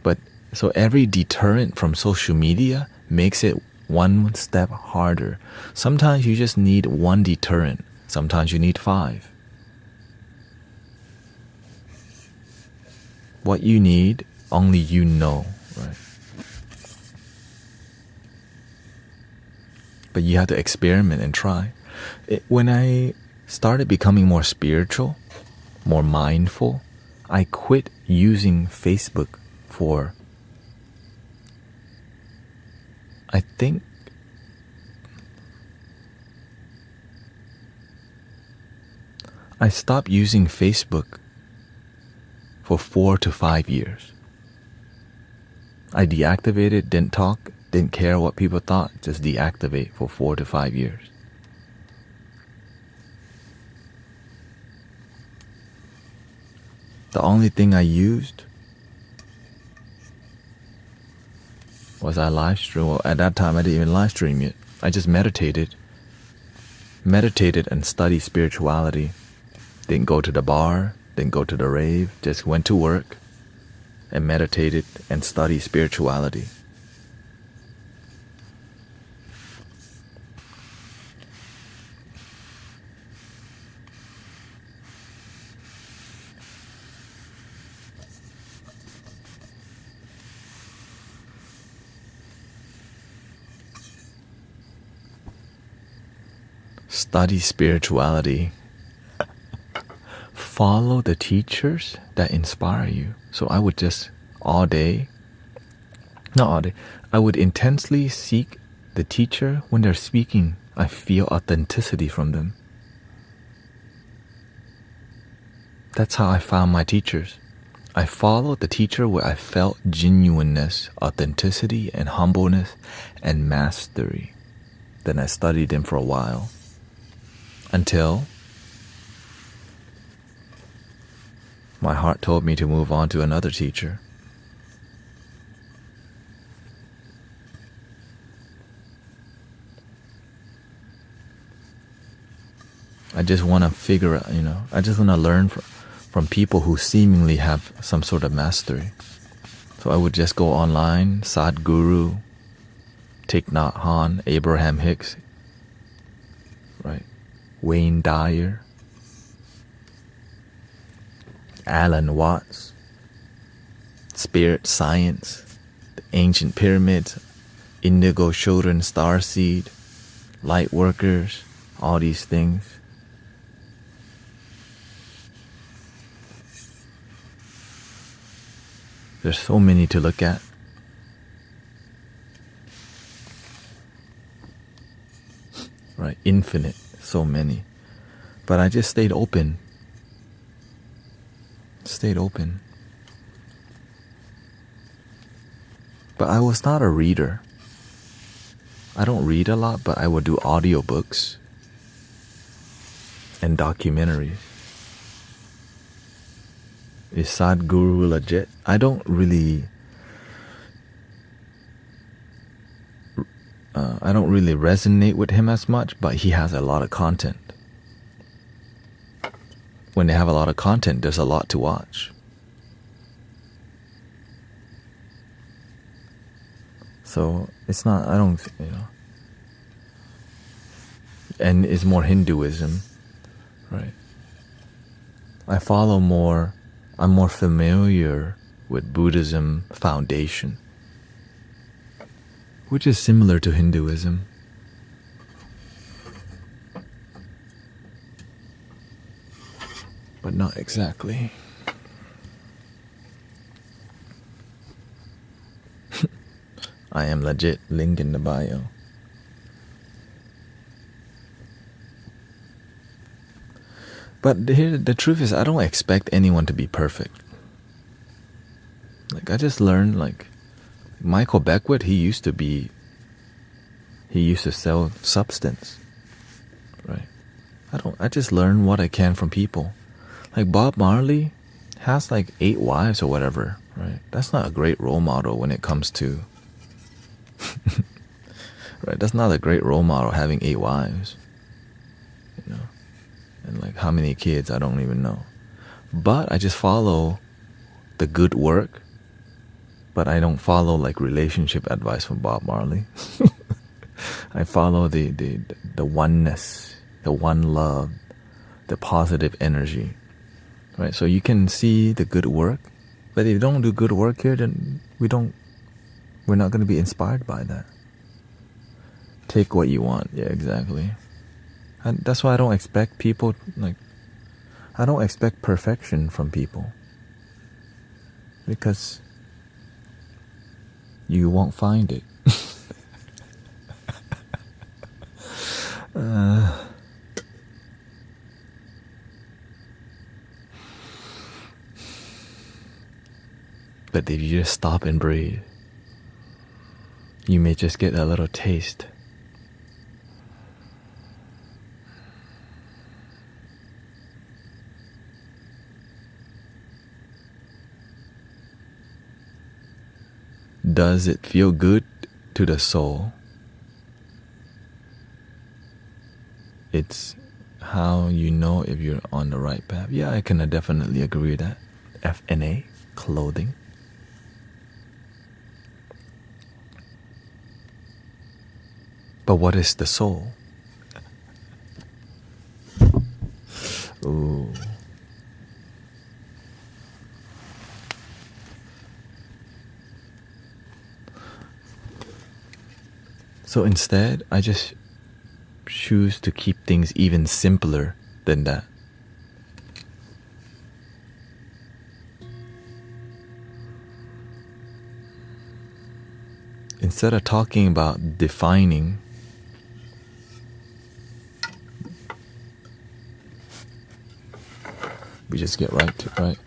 But so every deterrent from social media makes it one step harder. Sometimes you just need one deterrent. Sometimes you need 5. What you need, only you know, right? But you have to experiment and try. When I started becoming more spiritual, more mindful, I quit using Facebook for, I think, I stopped using Facebook for 4 to 5 years. I deactivated, didn't talk, didn't care what people thought, just deactivate for 4 to 5 years. The only thing I used was I live stream. Well, at that time I didn't even live stream it. I just meditated and studied spirituality. Didn't go to the bar, didn't go to the rave, just went to work and meditated and studied spirituality. Study spirituality. Follow the teachers that inspire you. So I would just I would intensely seek the teacher when they're speaking. I feel authenticity from them. That's how I found my teachers. I followed the teacher where I felt genuineness, authenticity, and humbleness, and mastery. Then I studied them for a while. Until my heart told me to move on to another teacher. I just want to figure out, I just want to learn from people who seemingly have some sort of mastery. So I would just go online, Sadhguru, Thich Nhat Hanh, Abraham Hicks, right? Wayne Dyer, Alan Watts, Spirit Science, the Ancient Pyramids, Indigo Children Starseed, Light Workers, all these things. There's so many to look at. Right, infinite, so many. But I just stayed open. But I was not a reader. I don't read a lot, but I would do audiobooks and documentaries. Is Sadhguru legit? I don't really I don't really resonate with him as much, but he has a lot of content. When they have a lot of content, there's a lot to watch. So it's not, I don't, and it's more Hinduism, right? I'm more familiar with Buddhism foundation, which is similar to Hinduism. But not exactly. I am legit, link in the bio. But here, the truth is, I don't expect anyone to be perfect. Like, I just learned, like, Michael Beckwith, he used to sell substance, right? I just learn what I can from people. Like, Bob Marley has like 8 wives or whatever, right? That's not a great role model when it comes to, right? That's not a great role model, having 8 wives, and like how many kids, I don't even know. But I just follow the good work, but I don't follow like relationship advice from Bob Marley. I follow the oneness, the one love, the positive energy, right? So you can see the good work, but if you don't do good work here, then we're not going to be inspired by that. Take what you want. Yeah, exactly. And that's why I don't expect people, like, I don't expect perfection from people, because you won't find it. But if you just stop and breathe, you may just get a little taste. Does it feel good to the soul? It's how you know if you're on the right path. Yeah, I can definitely agree with that. FNA, clothing. But what is the soul? Ooh. So instead, I just choose to keep things even simpler than that. Instead of talking about defining, we just get right to right.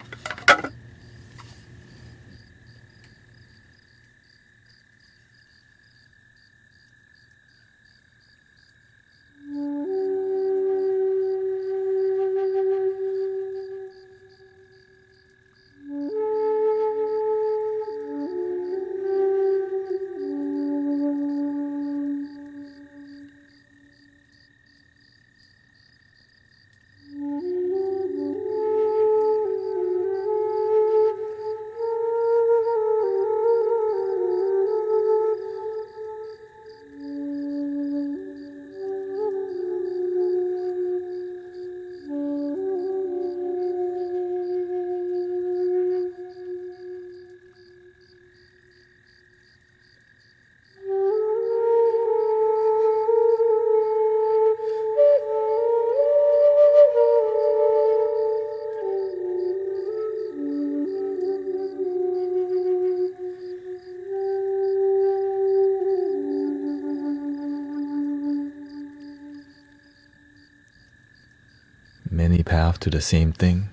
Many paths to the same thing.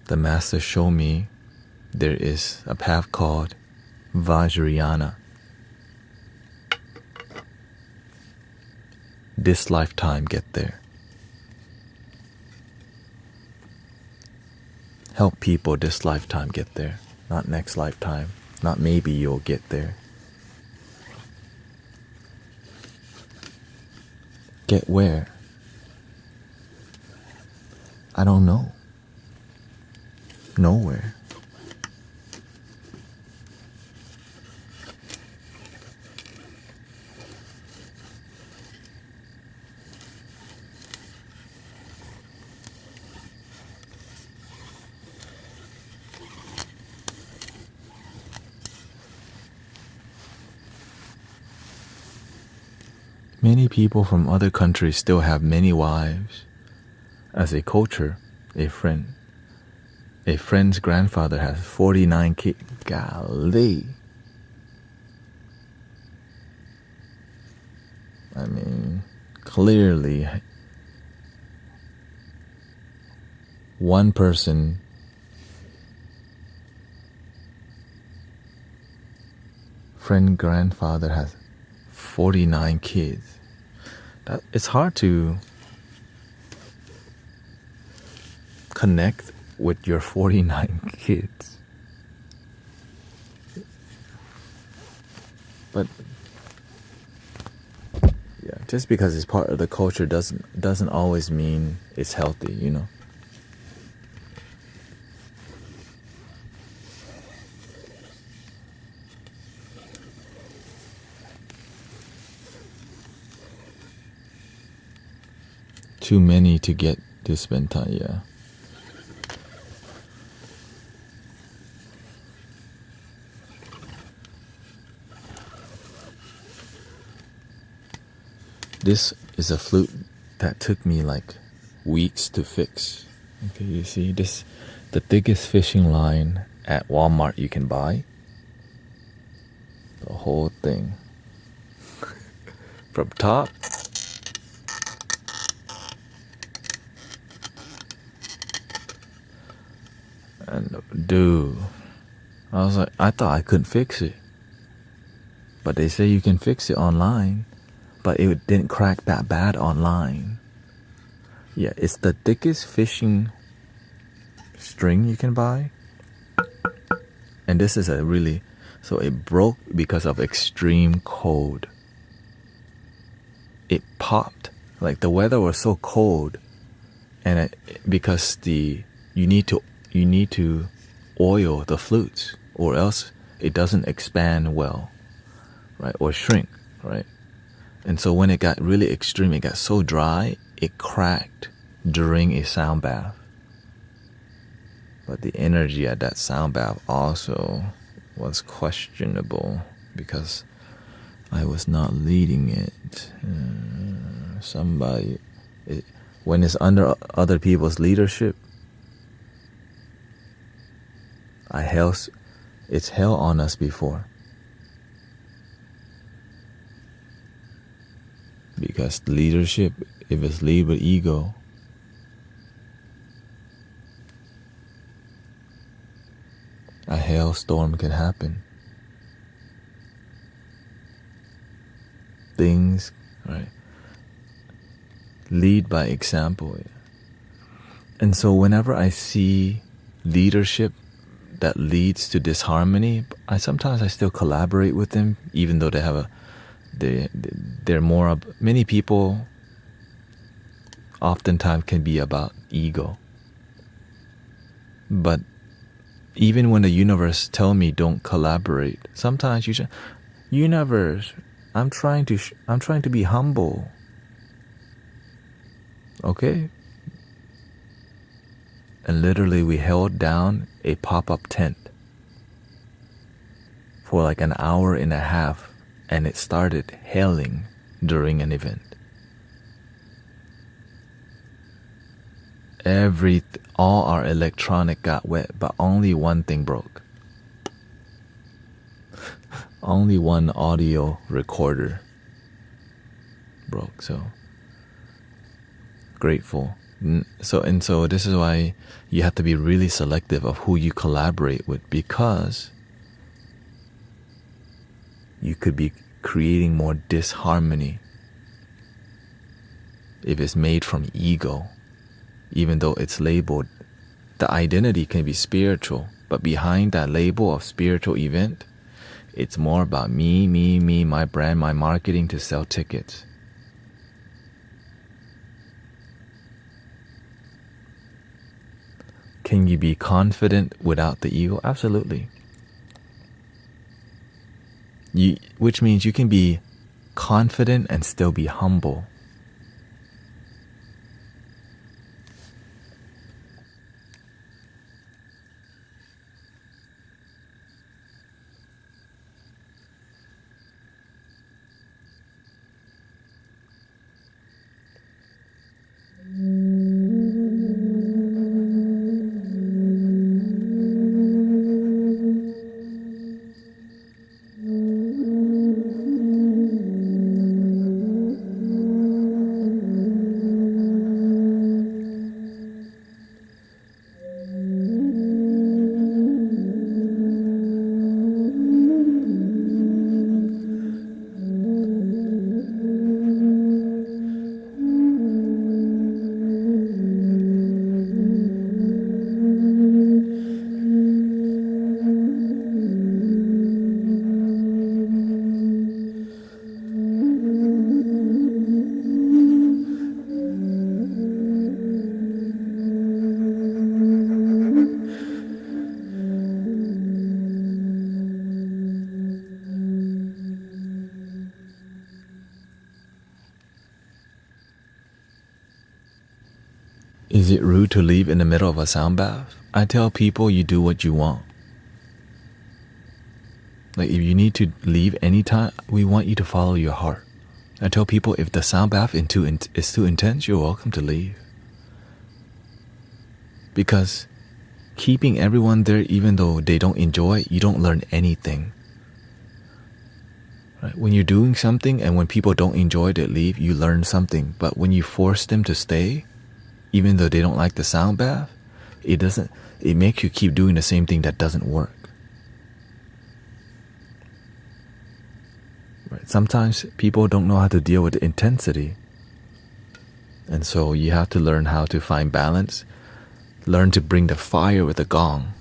The master showed me there is a path called Vajrayana. This lifetime get there. Help people this lifetime get there, not next lifetime. Not maybe you'll get there. Get where? I don't know. Nowhere. Many people from other countries still have many wives. As a culture, a friend's grandfather has 49 kids. Golly. I mean, clearly, one person friend grandfather has 49 kids. It's hard to connect with your 49 kids. But yeah, just because it's part of the culture doesn't always mean it's healthy, you know. Too many to get to spend time, yeah. This is a flute that took me like weeks to fix. Okay, you see this, the thickest fishing line at Walmart you can buy. The whole thing. From top and dude, I was like, I thought I couldn't fix it. But they say you can fix it online. But it didn't crack that bad online. Yeah, it's the thickest fishing string you can buy. And this is so it broke because of extreme cold. It popped. Like the weather was so cold. And because you need to oil the flutes, or else it doesn't expand well, right? Or shrink, right? And so when it got really extreme, it got so dry, it cracked during a sound bath. But the energy at that sound bath also was questionable because I was not leading it. When it's under other people's leadership, it's hell on us before. Because leadership, if it's lead with ego, a hailstorm can happen. Things, right? Lead by example. And so whenever I see leadership that leads to disharmony, sometimes I still collaborate with them, even though they're more. Many people oftentimes can be about ego. But even when the universe tell me don't collaborate, sometimes you say, universe, I'm trying to be humble. Okay? And literally we held down a pop-up tent for like an hour and a half, and it started hailing during an event. All our electronic got wet, but only one thing broke. Only one audio recorder broke, so grateful. So this is why you have to be really selective of who you collaborate with, because you could be creating more disharmony if it's made from ego. Even though it's labeled, the identity can be spiritual, but behind that label of spiritual event, It's more about me, my brand, my marketing to sell tickets. Can you be confident without the ego? Absolutely. Which means you can be confident and still be humble. Is it rude to leave in the middle of a sound bath? I tell people you do what you want. Like if you need to leave anytime, we want you to follow your heart. I tell people if the sound bath is too intense, you're welcome to leave. Because keeping everyone there even though they don't enjoy it, you don't learn anything. Right? When you're doing something and when people don't enjoy it, they leave, you learn something. But when you force them to stay, even though they don't like the sound bath, it makes you keep doing the same thing that doesn't work. Right? Sometimes people don't know how to deal with the intensity. And so you have to learn how to find balance, learn to bring the fire with the gong.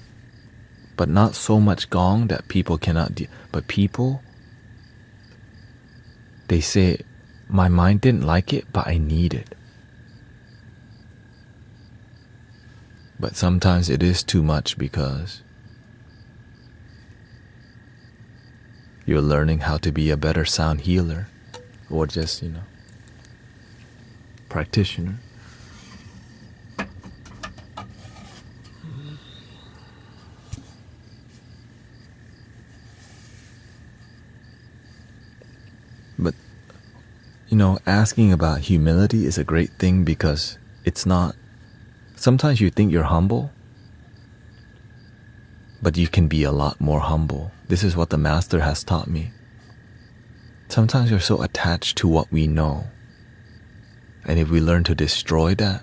But not so much gong that people cannot deal. But people, they say, my mind didn't like it, but I need it. But sometimes it is too much because you're learning how to be a better sound healer or just, practitioner. But, asking about humility is a great thing because it's not. Sometimes you think you're humble, but you can be a lot more humble. This is what the Master has taught me. Sometimes we're so attached to what we know. And if we learn to destroy that,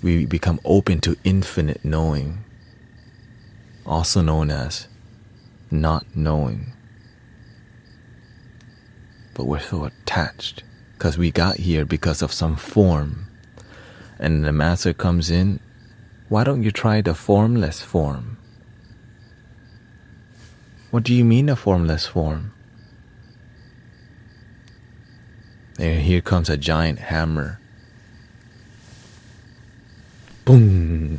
we become open to infinite knowing, also known as not knowing. But we're so attached because we got here because of some form. And the Master comes in, why don't you try the formless form? What do you mean a formless form? And here comes a giant hammer. Boom!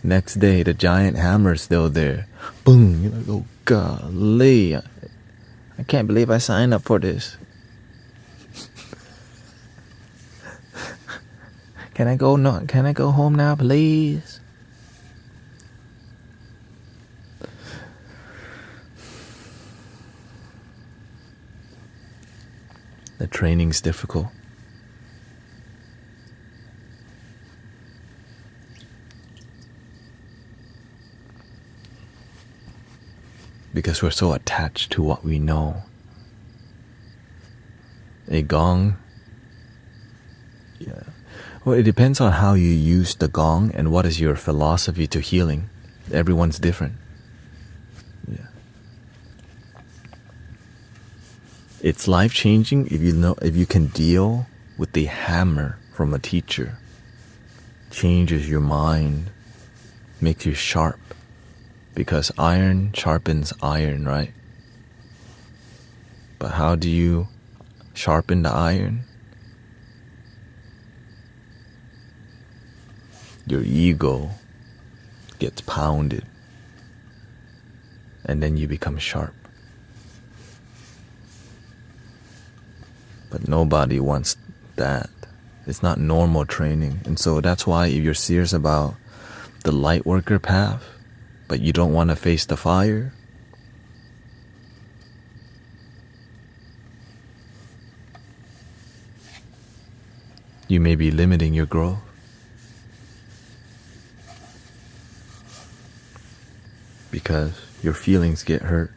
Next day, the giant hammer's still there. Boom! You're like, oh golly, I can't believe I signed up for this. Can I go home now, please? The training's difficult. Because we're so attached to what we know. A gong. Yeah. Well, it depends on how you use the gong and what is your philosophy to healing. Everyone's different. Yeah. It's life-changing if you can deal with the hammer from a teacher. Changes your mind, makes you sharp. because iron sharpens iron, right? But how do you sharpen the iron? Your ego gets pounded, and then you become sharp. But nobody wants that. It's not normal training. And so that's why if you're serious about the light worker path, but you don't want to face the fire, you may be limiting your growth. Because your feelings get hurt.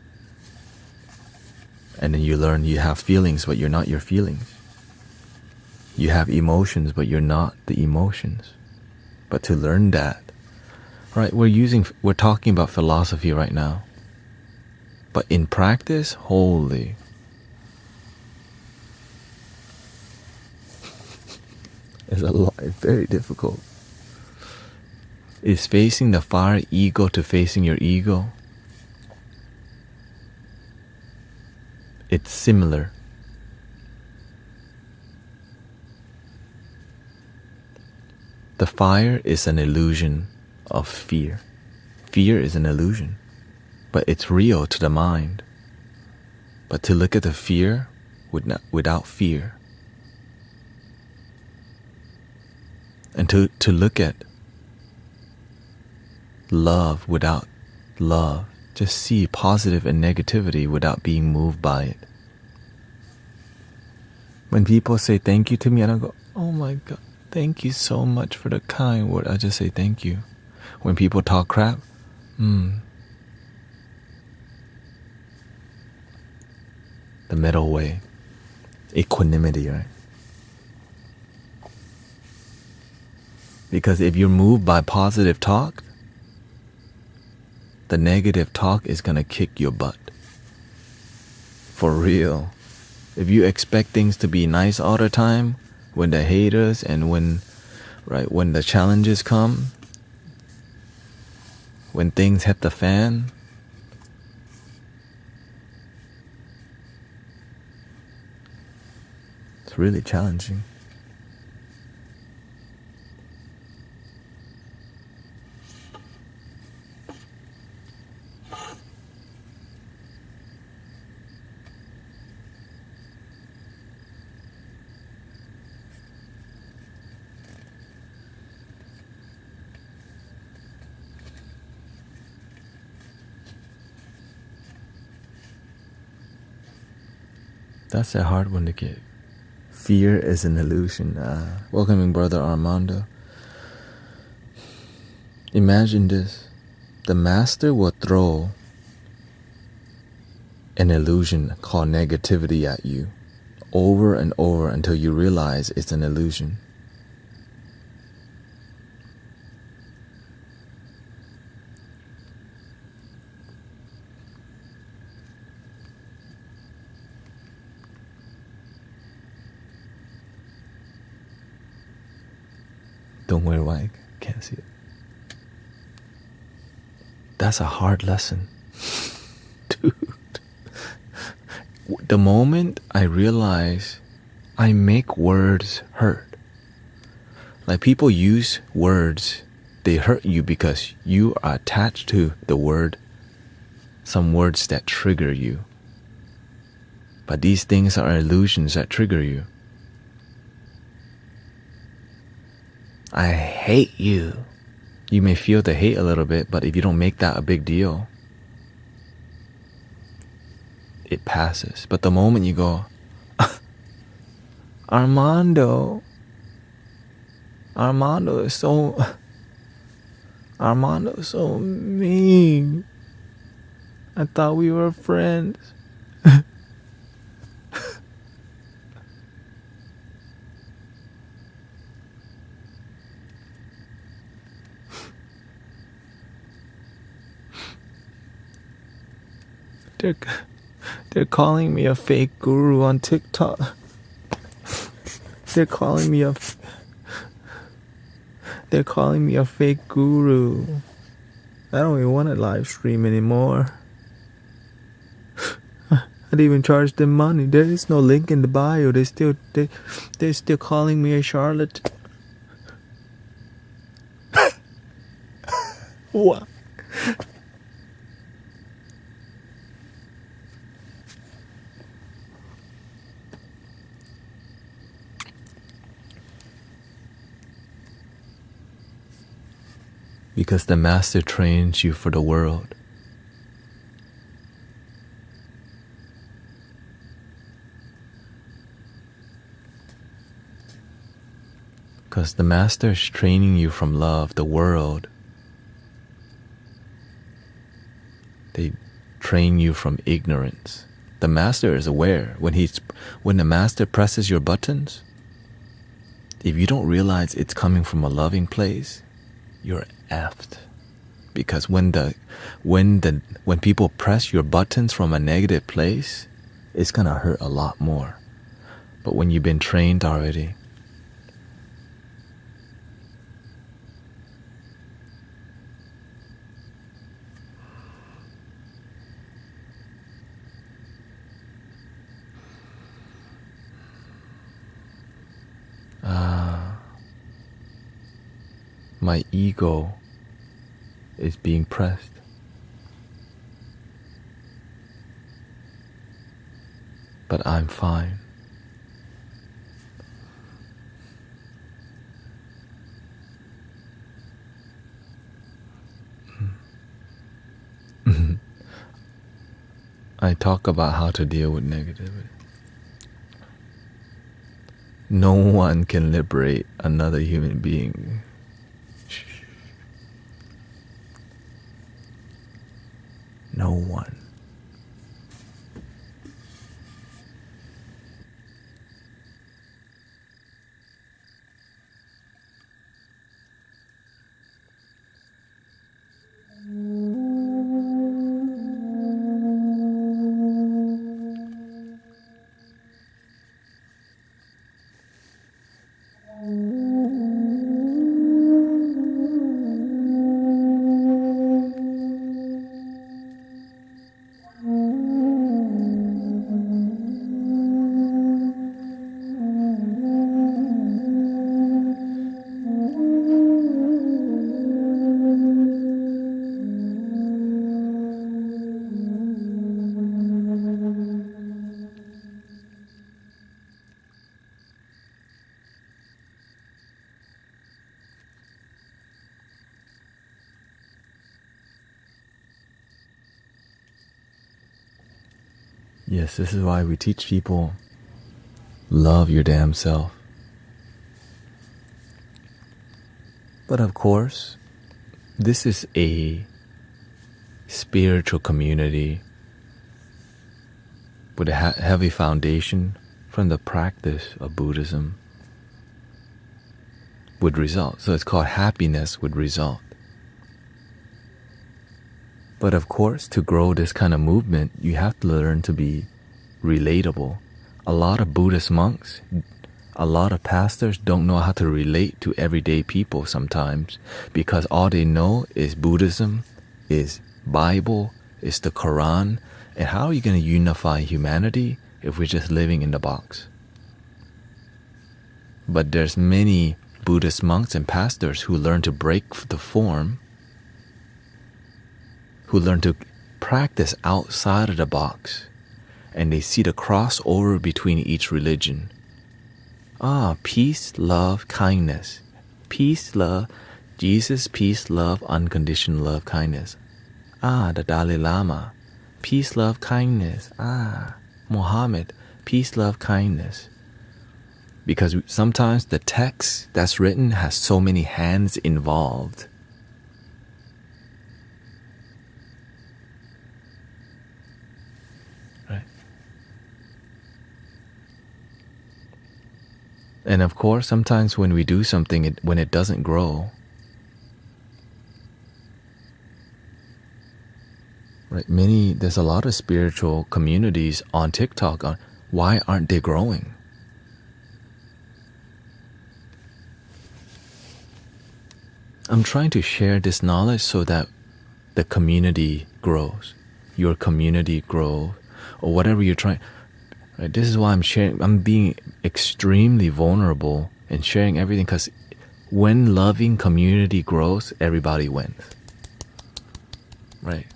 And then you learn you have feelings, but you're not your feelings. You have emotions, but you're not the emotions. But to learn that, right, we're talking about philosophy right now. But in practice, holy, it's very difficult. Is facing the fire ego to facing your ego? It's similar. The fire is an illusion of fear. Fear is an illusion, but it's real to the mind. But to look at the fear without fear, and to look at love without love, just see positive and negativity without being moved by it. When people say thank you to me, and I go, oh my God, thank you so much for the kind word, I just say thank you. When people talk crap, the middle way, equanimity, right? Because if you're moved by positive talk, the negative talk is gonna kick your butt. For real. If you expect things to be nice all the time, when the haters and when the challenges come, when things hit the fan, it's really challenging. That's a hard one to get. Fear is an illusion. Welcoming Brother Armando. Imagine this. The master will throw an illusion called negativity at you over and over until you realize it's an illusion. Don't wear white. Can't see it. That's a hard lesson. Dude. The moment I realize I make words hurt. Like people use words, they hurt you because you are attached to the word, some words that trigger you. But these things are illusions that trigger you. I hate you. You may feel the hate a little bit, but if you don't make that a big deal, it passes. But the moment you go, Armando is so mean. I thought we were friends. They're calling me a fake guru on TikTok. They're calling me a fake guru. I don't even want to live stream anymore. I'd even charge them money. There is no link in the bio. They're still calling me a charlotte. What? Because the master trains you for the world. Because the master is training you from love, the world. They train you from ignorance. The master is aware. When the master presses your buttons, if you don't realize it's coming from a loving place, you're effed. Because when people press your buttons from a negative place, it's gonna hurt a lot more. But when you've been trained already, my ego is being pressed. But I'm fine. I talk about how to deal with negativity. No one can liberate another human being. No one. Yes, this is why we teach people, love your damn self. But of course, this is a spiritual community with a heavy foundation from the practice of Buddhism would result. So it's called happiness would result. But of course, to grow this kind of movement, you have to learn to be relatable. A lot of Buddhist monks, a lot of pastors don't know how to relate to everyday people sometimes because all they know is Buddhism, is Bible, is the Quran. And how are you going to unify humanity if we're just living in the box? But there's many Buddhist monks and pastors who learn to break the form, who learn to practice outside of the box, and they see the crossover between each religion. Peace, love, kindness. Peace, love, Jesus, peace, love, unconditional love, kindness. The Dalai Lama. Peace, love, kindness. Muhammad. Peace, love, kindness. Because sometimes the text that's written has so many hands involved. Right? And of course, sometimes when we do something, when it doesn't grow, right? There's a lot of spiritual communities on TikTok. Why aren't they growing? I'm trying to share this knowledge so that the community grows, your community grows, or whatever you're trying. Right? This is why I'm sharing. I'm being extremely vulnerable and sharing everything, because when loving community grows, everybody wins. Right?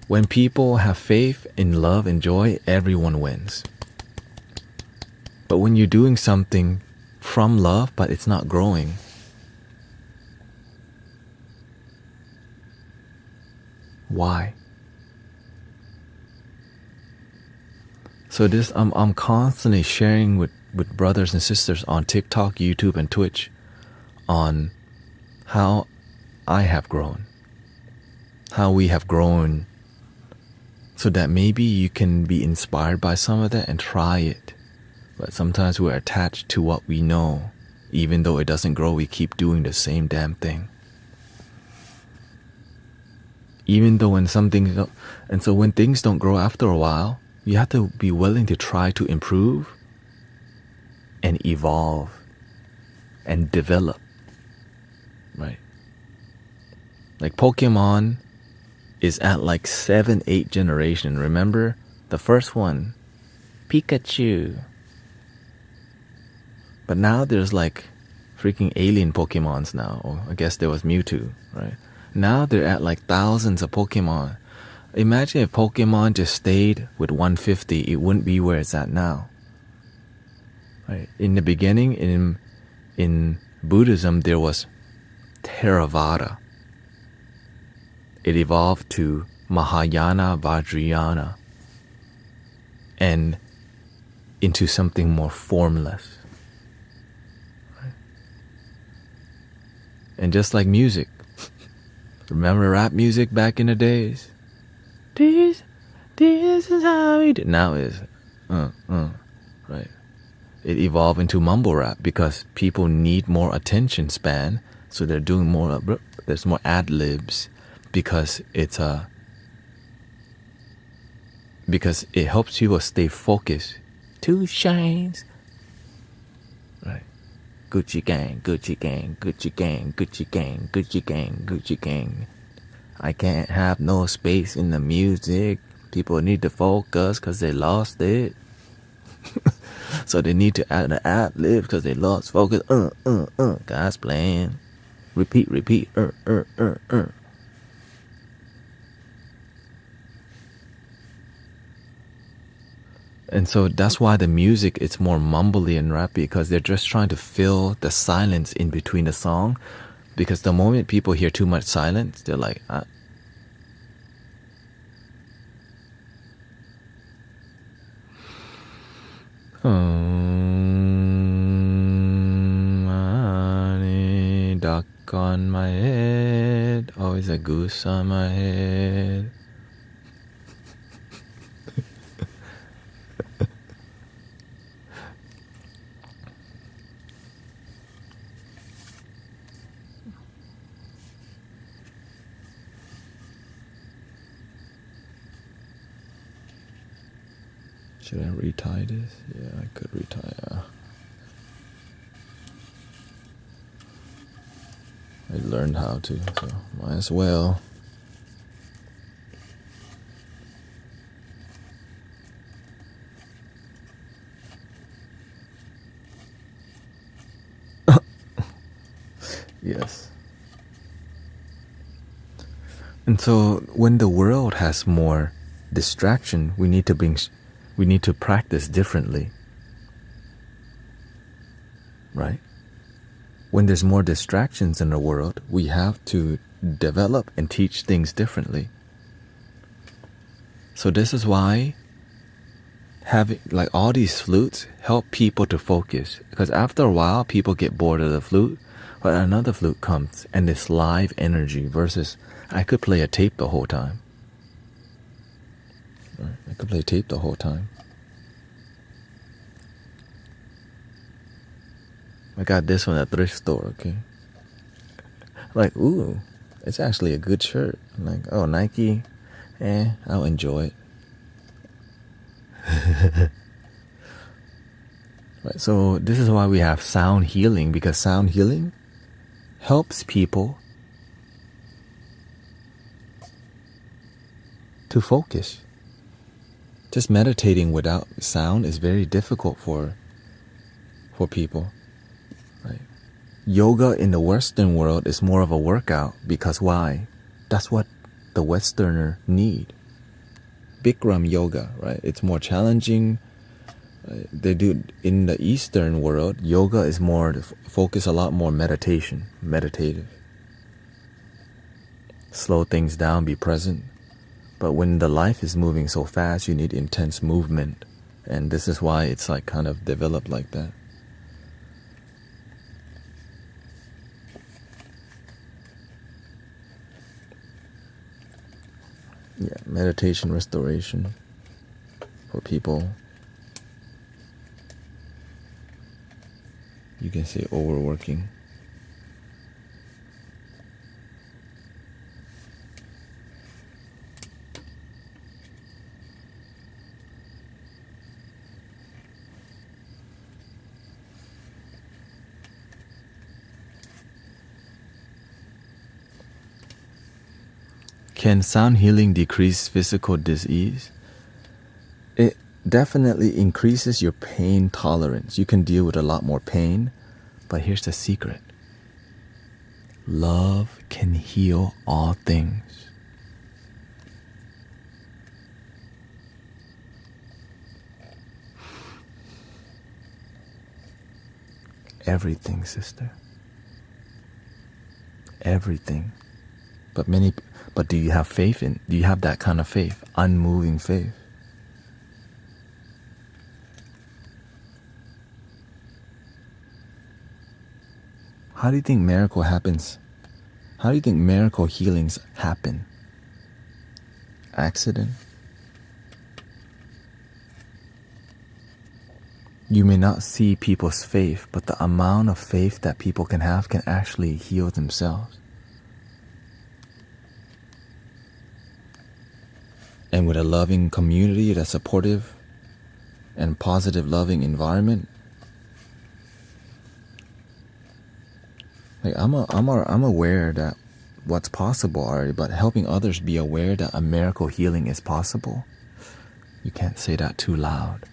When people have faith in love and joy, everyone wins. But when you're doing something from love, but it's not growing, why? So this, I'm constantly sharing with brothers and sisters on TikTok, YouTube, and Twitch on how I have grown, how we have grown, so that maybe you can be inspired by some of that and try it. But sometimes we're attached to what we know. Even though it doesn't grow, we keep doing the same damn thing. Even though when some things don't, and so when things don't grow after a while, you have to be willing to try to improve and evolve and develop, right? Like Pokemon is at like 7-8 generation. Remember the first one, Pikachu. But now there's like freaking alien Pokemons now. Or I guess there was Mewtwo, right? Now they're at like thousands of Pokemon. Imagine if Pokemon just stayed with 150, it wouldn't be where it's at now. Right? In the beginning, in Buddhism, there was Theravada. It evolved to Mahayana Vajrayana and into something more formless. Right? And just like music, remember rap music back in the days? This is how we do. Now is, right? It evolved into mumble rap because people need more attention span, so they're doing more. There's more ad libs because because it helps you stay focused. Two shines, right? Gucci gang, Gucci gang, Gucci gang, Gucci gang, Gucci gang, Gucci gang. I can't have no space in the music. People need to focus because they lost it. So they need to add an ad lib because they lost focus. Guys playing. Repeat. And so that's why the music is more mumbly and rappy, because they're just trying to fill the silence in between the song. Because the moment people hear too much silence, they're like, duck on my head, always a goose on my head. Should I retie this? Yeah, I could retire. I learned how to, so might as well. Yes. And so when the world has more distraction, we need to practice differently. Right? When there's more distractions in the world, we have to develop and teach things differently. So this is why having like all these flutes help people to focus, because after a while people get bored of the flute, but another flute comes and it's live energy versus I could play a tape the whole time. Right? I could play tape the whole time. I got this one at the thrift store, okay? Like, ooh, it's actually a good shirt. I'm like, oh, Nike, I'll enjoy it. Right, so this is why we have sound healing, because sound healing helps people to focus. Just meditating without sound is very difficult for people. Right? Yoga in the Western world is more of a workout because why? That's what the Westerner need. Bikram yoga, right? It's more challenging. They do in the Eastern world. Yoga is more focus, a lot more meditative. Slow things down, be present. But when the life is moving so fast, you need intense movement, and this is why it's like kind of developed like that. Yeah, meditation restoration for people. You can say overworking. Can sound healing decrease physical disease? It definitely increases your pain tolerance. You can deal with a lot more pain, but here's the secret. Love can heal all things. Everything, sister. Everything. But do you have faith do you have that kind of faith? Unmoving faith. How do you think miracle happens? How do you think miracle healings happen? Accident? You may not see people's faith, but the amount of faith that people can have can actually heal themselves. And with a loving community that's supportive and positive, loving environment, like I'm aware that what's possible already, but helping others be aware that a miracle healing is possible, you can't say that too loud.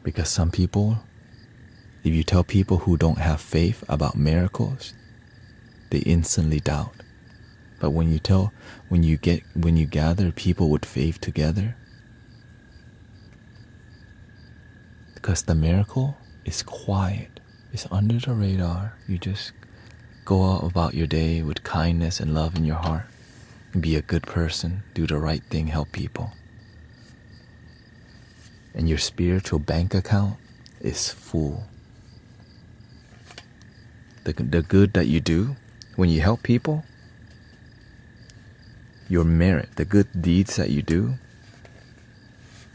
Because some people, if you tell people who don't have faith about miracles, they instantly doubt. But when you gather people with faith together, because the miracle is quiet, it's under the radar. You just go out about your day with kindness and love in your heart. Be a good person, do the right thing, help people. And your spiritual bank account is full. The good that you do when you help people, your merit, the good deeds that you do,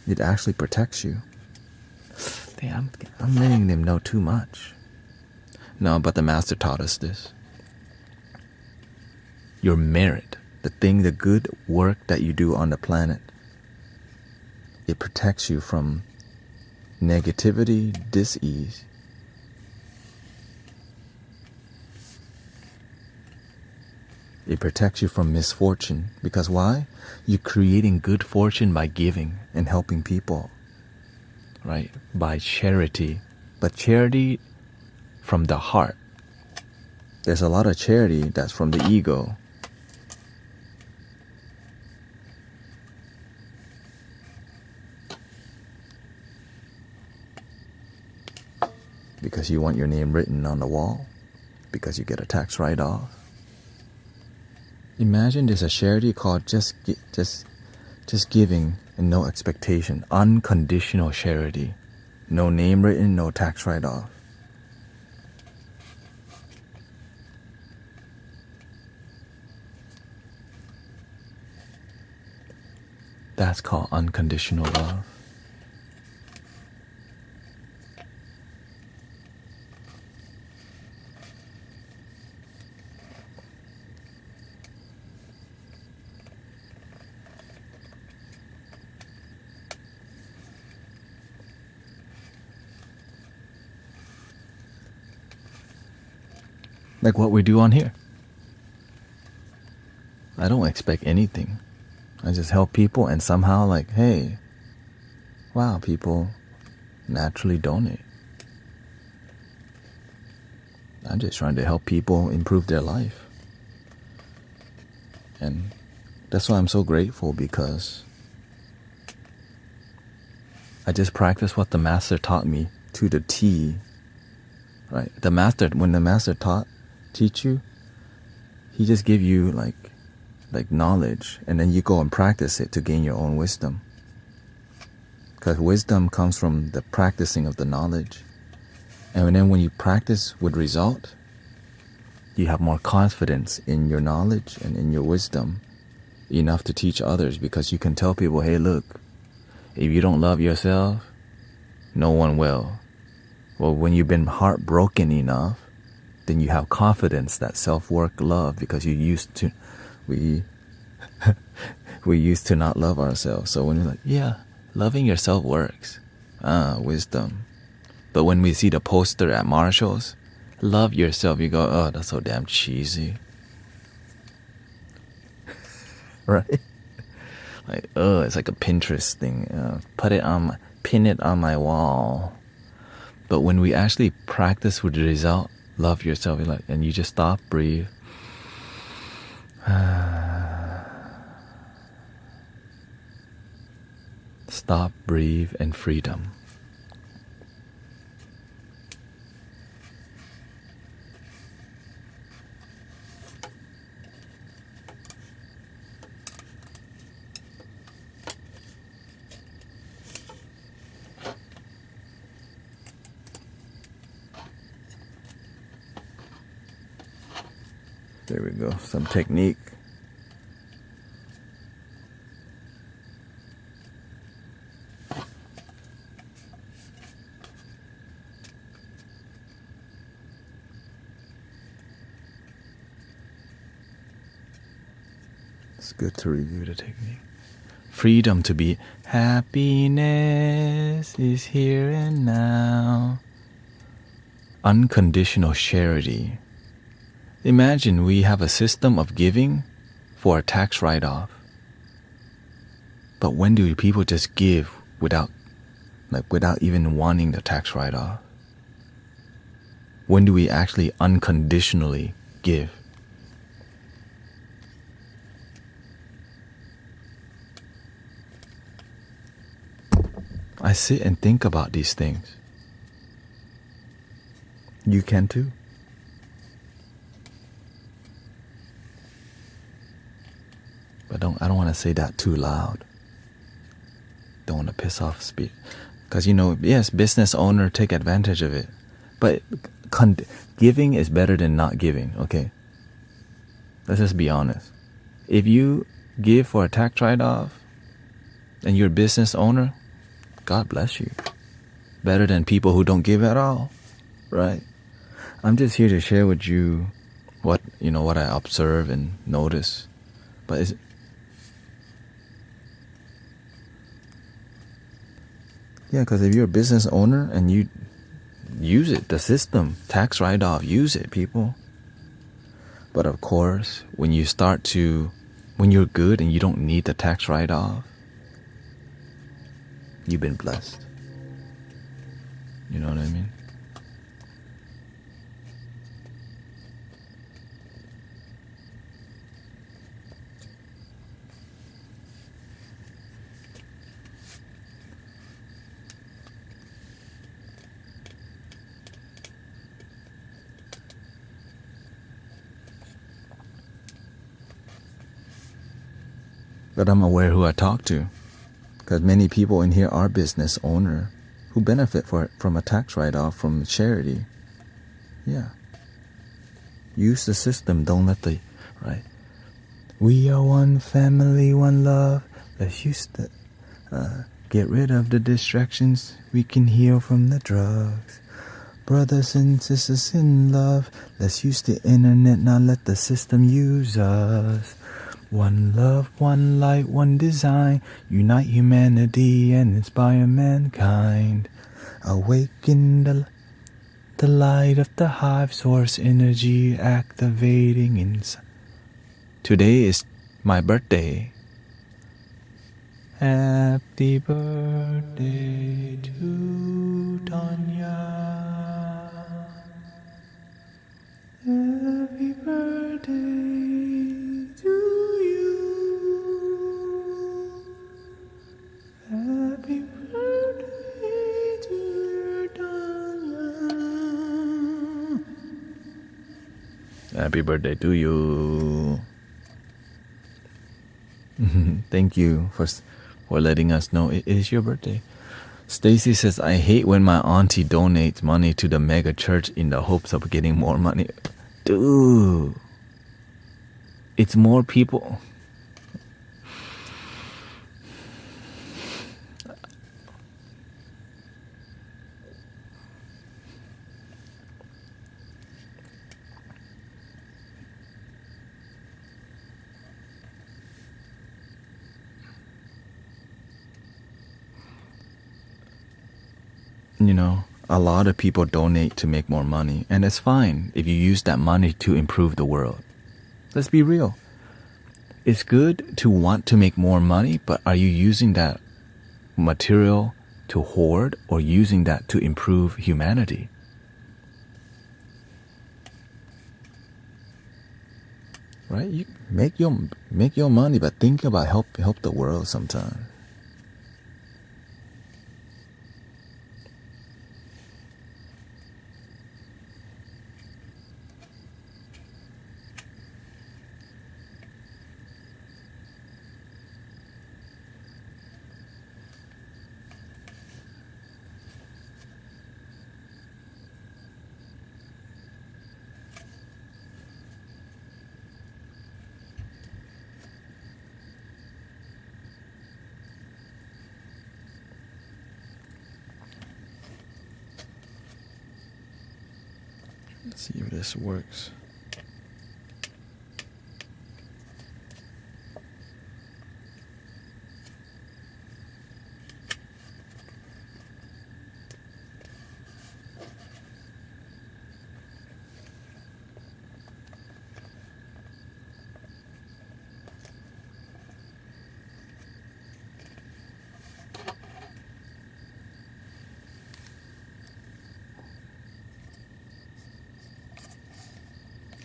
it actually protects you. Damn, I'm letting them know too much. No, but the Master taught us this. Your merit, the good work that you do on the planet, it protects you from negativity, dis-ease. It protects you from misfortune. Because why? You're creating good fortune by giving and helping people. Right? By charity. But charity from the heart. There's a lot of charity that's from the ego. Because you want your name written on the wall. Because you get a tax write-off. Imagine there's a charity called just giving and no expectation. Unconditional charity. No name written, no tax write-off. That's called unconditional love. Like what we do on here. I don't expect anything. I just help people, and somehow like, hey, wow, people naturally donate. I'm just trying to help people improve their life. And that's why I'm so grateful, because I just practice what the master taught me to the T. Right? When the master teach you, he just give you like knowledge, and then you go and practice it to gain your own wisdom. Because wisdom comes from the practicing of the knowledge. And then when you practice with result, you have more confidence in your knowledge and in your wisdom enough to teach others, because you can tell people, hey, look, if you don't love yourself, no one will. Well, when you've been heartbroken enough, then you have confidence that self-work, love, because we used to not love ourselves. So when you're like, yeah, loving yourself works. Wisdom. But when we see the poster at Marshall's, love yourself, you go, oh, that's so damn cheesy. Right? Like, oh, it's like a Pinterest thing. Pin it on my wall. But when we actually practice with the result, love yourself, you're like, and you just stop, breathe. Stop, breathe, and freedom. There we go, some technique. It's good to review the technique. Freedom to be. Happiness is here and now. Unconditional charity. Imagine we have a system of giving for a tax write-off. But when do people just give without even wanting the tax write-off? When do we actually unconditionally give? I sit and think about these things. You can too. But I don't want to say that too loud. Don't want to piss off speak. Because yes, business owner take advantage of it. But giving is better than not giving, okay? Let's just be honest. If you give for a tax write-off and you're a business owner, God bless you. Better than people who don't give at all, right? I'm just here to share with you what I observe and notice. But because if you're a business owner and you use it, the system, tax write-off, use it, people. But of course, when you're good and you don't need the tax write-off, you've been blessed. You know what I mean? But I'm aware who I talk to, because many people in here are business owner who benefit from a tax write-off from charity. Yeah. Use the system. Don't let right. We are one family, one love. Let's use the get rid of the distractions. We can heal from the drugs. Brothers and sisters in love. Let's use the internet. Not let the system use us. One love, one light, one design. Unite humanity and inspire mankind. Awaken the the light of the hive source energy activating inside. Today is my birthday. Happy birthday to Tanya. Happy birthday to you. Happy birthday to Tanya. Happy birthday to you. Thank you for letting us know it is your birthday. Stacy says, I hate when my auntie donates money to the mega church in the hopes of getting more money. Dude, it's more people. You know, a lot of people donate to make more money, and it's fine if you use that money to improve the world. Let's be real. It's good to want to make more money, but are you using that material to hoard or using that to improve humanity? Right? You make your money, but think about help the world sometimes. Let's see if this works.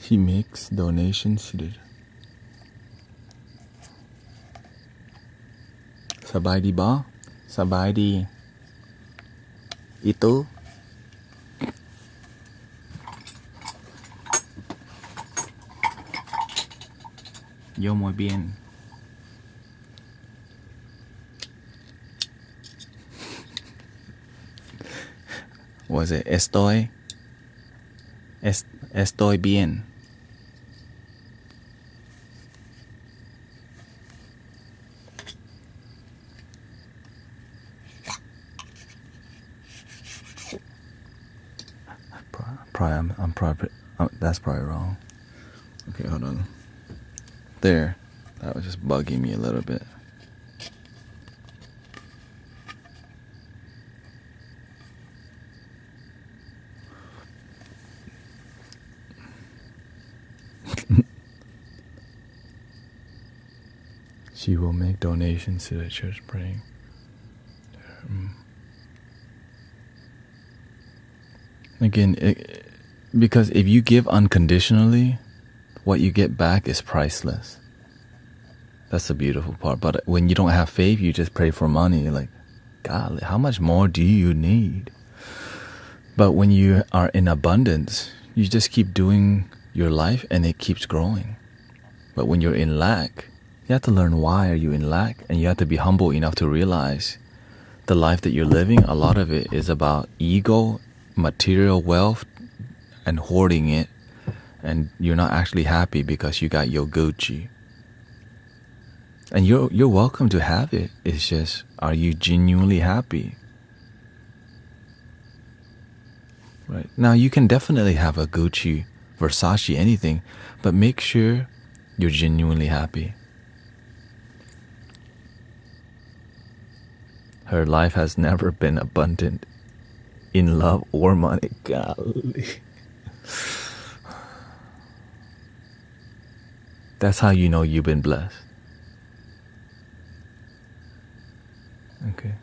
He makes donations to the... Sabaydi ba? Sabaydi. Ito? Yo muy bien. Was it estoy? Estoy bien. That's probably wrong. Okay, hold on. There. That was just bugging me a little bit. She will make donations to the church praying. Again, because if you give unconditionally, what you get back is priceless. That's the beautiful part. But when you don't have faith, you just pray for money. You're like, God, how much more do you need? But when you are in abundance, you just keep doing your life and it keeps growing. But when you're in lack, you have to learn why are you in lack, and you have to be humble enough to realize the life that you're living, a lot of it is about ego, material wealth, and hoarding it, and you're not actually happy because you got your Gucci. And you're welcome to have it. It's just, are you genuinely happy? Right. Now you can definitely have a Gucci, Versace, anything, but make sure you're genuinely happy. Her life has never been abundant in love or money. Golly. That's how you know you've been blessed. Okay.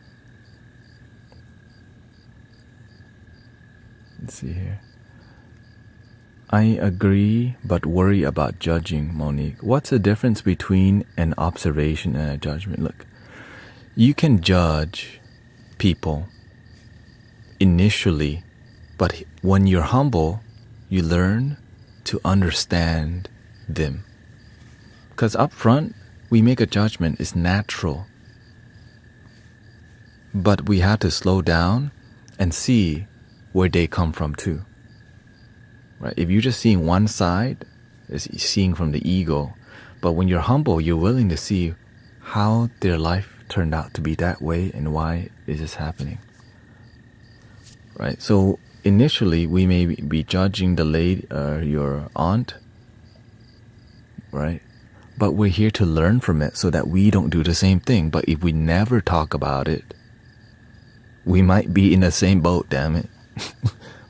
Let's see here. I agree, but worry about judging, Monique. What's the difference between an observation and a judgment? Look, you can judge people initially, but when you're humble, you learn to understand them. Because up front, we make a judgment. It's natural. But we have to slow down and see where they come from too. Right? If you're just seeing one side, it's seeing from the ego. But when you're humble, you're willing to see how their life turned out to be that way and why is this happening. Right? So initially, we may be judging the lady, your aunt, right? But we're here to learn from it so that we don't do the same thing. But if we never talk about it, we might be in the same boat, damn it.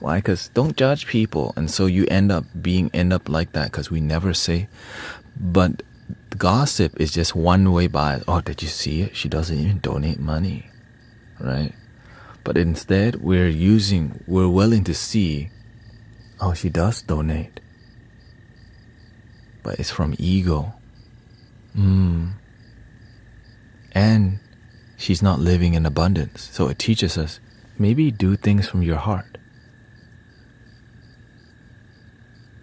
Why? Because don't judge people. And so you end up like that because we never say. But gossip is just one way by. Oh, did you see it? She doesn't even donate money, right? But instead, we're willing to see, oh, she does donate. But it's from ego. And she's not living in abundance. So it teaches us, maybe do things from your heart.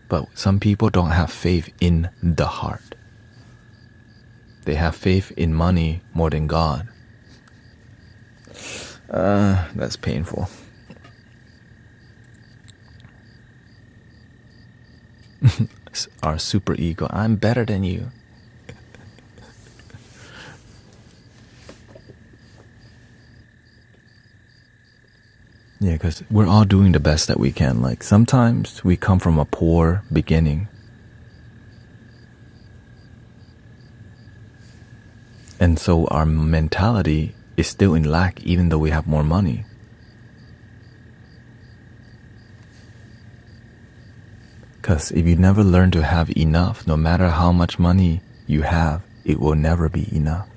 But some people don't have faith in the heart. They have faith in money more than God. That's painful. Our super ego. I'm better than you. Yeah, because we're all doing the best that we can. Like sometimes we come from a poor beginning. And so our mentality is still in lack even though we have more money. Because if you never learn to have enough, no matter how much money you have, it will never be enough.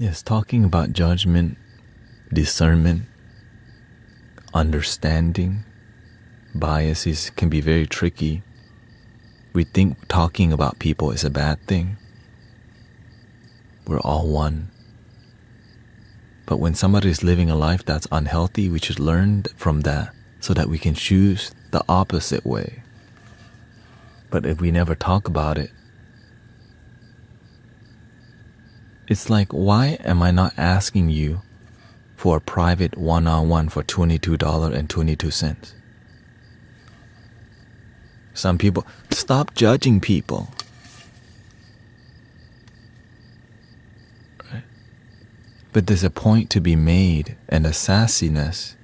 Yes, talking about judgment, discernment, understanding, biases can be very tricky. We think talking about people is a bad thing. We're all one. But when somebody is living a life that's unhealthy, we should learn from that so that we can choose the opposite way. But if we never talk about it, it's like, why am I not asking you for a private one-on-one for $22.22? Some people, stop judging people. Right? But there's a point to be made, and the sassiness,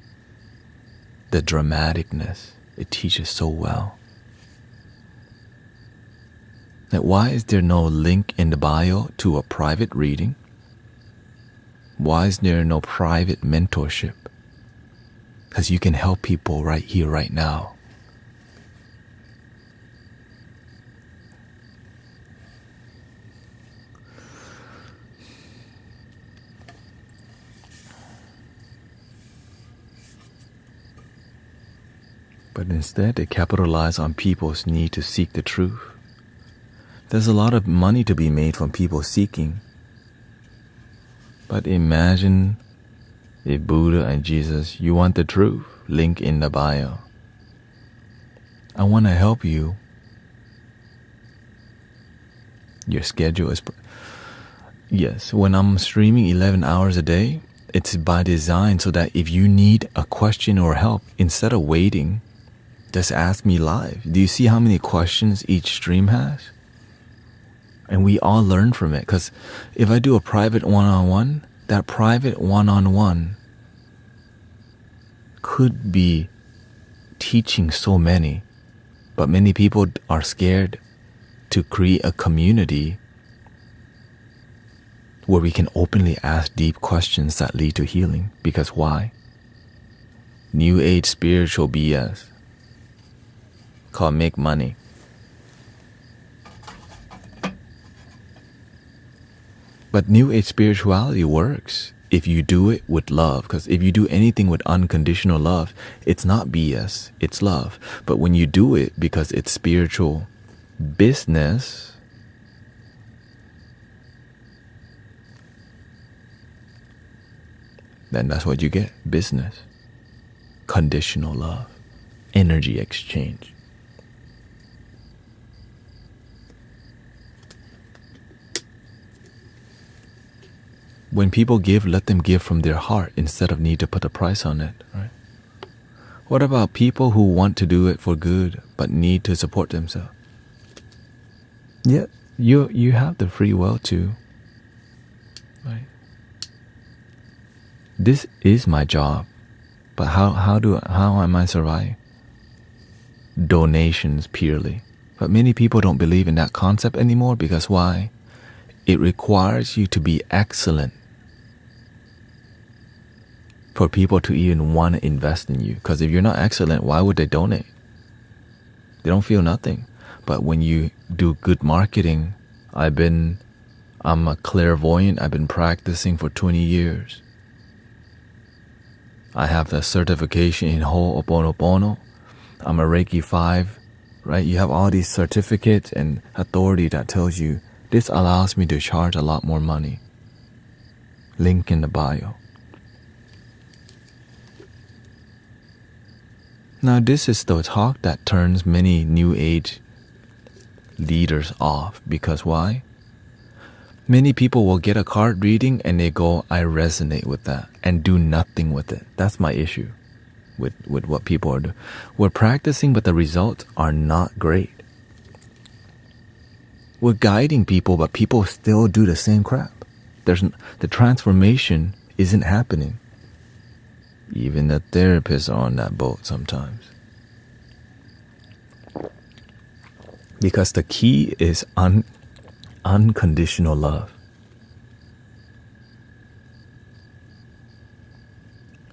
the dramaticness, it teaches so well. That why is there no link in the bio to a private reading? Why is there no private mentorship? Because you can help people right here, right now. But instead, they capitalize on people's need to seek the truth. There's a lot of money to be made from people seeking. But imagine if Buddha and Jesus, you want the truth, link in the bio. I want to help you. Your schedule is... Yes, when I'm streaming 11 hours a day, it's by design so that if you need a question or help, instead of waiting, just ask me live. Do you see how many questions each stream has? And we all learn from it. Because if I do a private one-on-one, that private one-on-one could be teaching so many. But many people are scared to create a community where we can openly ask deep questions that lead to healing. Because why? New Age spiritual BS called make money. But New Age spirituality works if you do it with love. Because if you do anything with unconditional love, it's not BS, it's love. But when you do it because it's spiritual business, then that's what you get, business. Conditional love, energy exchange. When people give, let them give from their heart instead of need to put a price on it, right? What about people who want to do it for good but need to support themselves? Yeah, you have the free will to, right? This is my job, but how am I surviving? Donations purely. But many people don't believe in that concept anymore because why? It requires you to be excellent for people to even want to invest in you. Because if you're not excellent, why would they donate? They don't feel nothing. But when you do good marketing, I'm a clairvoyant. I've been practicing for 20 years. I have the certification in Ho'oponopono. I'm a Reiki 5, right? You have all these certificates and authority that tells you this allows me to charge a lot more money. Link in the bio. Now this is the talk that turns many New Age leaders off. Because why? Many people will get a card reading and they go, I resonate with that, and do nothing with it. That's my issue with what people are doing. We're practicing, but the results are not great. We're guiding people, but people still do the same crap. The transformation isn't happening. Even the therapists are on that boat sometimes. Because the key is unconditional love.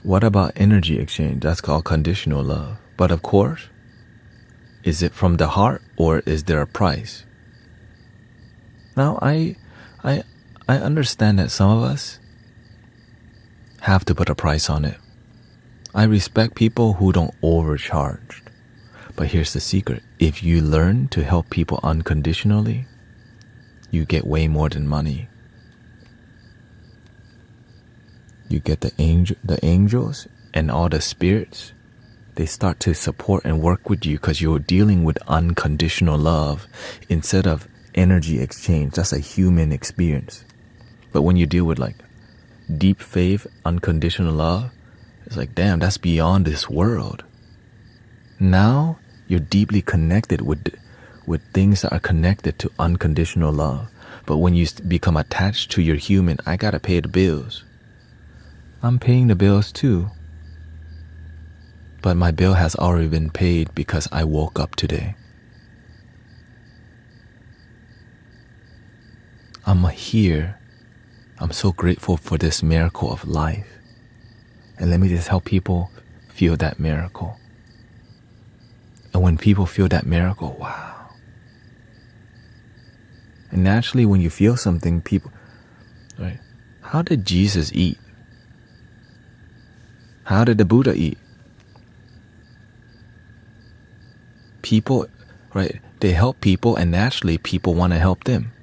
What about energy exchange? That's called conditional love. But of course, is it from the heart or is there a price? Now, I understand that some of us have to put a price on it. I respect people who don't overcharge. But here's the secret. If you learn to help people unconditionally, you get way more than money. You get the angels and all the spirits they start to support and work with you because you're dealing with unconditional love instead of energy exchange. That's a human experience. But when you deal with like deep faith, unconditional love, it's like, damn, that's beyond this world. Now you're deeply connected with things that are connected to unconditional love. But when you become attached to your human, I gotta pay the bills. I'm paying the bills too. But my bill has already been paid because I woke up today. I'm here. I'm so grateful for this miracle of life. And let me just help people feel that miracle. And when people feel that miracle, wow. And naturally, when you feel something, people, right? How did Jesus eat? How did the Buddha eat? People, right? They help people, and naturally, people want to help them.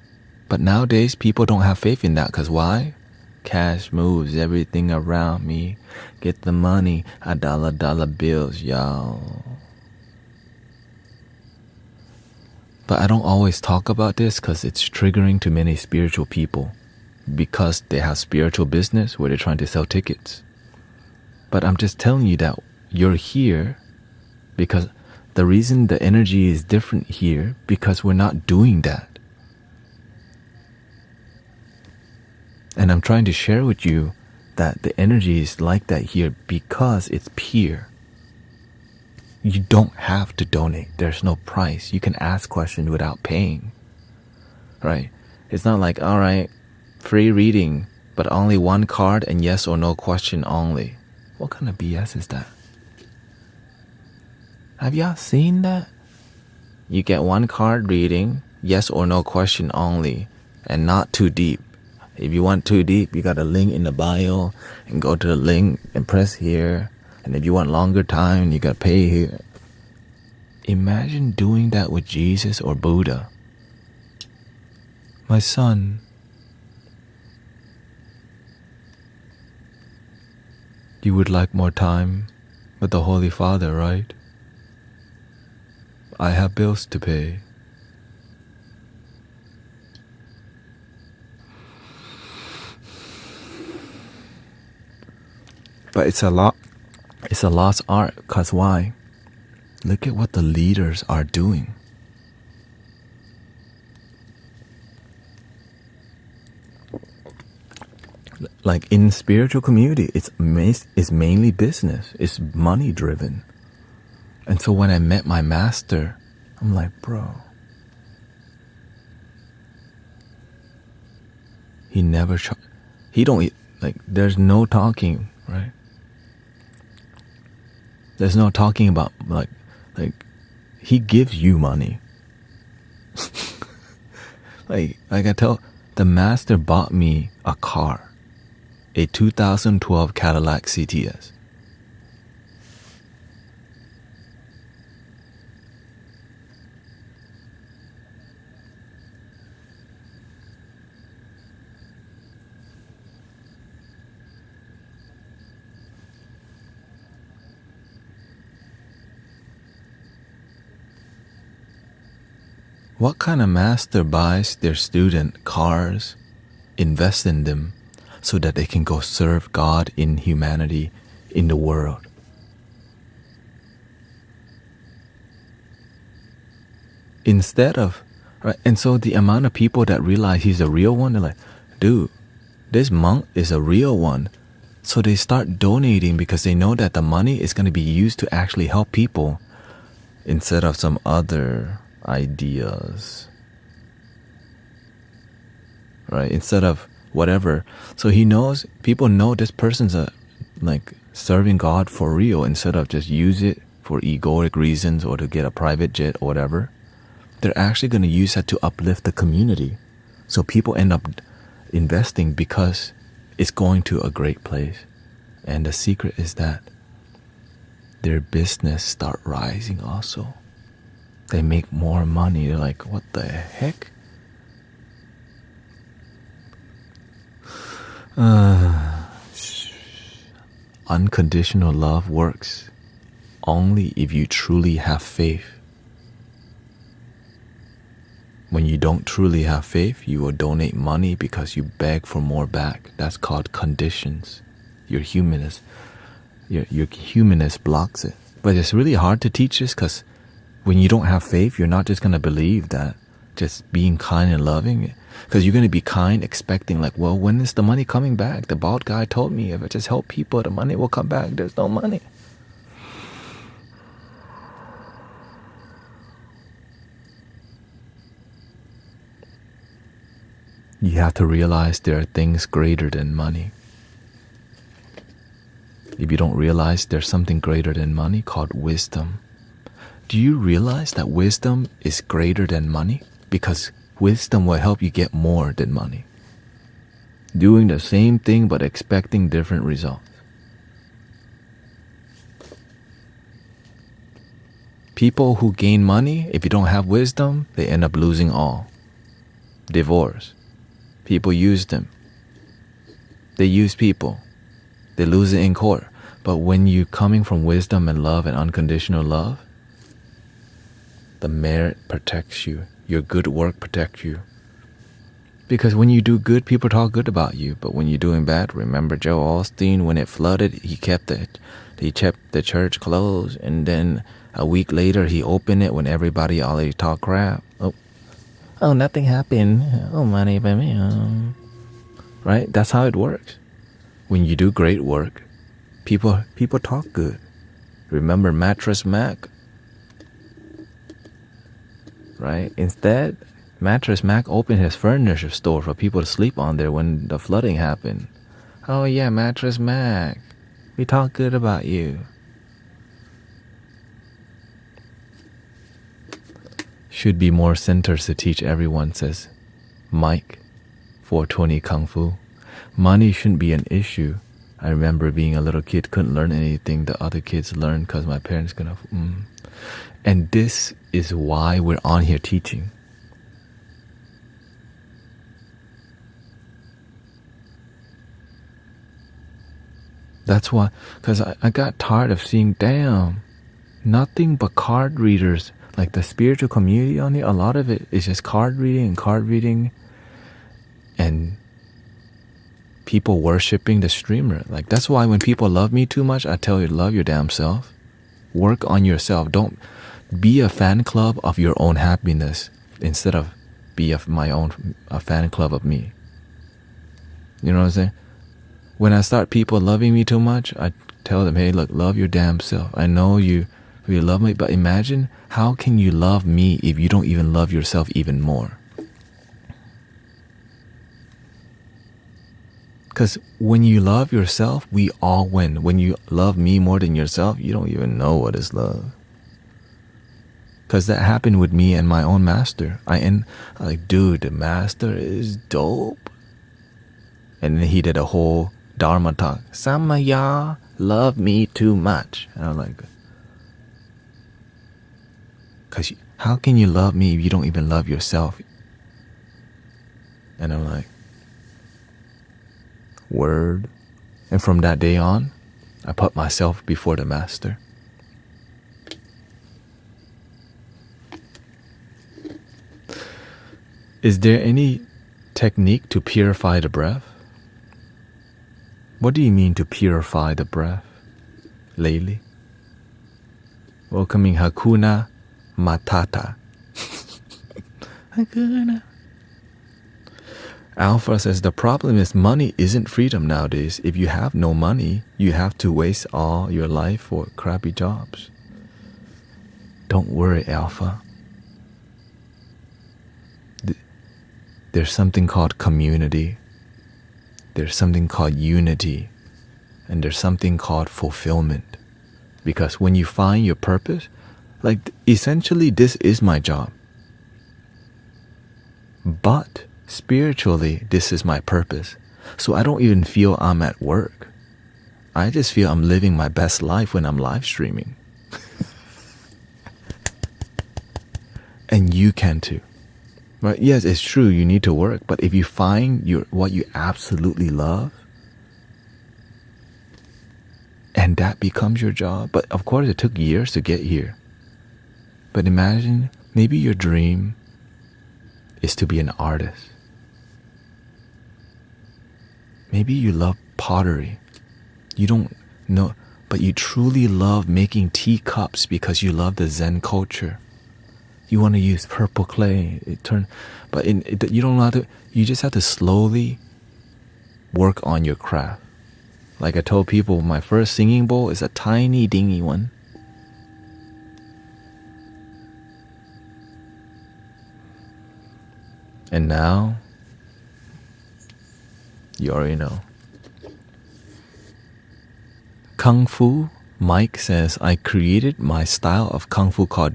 But nowadays, people don't have faith in that because why? Cash moves everything around me. Get the money, dollar bills, y'all. But I don't always talk about this because it's triggering to many spiritual people because they have spiritual business where they're trying to sell tickets. But I'm just telling you that you're here because the reason the energy is different here because we're not doing that. And I'm trying to share with you that the energy is like that here because it's pure. You don't have to donate. There's no price. You can ask questions without paying. Right? It's not like, all right, free reading, but only one card and yes or no question only. What kind of BS is that? Have y'all seen that? You get one card reading, yes or no question only, and not too deep. If you want too deep, you got a link in the bio and go to the link and press here. And if you want longer time, you got to pay here. Imagine doing that with Jesus or Buddha. My son, you would like more time with the Holy Father, right? I have bills to pay. But it's a lost art, because why? Look at what the leaders are doing. Like in spiritual community, it's mainly business. It's money driven. And so when I met my master, I'm like, bro, he never, he don't, like, there's no talking, right? There's no talking about, like, he gives you money. like I tell, the master bought me a car, a 2012 Cadillac CTS. What kind of master buys their student cars, invest in them, so that they can go serve God in humanity, in the world? Instead of, right? And so the amount of people that realize he's a real one, they're like, dude, this monk is a real one. So they start donating because they know that the money is going to be used to actually help people instead of some other ideas, right? Instead of whatever. So he knows, people know this person's like serving God for real instead of just use it for egoic reasons or to get a private jet or whatever. They're actually going to use that to uplift the community. So people end up investing because it's going to a great place. And the secret is that their business start rising also. They make more money. They're like, what the heck? Unconditional love works only if you truly have faith. When you don't truly have faith, you will donate money because you beg for more back. That's called conditions. Your humanness blocks it. But it's really hard to teach this because when you don't have faith, you're not just going to believe that just being kind and loving. Because you're going to be kind expecting like, well, when is the money coming back? The bald guy told me if I just help people, the money will come back. There's no money. You have to realize there are things greater than money. If you don't realize there's something greater than money called wisdom. Do you realize that wisdom is greater than money? Because wisdom will help you get more than money. Doing the same thing but expecting different results. People who gain money, if you don't have wisdom, they end up losing all. Divorce. People use them. They use people. They lose it in court. But when you're coming from wisdom and love and unconditional love, the merit protects you. Your good work protects you. Because when you do good, people talk good about you. But when you're doing bad, remember Joe Osteen, when it flooded, he kept the church closed. And then a week later, he opened it when everybody already talked crap. Oh, nothing happened. Oh, money by me. Right? That's how it works. When you do great work, people talk good. Remember Mattress Mac? Right? Instead, Mattress Mac opened his furniture store for people to sleep on there when the flooding happened. Oh yeah, Mattress Mac. We talk good about you. Should be more centers to teach everyone, says Mike, 420 Kung Fu. Money shouldn't be an issue. I remember being a little kid, couldn't learn anything the other kids learned because my parents couldn't. And this is why we're on here teaching. That's why, because I got tired of seeing, nothing but card readers. Like the spiritual community on here, a lot of it is just card reading and people worshiping the streamer. Like that's why when people love me too much, I tell you, love your damn self. Work on yourself. Don't be a fan club of your own happiness instead of be a fan club of me. You know what I'm saying? When I start people loving me too much, I tell them, hey, look, love your damn self. I know you love me, but imagine how can you love me if you don't even love yourself even more? Because when you love yourself, we all win. When you love me more than yourself, you don't even know what is love. Because that happened with me and my own master. I'm like, dude, the master is dope. And then he did a whole Dharma talk. Some of y'all love me too much. And I'm like, because how can you love me if you don't even love yourself? And I'm like, word. And from that day on, I put myself before the master. Is there any technique to purify the breath? What do you mean to purify the breath? Lately? Welcoming Hakuna Matata. Hakuna. Alpha says the problem is money isn't freedom nowadays. If you have no money, you have to waste all your life for crappy jobs. Don't worry, Alpha. There's something called community. There's something called unity. And there's something called fulfillment. Because when you find your purpose, like essentially this is my job. But spiritually, this is my purpose. So I don't even feel I'm at work. I just feel I'm living my best life when I'm live streaming. And you can too. Right? Yes, it's true, you need to work. But if you find what you absolutely love, and that becomes your job. But of course, it took years to get here. But imagine, maybe your dream is to be an artist. Maybe you love pottery. You don't know, but you truly love making teacups because you love the Zen culture. You want to use purple clay. You don't know how to. You just have to slowly work on your craft. Like I told people, my first singing bowl is a tiny, dingy one. And now, you already know. Kung Fu, Mike says, I created my style of Kung Fu called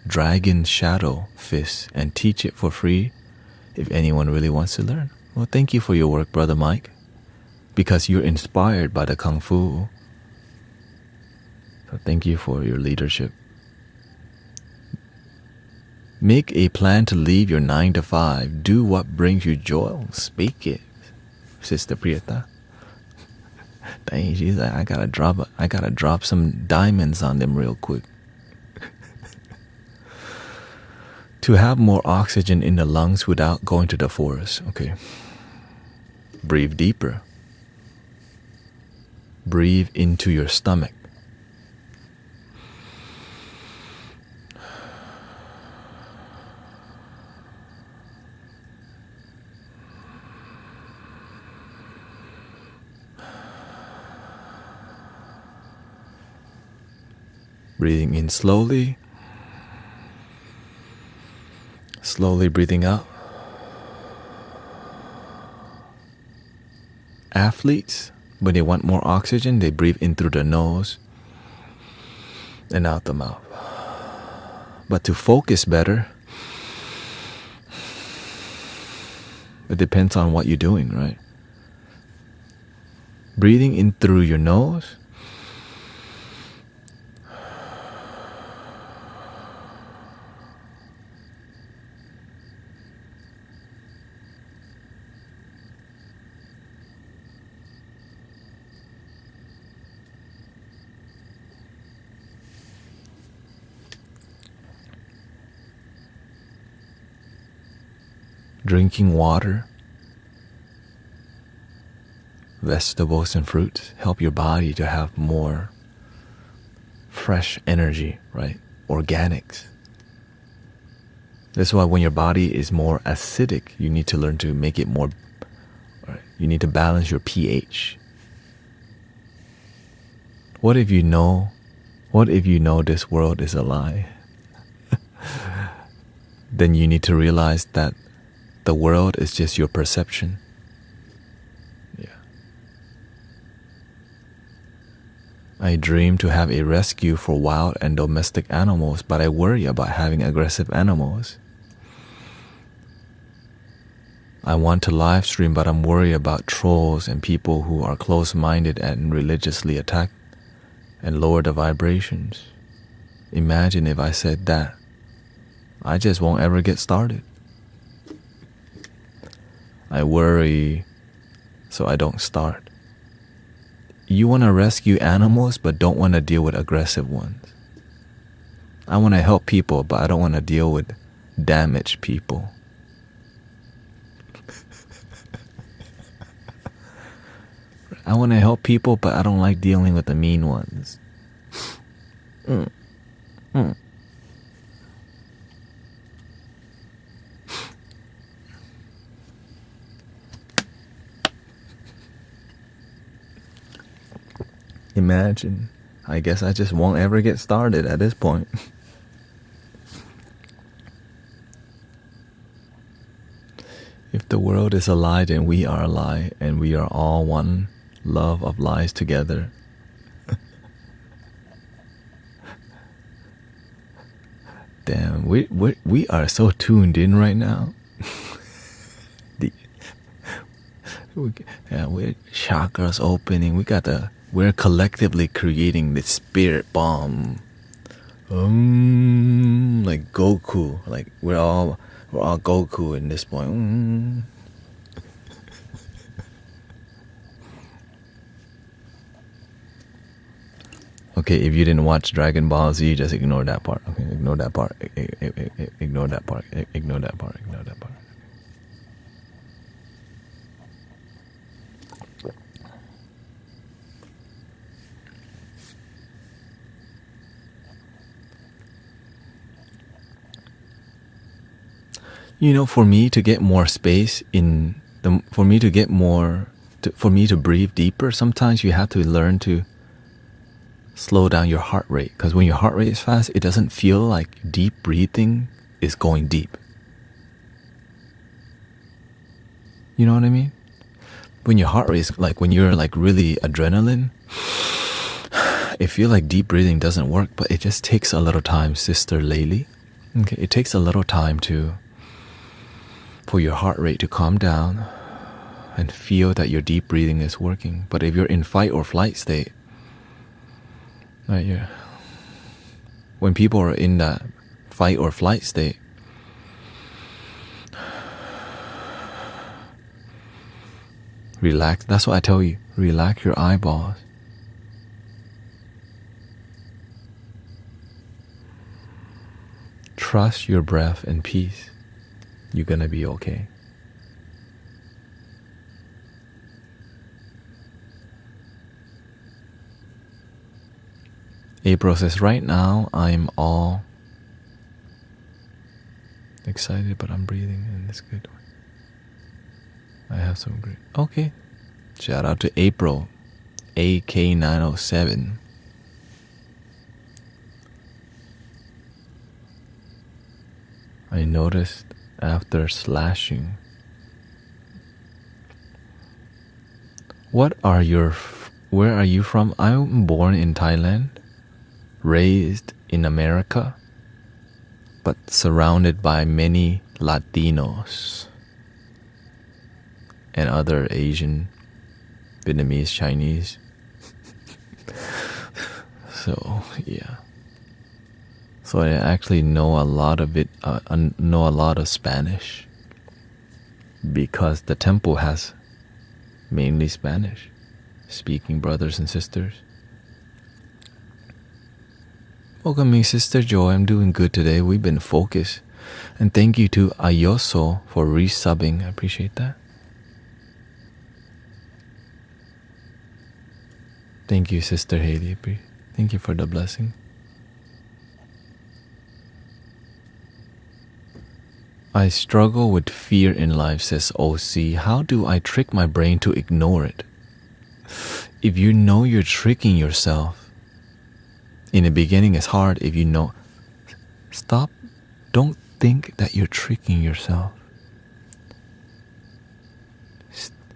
Dragon Shadow Fist and teach it for free if anyone really wants to learn. Well, thank you for your work, Brother Mike, because you're inspired by the Kung Fu. So thank you for your leadership. Make a plan to leave your 9 to 5. Do what brings you joy. Speak it, Sister Priyata. Dang, she's like, I gotta drop some diamonds on them real quick. To have more oxygen in the lungs without going to the forest. Okay. Breathe deeper. Breathe into your stomach. Breathing in slowly. Slowly breathing out. Athletes, when they want more oxygen, they breathe in through the nose and out the mouth. But to focus better, it depends on what you're doing, right? Breathing in through your nose. Drinking water, vegetables and fruits help your body to have more fresh energy, right? Organics. That's why when your body is more acidic, you need to learn to make it more, right? You need to balance your pH. What if you know this world is a lie? Then you need to realize that the world is just your perception. Yeah. I dream to have a rescue for wild and domestic animals, but I worry about having aggressive animals. I want to live stream, but I'm worried about trolls and people who are close-minded and religiously attack and lower the vibrations. Imagine if I said that. I just won't ever get started. I worry, so I don't start. You want to rescue animals, but don't want to deal with aggressive ones. I want to help people, but I don't want to deal with damaged people. I want to help people, but I don't like dealing with the mean ones. Imagine. I guess I just won't ever get started at this point. If the world is a lie, then we are a lie, and we are all one love of lies together. Damn, we are so tuned in right now. We're chakras opening. We're collectively creating the spirit bomb. Like Goku. Like we're all Goku in this point. Okay, if you didn't watch Dragon Ball Z, just ignore that part. Okay, ignore that part. Ignore that part. Ignore that part. Ignore that part. You know, for me to get more space for me to breathe deeper, sometimes you have to learn to slow down your heart rate. Because when your heart rate is fast, it doesn't feel like deep breathing is going deep. You know what I mean? When your heart rate is like, when you're like really adrenaline, it feels like deep breathing doesn't work, but it just takes a little time, Sister Laylee. Okay, it takes a little time for your heart rate to calm down and feel that your deep breathing is working. But if you're in fight or flight state, right, when people are in that fight or flight state, relax. That's what I tell you. Relax your eyeballs. Trust your breath and peace. You're gonna be okay. April says, right now I'm all excited, but I'm breathing and it's good. I have some great. Okay. Shout out to April, AK907. I noticed after slashing. Where are you from? I'm born in Thailand, raised in America, but surrounded by many Latinos and other Asian, Vietnamese, Chinese. So yeah. So I actually know a lot of it. Know a lot of Spanish because the temple has mainly Spanish speaking brothers and sisters. Welcome me, Sister Joy. I'm doing good today. We've been focused. And thank you to Ayoso for resubbing. I appreciate that. Thank you, Sister Haley. Thank you for the blessing. I struggle with fear in life, says OC. How do I trick my brain to ignore it? If you know you're tricking yourself, in the beginning it's hard if you know. Stop. Don't think that you're tricking yourself.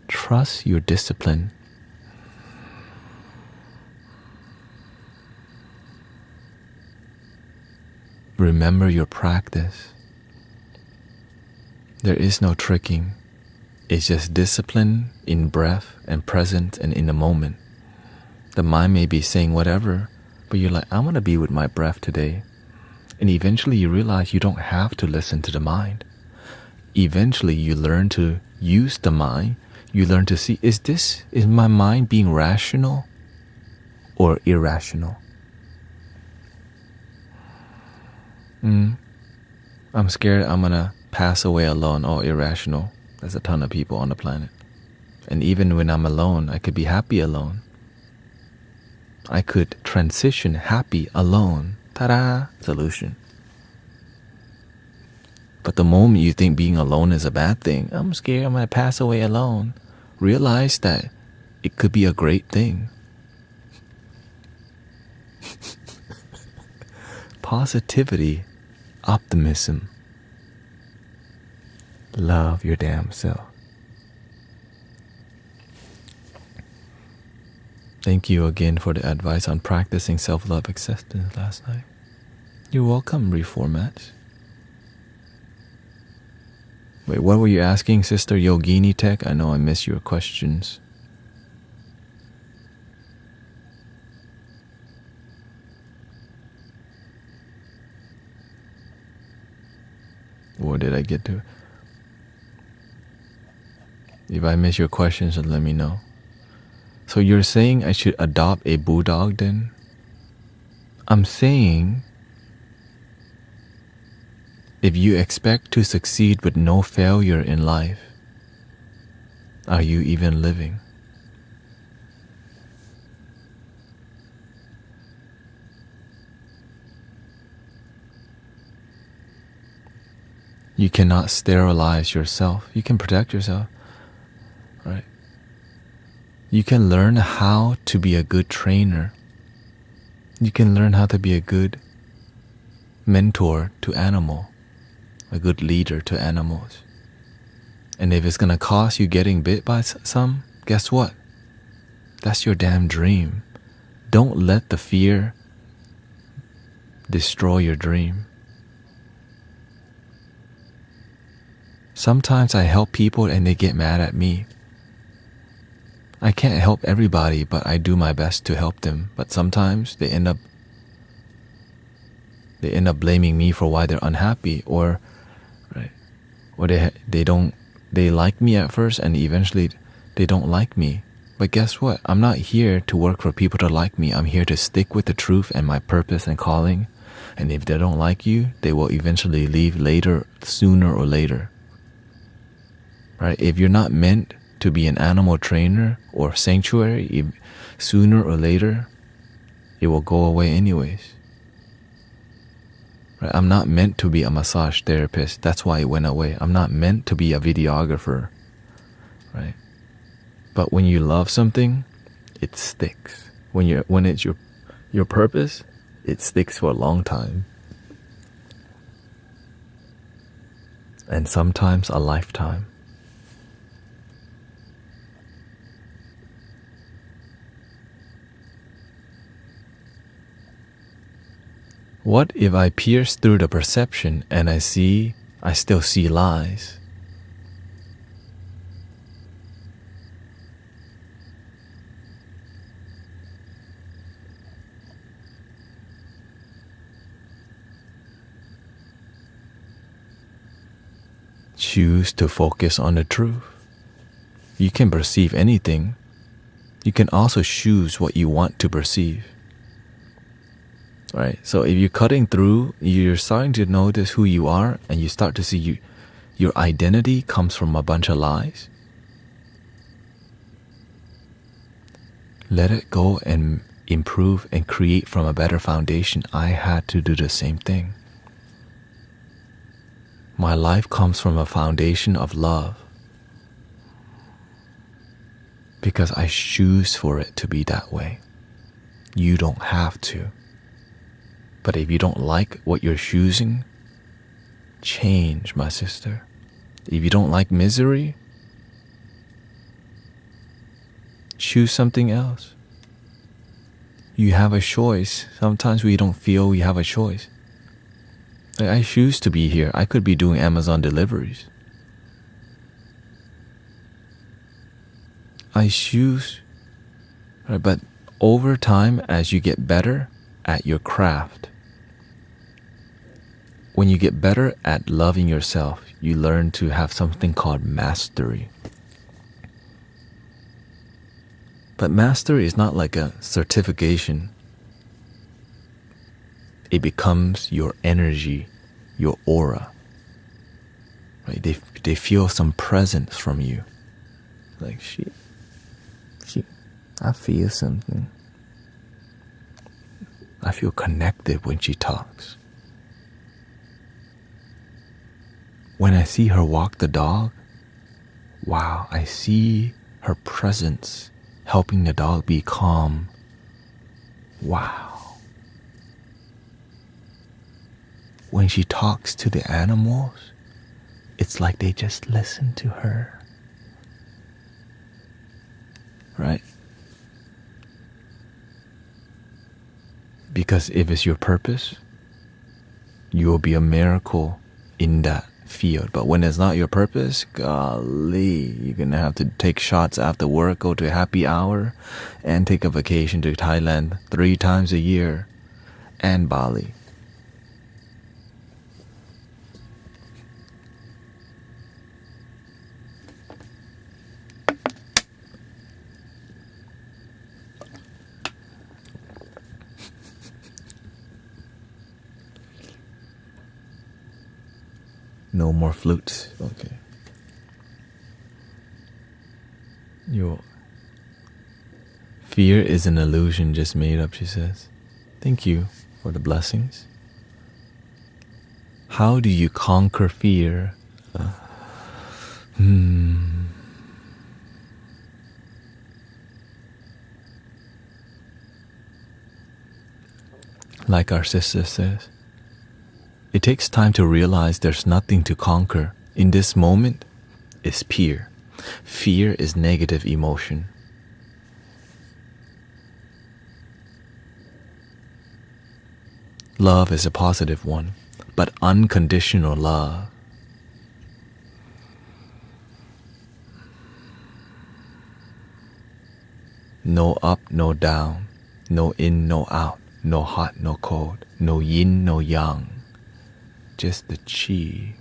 Trust your discipline. Remember your practice. There is no tricking. It's just discipline in breath and present and in the moment. The mind may be saying whatever, but you're like, I'm going to be with my breath today. And eventually you realize you don't have to listen to the mind. Eventually you learn to use the mind. You learn to see, is my mind being rational or irrational? I'm scared I'm going to pass away alone. Oh, irrational. There's a ton of people on the planet. And even when I'm alone, I could be happy alone. I could transition happy alone. Ta-da! Solution. But the moment you think being alone is a bad thing, I'm scared I'm going to pass away alone, realize that it could be a great thing. Positivity, optimism. Love your damn self. Thank you again for the advice on practicing self-love acceptance last night. You're welcome, Reformats. Wait, what were you asking, Sister Yogini Tech? I know I missed your questions. What did I get to? If I miss your questions, let me know. So you're saying I should adopt a bulldog then? I'm saying, if you expect to succeed with no failure in life, are you even living? You cannot sterilize yourself. You can protect yourself, right? You can learn how to be a good trainer. You can learn how to be a good mentor to animal, a good leader to animals. And if it's gonna cost you getting bit by some, guess what? That's your damn dream. Don't let the fear destroy your dream. Sometimes I help people and they get mad at me. I can't help everybody, but I do my best to help them. But sometimes they end up blaming me for why they're unhappy, or right, or they like me at first and eventually they don't like me. But guess what? I'm not here to work for people to like me. I'm here to stick with the truth and my purpose and calling. And if they don't like you, they will eventually leave later, sooner or later. Right? If you're not meant to be an animal trainer or sanctuary, sooner or later, it will go away anyways. Right? I'm not meant to be a massage therapist. That's why it went away. I'm not meant to be a videographer. Right? But when you love something, it sticks. When it's your purpose, it sticks for a long time. And sometimes a lifetime. What if I pierce through the perception and I still see lies? Choose to focus on the truth. You can perceive anything. You can also choose what you want to perceive. Right? So if you're cutting through, you're starting to notice who you are, and you start to see your identity comes from a bunch of lies. Let it go and improve and create from a better foundation. I had to do the same thing. My life comes from a foundation of love, because I choose for it to be that way. You don't have to. But if you don't like what you're choosing, change, my sister. If you don't like misery, choose something else. You have a choice. Sometimes we don't feel we have a choice. Like, I choose to be here. I could be doing Amazon deliveries. I choose. Right, but over time, as you get better at your craft, when you get better at loving yourself, you learn to have something called mastery. But mastery is not like a certification. It becomes your energy, your aura. Right? They feel some presence from you. Like, I feel something. I feel connected when she talks. When I see her walk the dog, wow, I see her presence helping the dog be calm. Wow. When she talks to the animals, it's like they just listen to her. Right? Because if it's your purpose, you will be a miracle in that field. But when it's not your purpose, golly, you're gonna have to take shots after work, go to a happy hour, and take a vacation to Thailand 3 times a year, and Bali. No more flutes. Okay. Your fear is an illusion just made up, she says. Thank you for the blessings. How do you conquer fear? Like our sister says, it takes time to realize there's nothing to conquer. In this moment is fear. Fear is negative emotion. Love is a positive one, but unconditional love. No up, no down, no in, no out, no hot, no cold, no yin, no yang. Just the chi,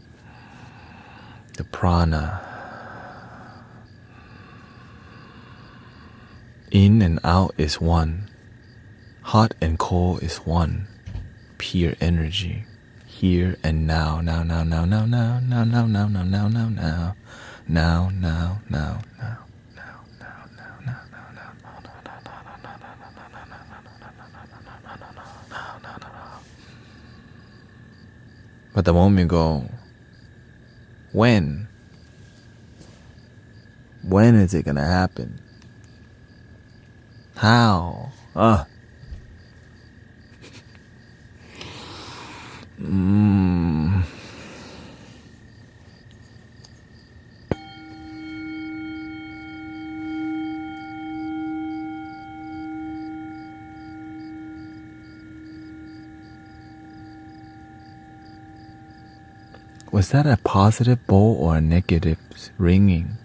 the prana. In and out is one. Hot and cold is one. Pure energy. Here and now, now, now, now, now, now, now, now, now, now, now, now, now, now, now, now, now. But the moment you go, when? When is it gonna happen? How? Was that a positive bowl or a negative ringing?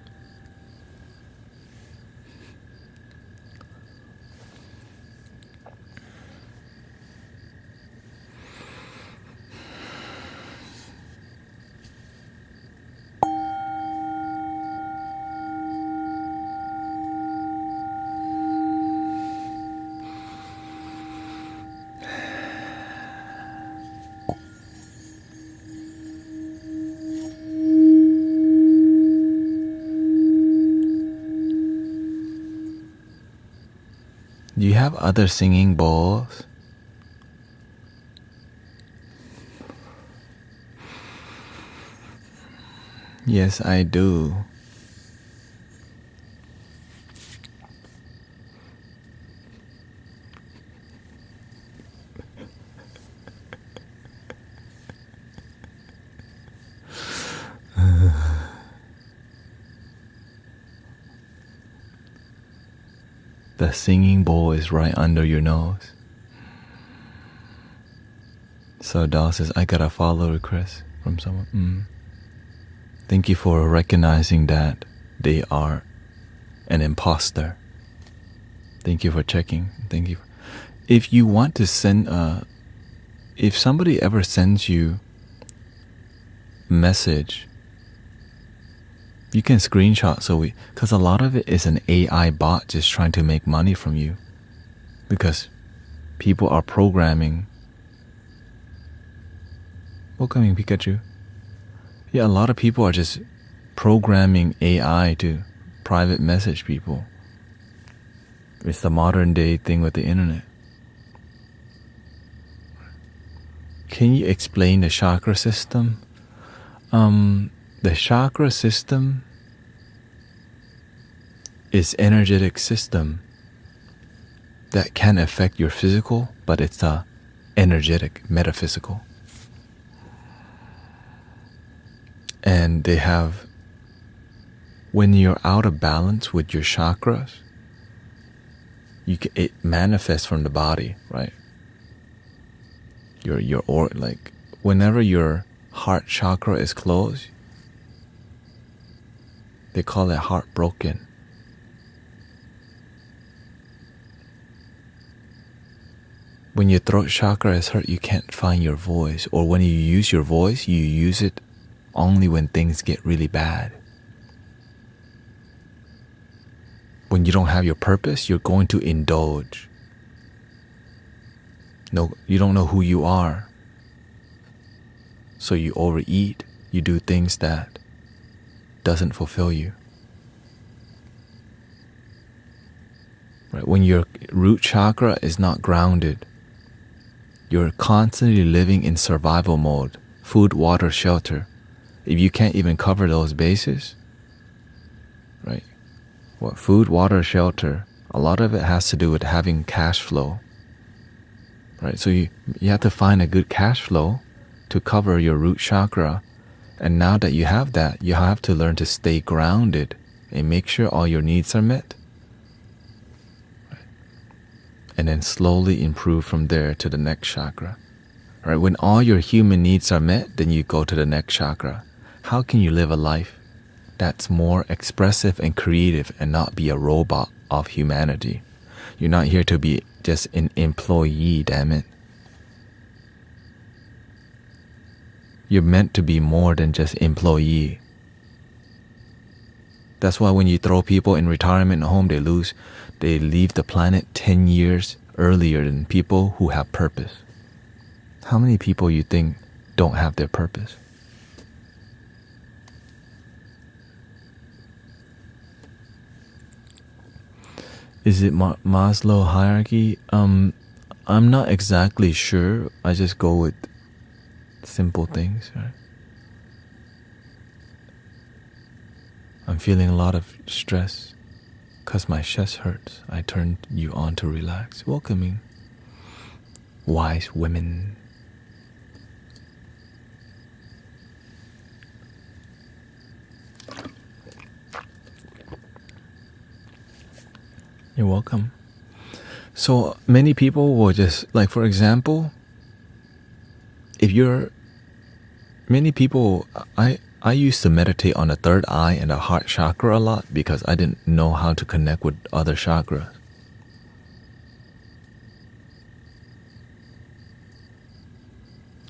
Do you have other singing bowls? Yes, I do. The singing bowl is right under your nose. So Dal says, I got a follow request from someone. Thank you for recognizing that they are an imposter. Thank you for checking. Thank you. If you want to send if somebody ever sends you a message, you can screenshot because a lot of it is an AI bot just trying to make money from you. Because people are programming. Welcoming Pikachu. Yeah, a lot of people are just programming AI to private message people. It's the modern day thing with the internet. Can you explain the chakra system? The chakra system is energetic system that can affect your physical, but it's energetic, metaphysical. And they have, when you're out of balance with your chakras, it manifests from the body, right? Like whenever your heart chakra is closed, they call it heartbroken. When your throat chakra is hurt, you can't find your voice. Or when you use your voice, you use it only when things get really bad. When you don't have your purpose, you're going to indulge. No, you don't know who you are. So you overeat, you do things that doesn't fulfill you. Right? When your root chakra is not grounded, you're constantly living in survival mode, food, water, shelter. If you can't even cover those bases, right? What food, water, shelter, a lot of it has to do with having cash flow. Right? So you have to find a good cash flow to cover your root chakra. And now that you have that, you have to learn to stay grounded and make sure all your needs are met. Right? And then slowly improve from there to the next chakra. Right? When all your human needs are met, then you go to the next chakra. How can you live a life that's more expressive and creative and not be a robot of humanity? You're not here to be just an employee, damn it. You're meant to be more than just employee. That's why when you throw people in retirement home, they leave the planet 10 years earlier than people who have purpose. How many people you think don't have their purpose? Is it Maslow hierarchy? I'm not exactly sure. I just go with simple things, right? I'm feeling a lot of stress because my chest hurts. I turned you on to relax. Welcoming wise women. You're welcome. So many people will just, like, for example, I used to meditate on the third eye and the heart chakra a lot because I didn't know how to connect with other chakras.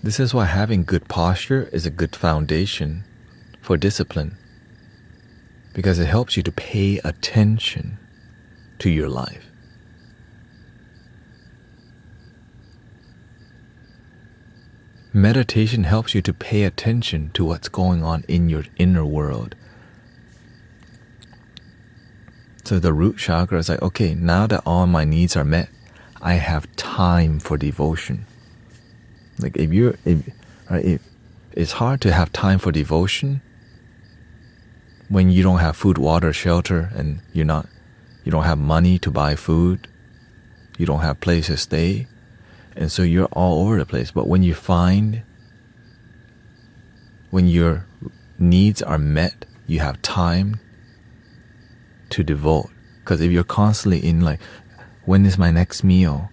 This is why having good posture is a good foundation for discipline, because it helps you to pay attention to your life. Meditation helps you to pay attention to what's going on in your inner world. So the root chakra is like, okay, now that all my needs are met, I have time for devotion. Like it's hard to have time for devotion when you don't have food, water, shelter, and you don't have money to buy food, you don't have place to stay, and so you're all over the place. But when your needs are met, you have time to devote. Because if you're constantly in like, when is my next meal?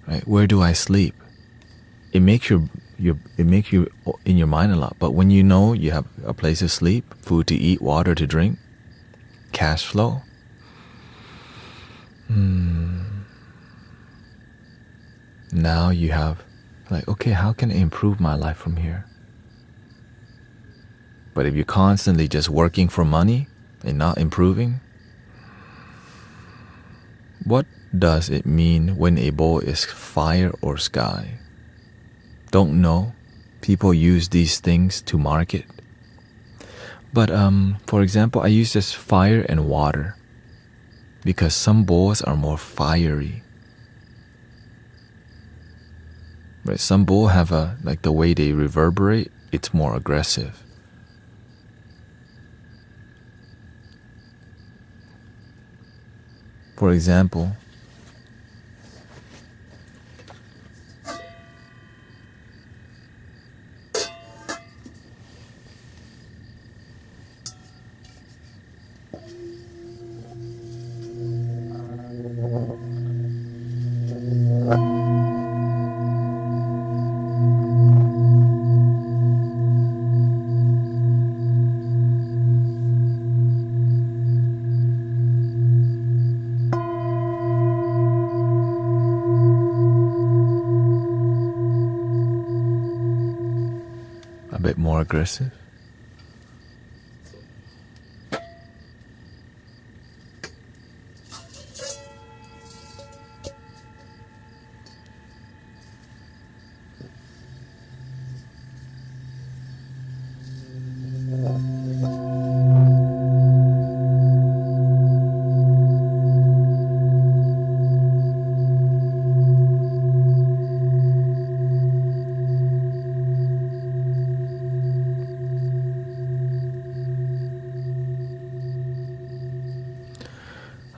Right? Where do I sleep? It makes you in your mind a lot. But when you know you have a place to sleep, food to eat, water to drink, cash flow, now you have like, okay, how can I improve my life from here? But if you're constantly just working for money and not improving, what does it mean when a bowl is fire or sky? Don't know. People use these things to market. But for example, I use just fire and water because some bowls are more fiery. Right? Some bowls have the way they reverberate, it's more aggressive. For example, a bit more aggressive.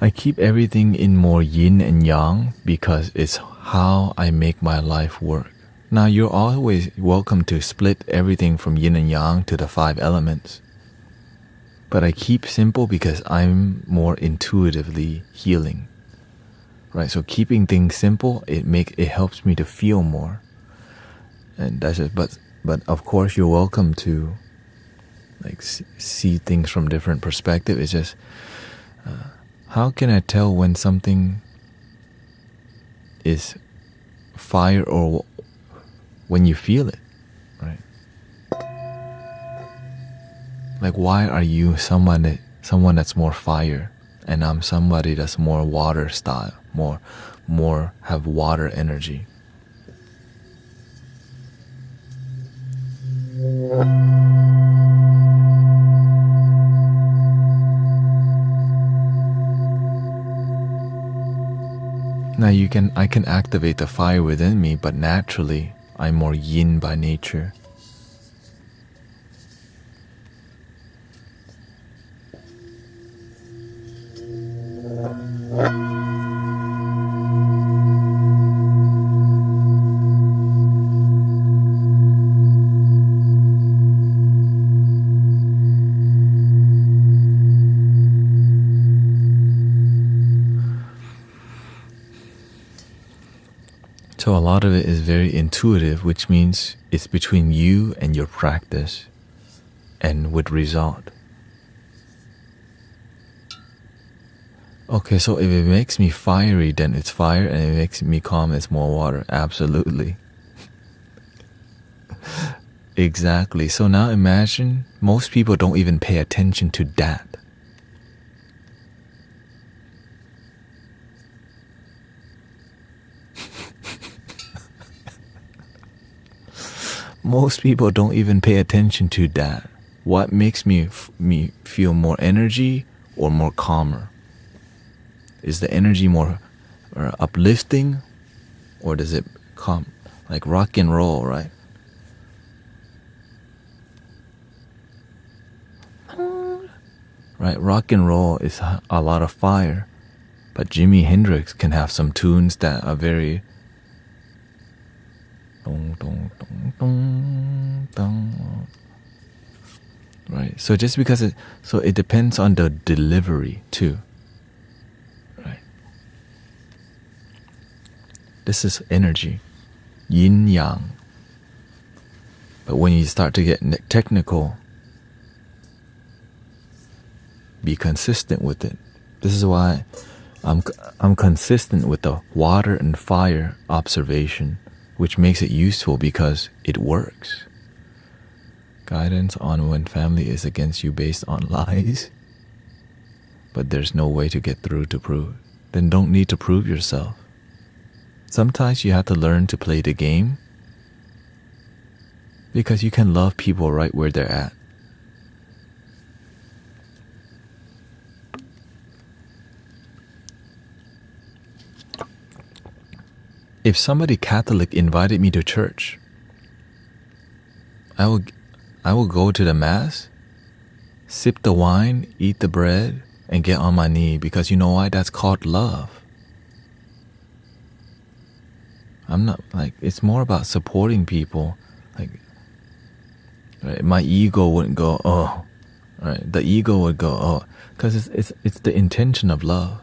I keep everything in more yin and yang because it's how I make my life work. Now, you're always welcome to split everything from yin and yang to the 5 elements. But I keep simple because I'm more intuitively healing. Right? So keeping things simple, it helps me to feel more. And that's it. But of course, you're welcome to like see things from different perspective. It's just how can I tell when something is fire or when you feel it, right? Like, why are you someone that's more fire, and I'm somebody that's more water style, more have water energy? Now I can activate the fire within me, but naturally I'm more yin by nature. So a lot of it is very intuitive, which means it's between you and your practice and with result. Okay, so if it makes me fiery, then it's fire, and if it makes me calm, it's more water. Absolutely. Exactly. So now imagine most people don't even pay attention to that. Most people don't even pay attention to that. What makes me feel more energy or more calmer? Is the energy more uplifting, or does it calm? Like rock and roll, right? Right, rock and roll is a lot of fire, but Jimi Hendrix can have some tunes that are very right. So just because it depends on the delivery too. Right. This is energy, yin yang. But when you start to get technical, be consistent with it. This is why I'm consistent with the water and fire observation, which makes it useful because it works. Guidance on when family is against you based on lies, but there's no way to get through to prove. Then don't need to prove yourself. Sometimes you have to learn to play the game because you can love people right where they're at. If somebody Catholic invited me to church, I will go to the mass, sip the wine, eat the bread, and get on my knee, because you know why? That's called love. I'm not like, it's more about supporting people. Like, right, my ego wouldn't go, oh, right? The ego would go, oh, because it's the intention of love.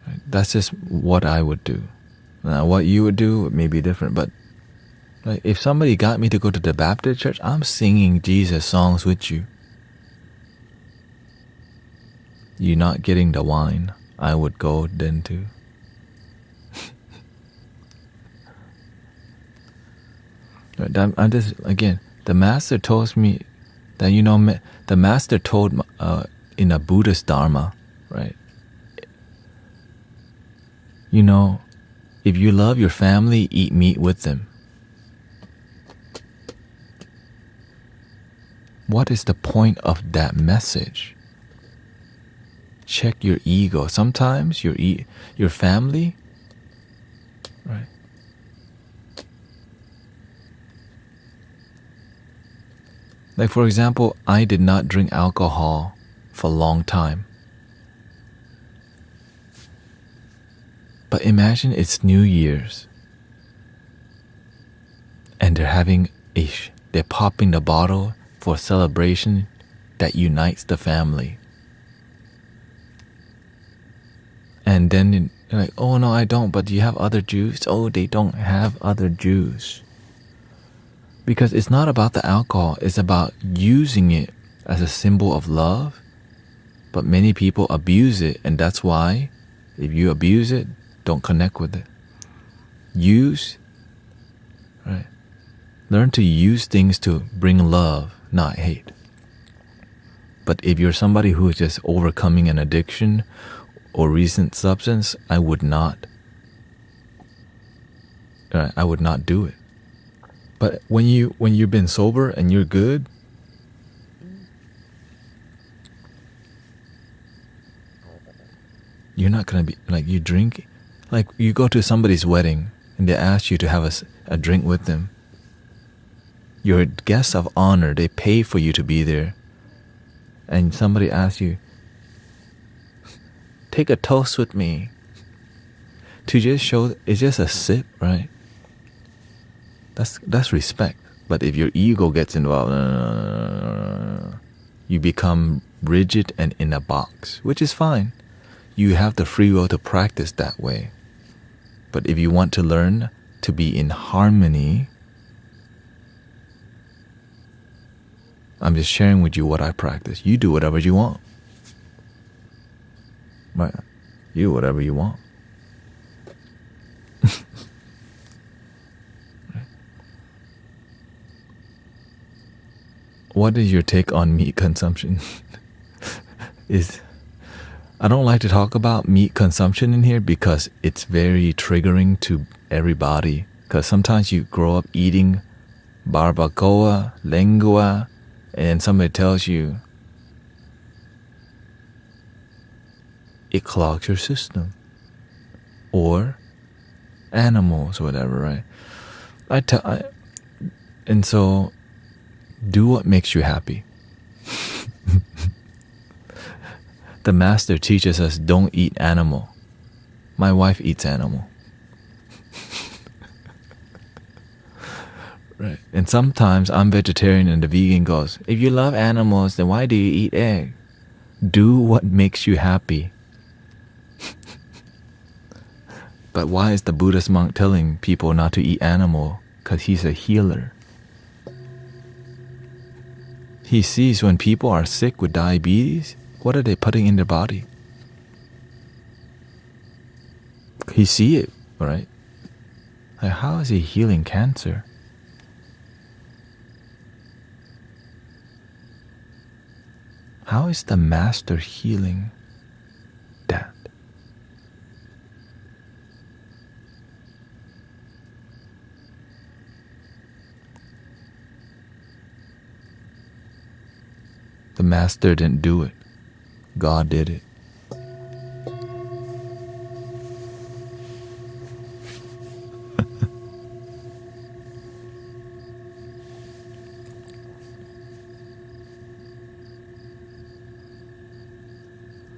Right? That's just what I would do. Now, what you would do may be different, but like, if somebody got me to go to the Baptist church, I'm singing Jesus songs with you. You're not getting the wine. I would go then too. I'm just, again, the master told me that, you know, the master told in a Buddhist Dharma, right? You know, if you love your family, eat meat with them. What is the point of that message? Check your ego. Sometimes your family, right? Like, for example, I did not drink alcohol for a long time. But imagine it's New Year's and they're popping the bottle for a celebration that unites the family. And then you're like, oh no, I don't, but do you have other Jews? Oh, they don't have other Jews. Because it's not about the alcohol, it's about using it as a symbol of love. But many people abuse it, and that's why if you abuse it, don't connect with it. Right? Learn to use things to bring love, not hate. But if you're somebody who is just overcoming an addiction or recent substance, I would not do it. But when you've been sober and you're good, you're not gonna be like, you drink, like you go to somebody's wedding and they ask you to have a drink with them. You're guests of honor. They pay for you to be there. And somebody asks you, take a toast with me. To just show, it's just a sip, right? That's respect. But if your ego gets involved, you become rigid and in a box, which is fine. You have the free will to practice that way. But if you want to learn to be in harmony, I'm just sharing with you what I practice. You do whatever you want. Right? You do whatever you want. What is your take on meat consumption? I don't like to talk about meat consumption in here because it's very triggering to everybody. Because sometimes you grow up eating barbacoa, lengua, and somebody tells you it clogs your system. Or animals or whatever, right? And so do what makes you happy. The master teaches us don't eat animal. My wife eats animal. Right. And sometimes I'm vegetarian and the vegan goes, if you love animals, then why do you eat egg? Do what makes you happy. But why is the Buddhist monk telling people not to eat animal? Because he's a healer. He sees when people are sick with diabetes, what are they putting in their body? He see it, right? Like, how is he healing cancer? How is the master healing that? The master didn't do it. God did it.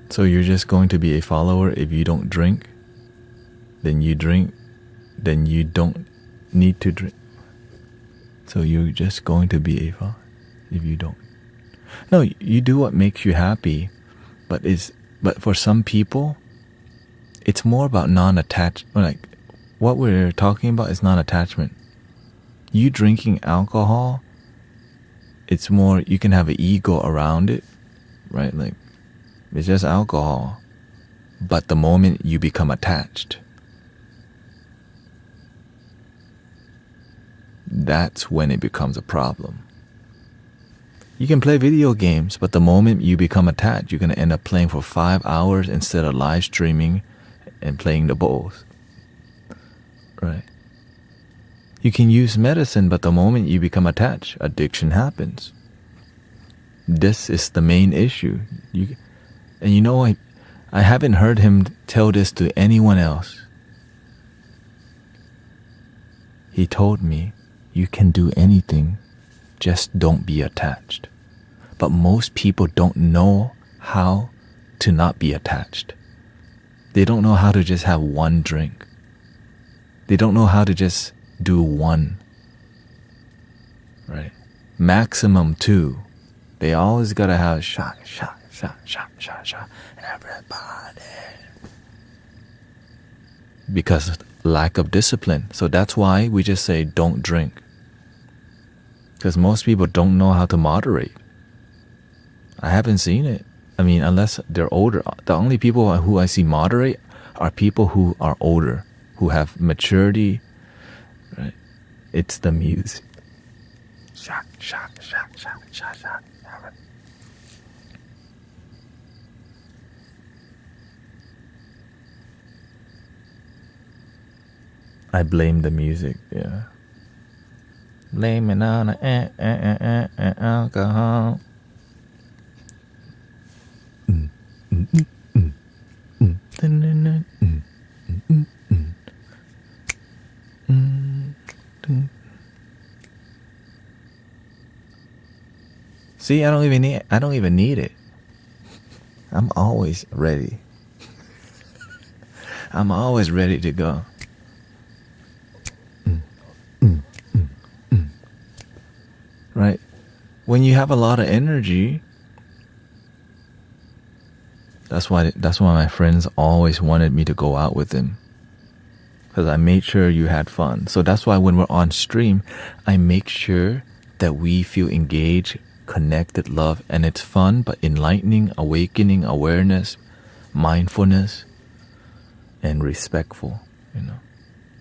So you're just going to be a follower if you don't drink? Then you drink, then you don't need to drink. So you're just going to be a follower if you don't. No, you do what makes you happy, but for some people, it's more about non-attached. Like what we're talking about is non-attachment. You drinking alcohol, it's more, you can have an ego around it, right? Like it's just alcohol. But the moment you become attached, that's when it becomes a problem. You can play video games, but the moment you become attached, you're going to end up playing for 5 hours instead of live streaming and playing the bowls. Right? You can use medicine, but the moment you become attached, addiction happens. This is the main issue. And you know, I haven't heard him tell this to anyone else. He told me, you can do anything, just don't be attached. But most people don't know how to not be attached. They don't know how to just have one drink. They don't know how to just do one. Right? Maximum two. They always gotta have shot. Everybody. Because lack of discipline. So that's why we just say don't drink. Because most people don't know how to moderate. I haven't seen it. I mean, unless they're older. The only people who I see moderate are people who are older, who have maturity. Right? It's the music. Shot. I blame the music, yeah. Blame it on the alcohol. See, I don't even need it. I'm always ready. I'm always ready to go. Right? When you have a lot of energy, that's why my friends always wanted me to go out with them. Because I made sure you had fun. So that's why when we're on stream, I make sure that we feel engaged, connected, love, and it's fun, but enlightening, awakening, awareness, mindfulness, and respectful, you know.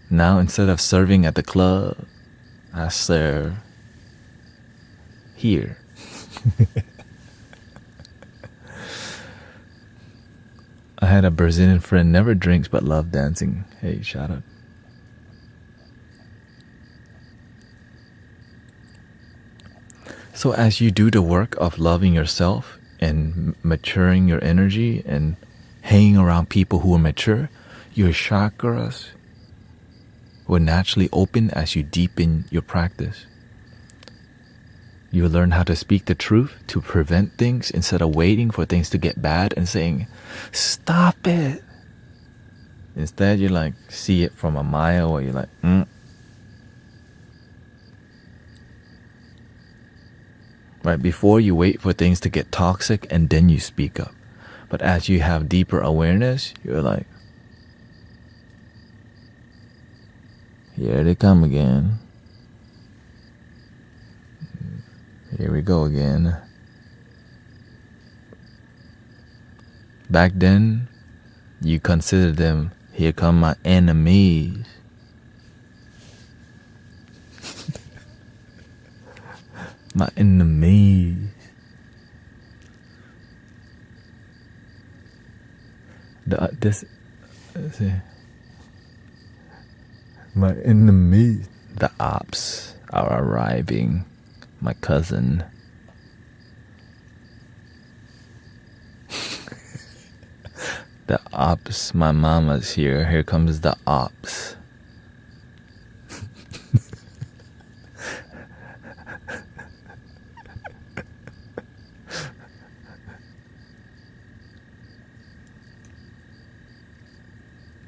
Now instead of serving at the club, I serve here. I had a Brazilian friend, never drinks but love dancing. Hey, shout out. So as you do the work of loving yourself and maturing your energy and hanging around people who are mature, your chakras will naturally open as you deepen your practice. You learn how to speak the truth to prevent things instead of waiting for things to get bad and saying, stop it. Instead, you like see it from a mile or you're like, Right, before you wait for things to get toxic and then you speak up. But as you have deeper awareness, you're like, here they come again. Here we go again. Back then, you consider them, here come my enemies. My enemies. My enemies. The ops are arriving. My cousin. The ops. My mama's here. Here comes the ops.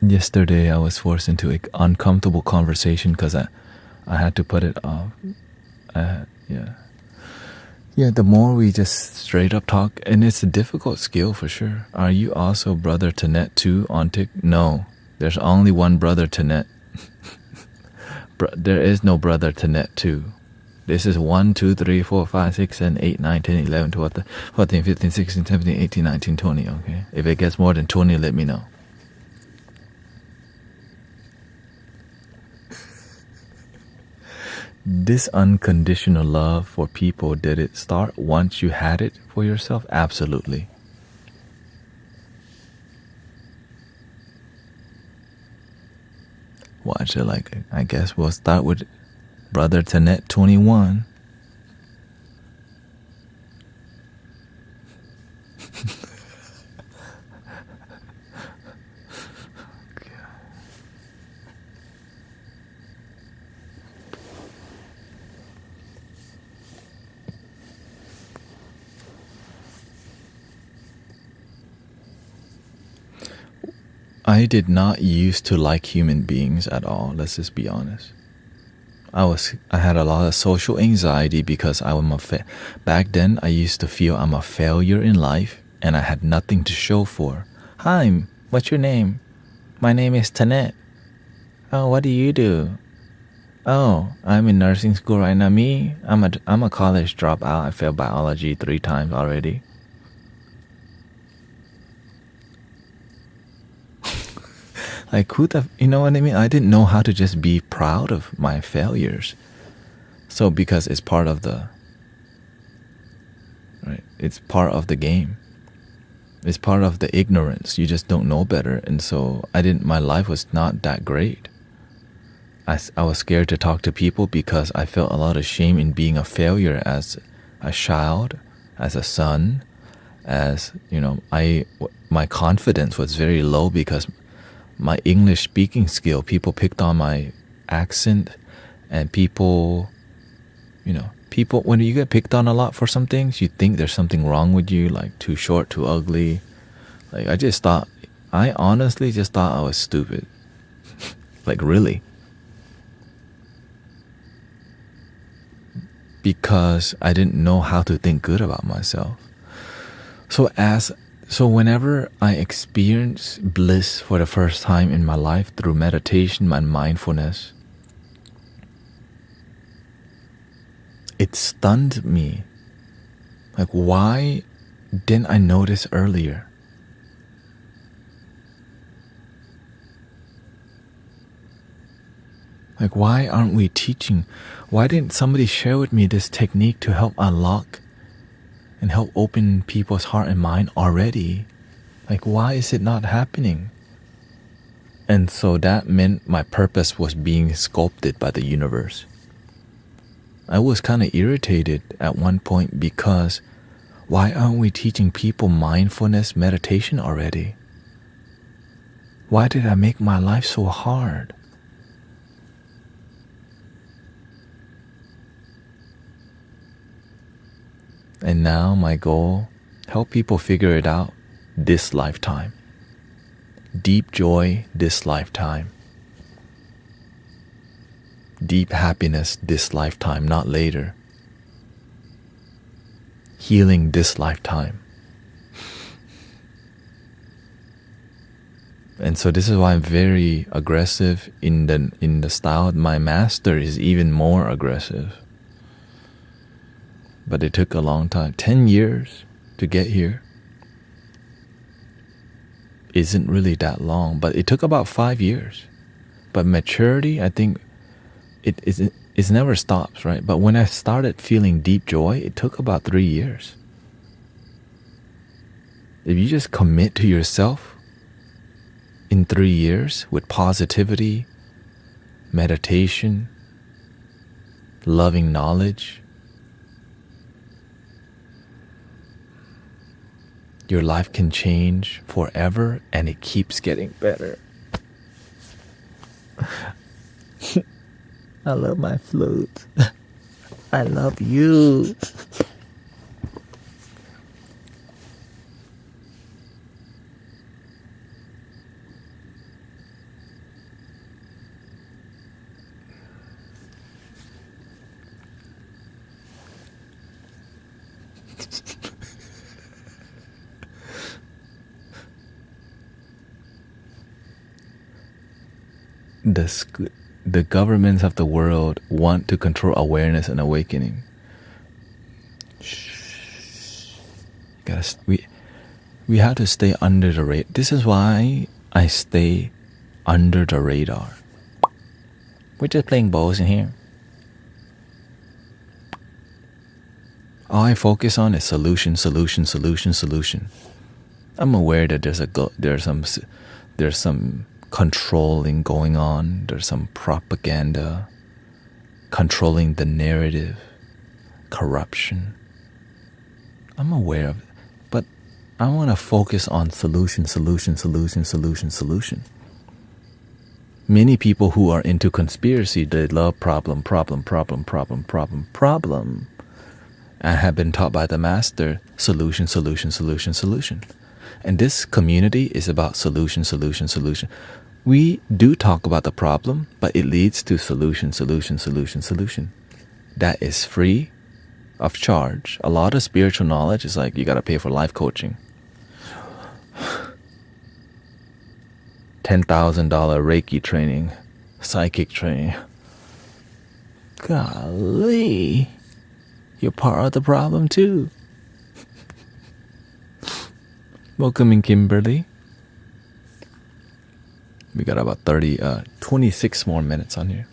Yesterday I was forced into an uncomfortable conversation because I had to put it off. Yeah, the more we just straight up talk, and it's a difficult skill for sure. Are you also brother Tanet too on Tik? No, there's only one brother Tanet. There is no brother Tanet too. This is 1, 2, 3, 4, 5, 6, 7, 8, 9, 10, 11, 12, 14, 15, 16, 17, 18, 19, 20, okay? If it gets more than 20, let me know. This unconditional love for people, did it start once you had it for yourself? Absolutely. Watch it, like, I guess we'll start with Brother Tanet 21. I did not used to like human beings at all. Let's just be honest. I had a lot of social anxiety because back then I used to feel I'm a failure in life and I had nothing to show for. Hi, what's your name? My name is Tanet. Oh, what do you do? Oh, I'm in nursing school right now. I'm a college dropout. I failed biology 3 times already. Like, you know what I mean? I didn't know how to just be proud of my failures. So because it's part of the, right? It's part of the game. It's part of the ignorance. You just don't know better. And so my life was not that great. I was scared to talk to people because I felt a lot of shame in being a failure as a child, as a son, as, you know, my confidence was very low because my English speaking skill, people picked on my accent, and people, when you get picked on a lot for some things, you think there's something wrong with you, like too short, too ugly. Like, I honestly just thought I was stupid. Like, really. Because I didn't know how to think good about myself. So whenever I experience bliss for the first time in my life through meditation and mindfulness, it stunned me. Like, why didn't I notice earlier? Like, why aren't we teaching? Why didn't somebody share with me this technique to help unlock and help open people's heart and mind already? Like, why is it not happening? And so that meant my purpose was being sculpted by the universe. I was kind of irritated at one point because why aren't we teaching people mindfulness meditation already? Why did I make my life so hard? And now my goal, help people figure it out this lifetime. Deep joy this lifetime. Deep happiness this lifetime, not later. Healing this lifetime. And so this is why I'm very aggressive in the style. My master is even more aggressive. But it took a long time. 10 years to get here. Isn't really that long, but it took about 5 years. But maturity, I think, it never stops, right? But when I started feeling deep joy, it took about 3 years. If you just commit to yourself in 3 years with positivity, meditation, loving knowledge, your life can change forever, and it keeps getting better. I love my flute. I love you. The governments of the world want to control awareness and awakening. We have to stay under the radar. This is why I stay under the radar. We're just playing balls in here. All I focus on is solution. I'm aware that there's some controlling going on. There's some propaganda controlling the narrative, corruption. I'm aware of it, but I want to focus on solution. Many people who are into conspiracy, they love problem, and have been taught by the master solution. And this community is about solution, solution, solution. We do talk about the problem, but it leads to solution, solution, solution, solution. That is free of charge. A lot of spiritual knowledge is like you got to pay for life coaching. $10,000 Reiki training, psychic training. Golly, you're part of the problem too. Welcome in, Kimberly. We got about 26 more minutes on here.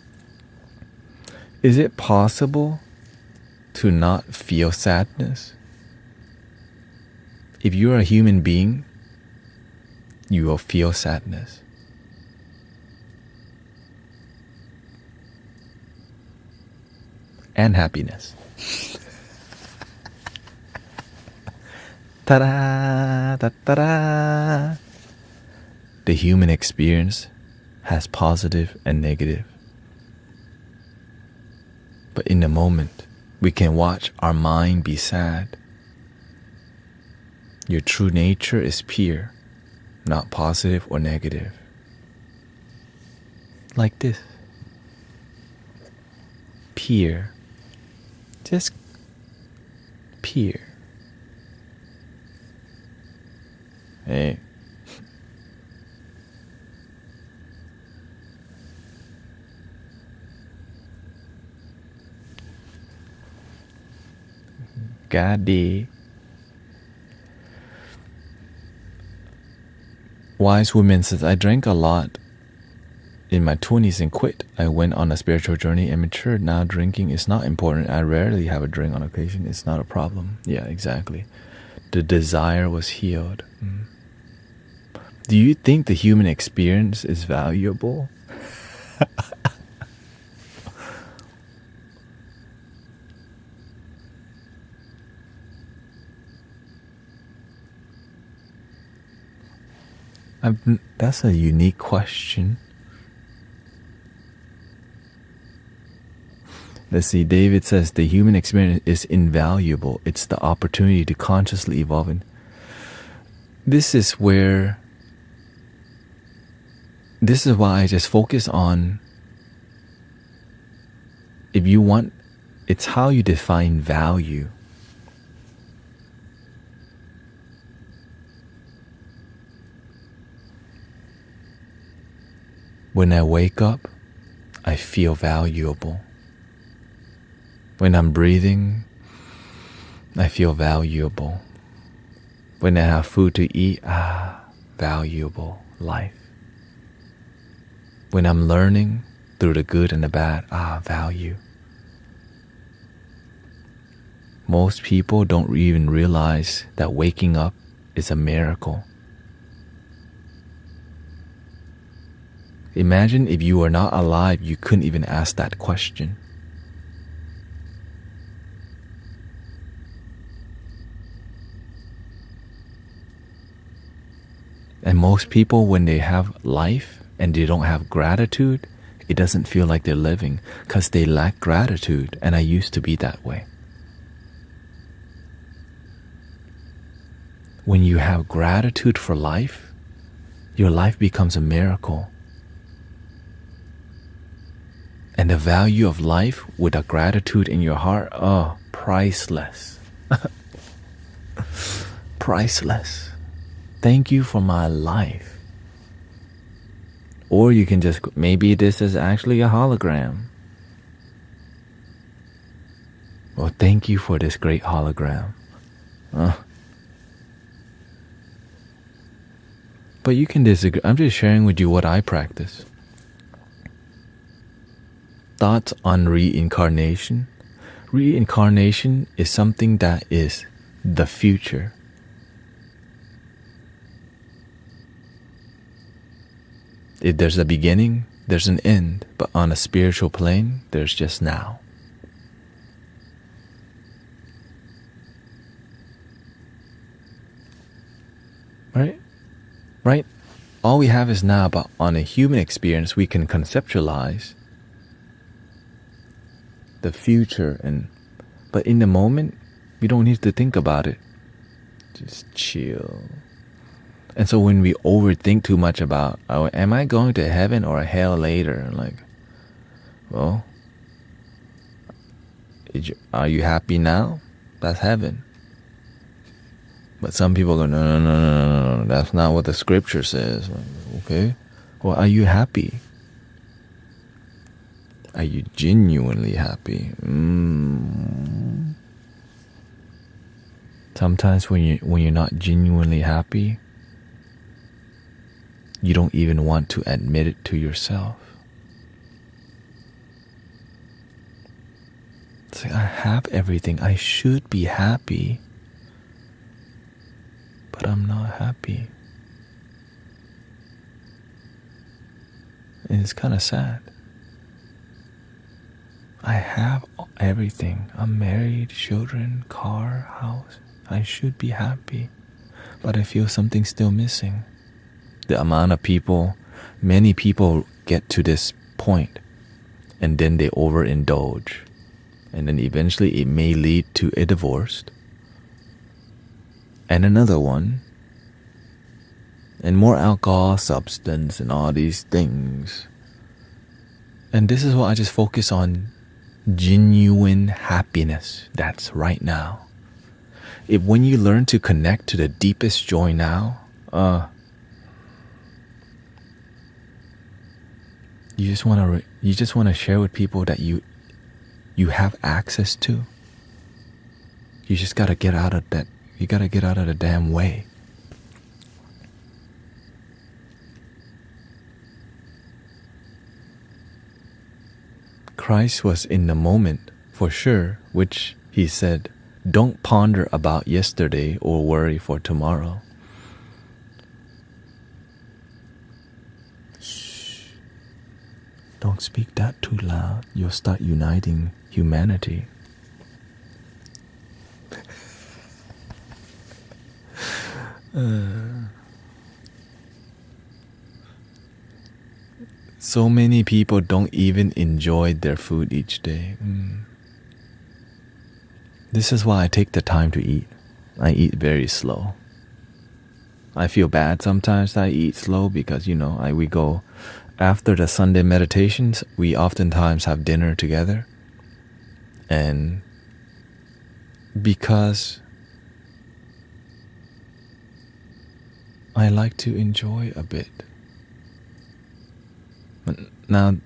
Is it possible to not feel sadness? If you're a human being, you will feel sadness. And happiness. Ta-da! Ta-da! The human experience has positive and negative. But in the moment, we can watch our mind be sad. Your true nature is pure, not positive or negative. Like this. Pure. Just pure. Hey. Gadi. Wise woman says, I drank a lot in my 20s and quit. I went on a spiritual journey and matured. Now drinking is not important. I rarely have a drink on occasion. It's not a problem. Yeah, exactly. The desire was healed. Do you think the human experience is valuable? That's a unique question. Let's see, David says the human experience is invaluable. It's the opportunity to consciously evolve. This is why I just focus on, if you want, it's how you define value. When I wake up, I feel valuable. When I'm breathing, I feel valuable. When I have food to eat, valuable life. When I'm learning through the good and the bad, value. Most people don't even realize that waking up is a miracle. Imagine if you were not alive, you couldn't even ask that question. And most people, when they have life and they don't have gratitude, it doesn't feel like they're living because they lack gratitude. And I used to be that way. When you have gratitude for life, your life becomes a miracle. And the value of life with a gratitude in your heart, priceless. Priceless. Thank you for my life. Or you can just, maybe this is actually a hologram. Well, thank you for this great hologram. But you can disagree. I'm just sharing with you what I practice. Thoughts on reincarnation. Reincarnation is something that is the future. If there's a beginning, there's an end. But on a spiritual plane, there's just now. Right? All we have is now, but on a human experience, we can conceptualize the future, but in the moment, you don't need to think about it. Just chill. And so when we overthink too much about, oh, am I going to heaven or hell later? Like, well, are you happy now? That's heaven. But some people go, no, no, no, no, no, no, that's not what the scripture says. Like, okay, well, are you happy? Are you genuinely happy? Sometimes when you're not genuinely happy, you don't even want to admit it to yourself. It's like, I have everything. I should be happy, but I'm not happy. And it's kind of sad. I have everything. I'm married, children, car, house. I should be happy, but I feel something's still missing. The amount of people, many people get to this point and then they overindulge. And then eventually it may lead to a divorce and another one and more alcohol, substance, and all these things. And this is what I just focus on: genuine happiness. That's right now. If when you learn to connect to the deepest joy now, you just want to share with people that you have access to. You just gotta get out of that. You gotta get out of the damn way. Christ was in the moment, for sure, which he said, don't ponder about yesterday or worry for tomorrow. Shh. Don't speak that too loud. You'll start uniting humanity. So many people don't even enjoy their food each day. This is why I take the time to eat. I eat very slow. I feel bad sometimes that I eat slow because, we go after the Sunday meditations, we oftentimes have dinner together. And because I like to enjoy a bit. Now,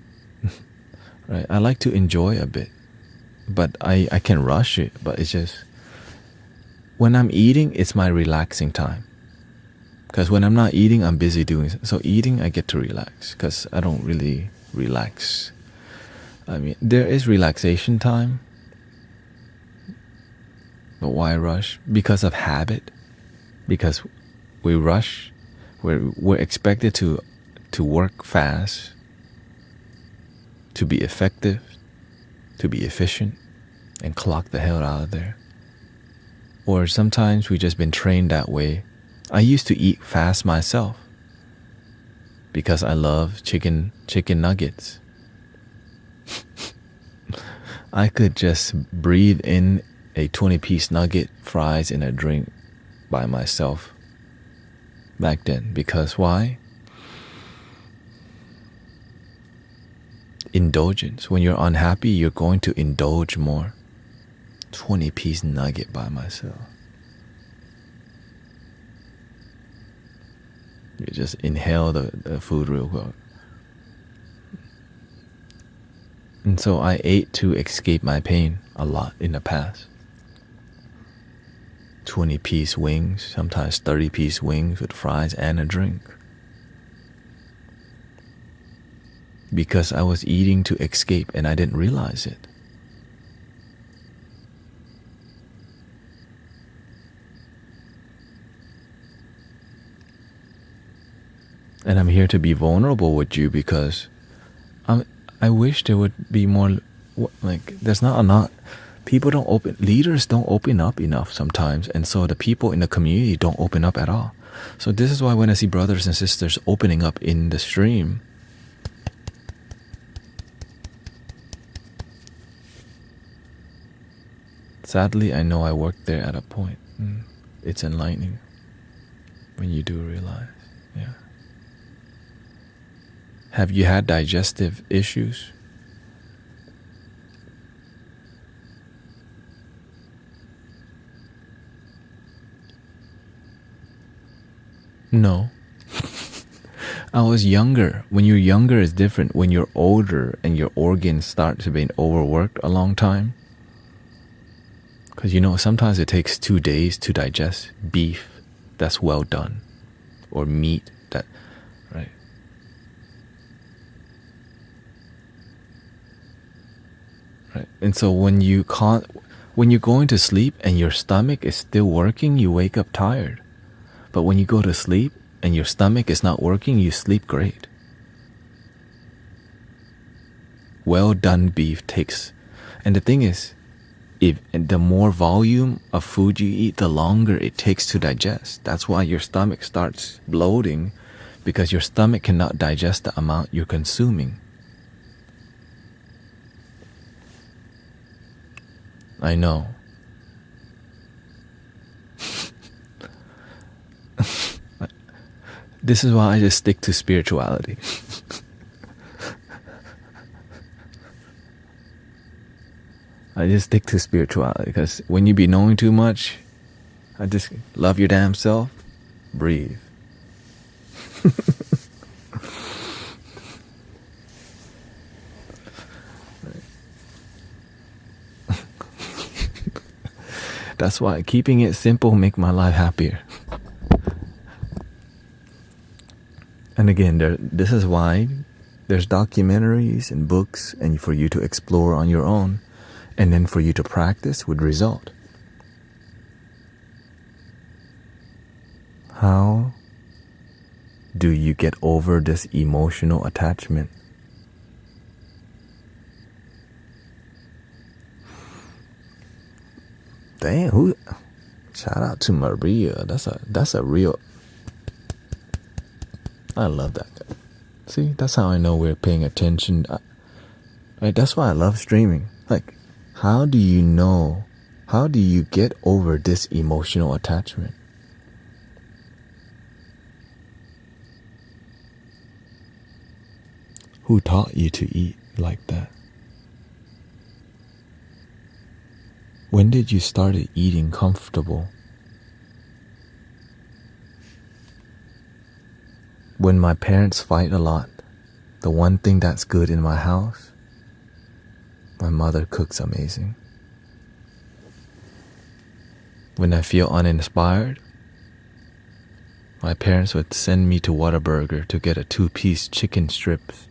right, I like to enjoy a bit, but I can rush it, but it's just, when I'm eating, it's my relaxing time. Because when I'm not eating, I'm busy doing something. So eating, I get to relax, because I don't really relax. I mean, there is relaxation time, but why rush? Because of habit. Because we rush, we're expected to work fast, to be effective, to be efficient, and clock the hell out of there. Or sometimes we just been trained that way. I used to eat fast myself because I love chicken nuggets. I could just breathe in a 20-piece nugget, fries, and a drink by myself back then. Because why? Indulgence. When you're unhappy, you're going to indulge more. 20-piece nugget by myself. You just inhale the food real quick. And so I ate to escape my pain a lot in the past. 20-piece wings, sometimes 30-piece wings with fries and a drink. Because I was eating to escape and I didn't realize it. And I'm here to be vulnerable with you because I wish there would be more, there's not enough. Leaders don't open up enough sometimes. And so the people in the community don't open up at all. So this is why when I see brothers and sisters opening up in the stream, sadly, I know I worked there at a point. It's enlightening. when you do realize. Yeah. Have you had digestive issues? No. I was younger. When you're younger, it's different. When you're older and your organs start to be overworked a long time, because sometimes it takes 2 days to digest beef that's well done, or meat that, right? Right. And so when you're going to sleep and your stomach is still working, you wake up tired. But when you go to sleep and your stomach is not working, you sleep great. Well done beef takes, and the thing is, if the more volume of food you eat, the longer it takes to digest. That's why your stomach starts bloating, because your stomach cannot digest the amount you're consuming. I know. This is why I just stick to spirituality. I just stick to spirituality, because when you be knowing too much, I just love your damn self, breathe. That's why keeping it simple make my life happier. And again, this is why there's documentaries and books, and for you to explore on your own, and then for you to practice with result. How do you get over this emotional attachment? Damn, shout out to Maria. That's a real, I love that guy. See, that's how I know we're paying attention. Right? That's why I love streaming. Like, how do you get over this emotional attachment? Who taught you to eat like that? When did you start eating comfortable? When my parents fight a lot, the one thing that's good in my house, my mother cooks amazing. When I feel uninspired, my parents would send me to Whataburger to get a 2-piece chicken strips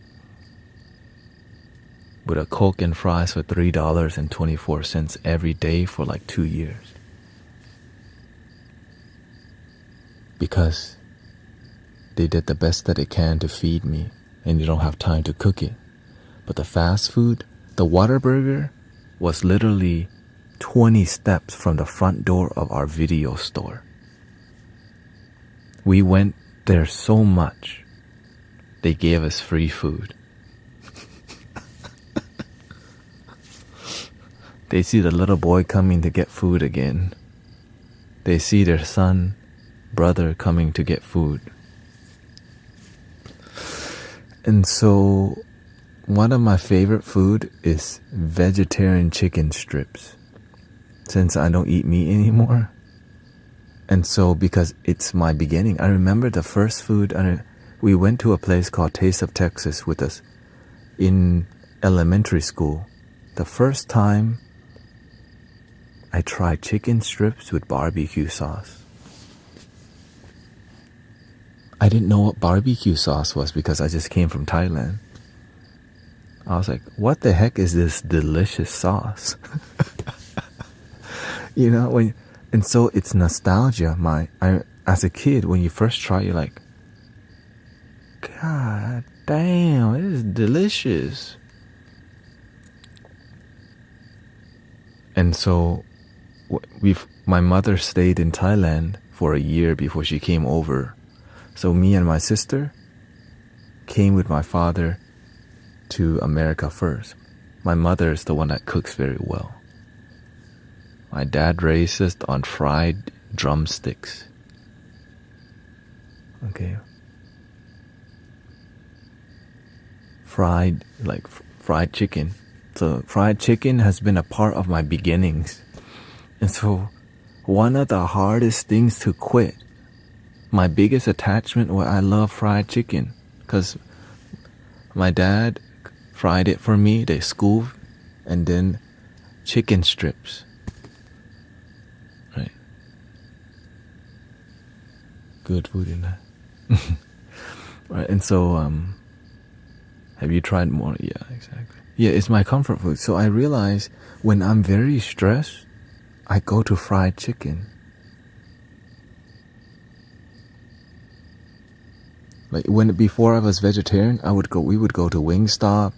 with a Coke and fries for $3.24 every day for like 2 years. Because they did the best that they can to feed me, and you don't have time to cook it. But the fast food, the Whataburger, was literally 20 steps from the front door of our video store. We went there so much, they gave us free food. They see the little boy coming to get food again. They see their son, brother coming to get food. And so one of my favorite food is vegetarian chicken strips, since I don't eat meat anymore. And so because it's my beginning, I remember the first food, we went to a place called Taste of Texas with us in elementary school. The first time I tried chicken strips with barbecue sauce. I didn't know what barbecue sauce was because I just came from Thailand. I was like, what the heck is this delicious sauce? And so it's nostalgia. As a kid, when you first try, you're like, God damn, it is delicious. And so my mother stayed in Thailand for a year before she came over. So me and my sister came with my father to America first. My mother is the one that cooks very well. My dad raised us on fried drumsticks. Okay. Fried chicken. So fried chicken has been a part of my beginnings. And so one of the hardest things to quit, my biggest attachment, I love fried chicken because my dad fried it for me. They scoop and then chicken strips. Right. Good food in that. Right. And so have you tried more? Yeah, exactly. Yeah, it's my comfort food. So I realize when I'm very stressed, I go to fried chicken. Like before I was vegetarian, we would go to Wingstop,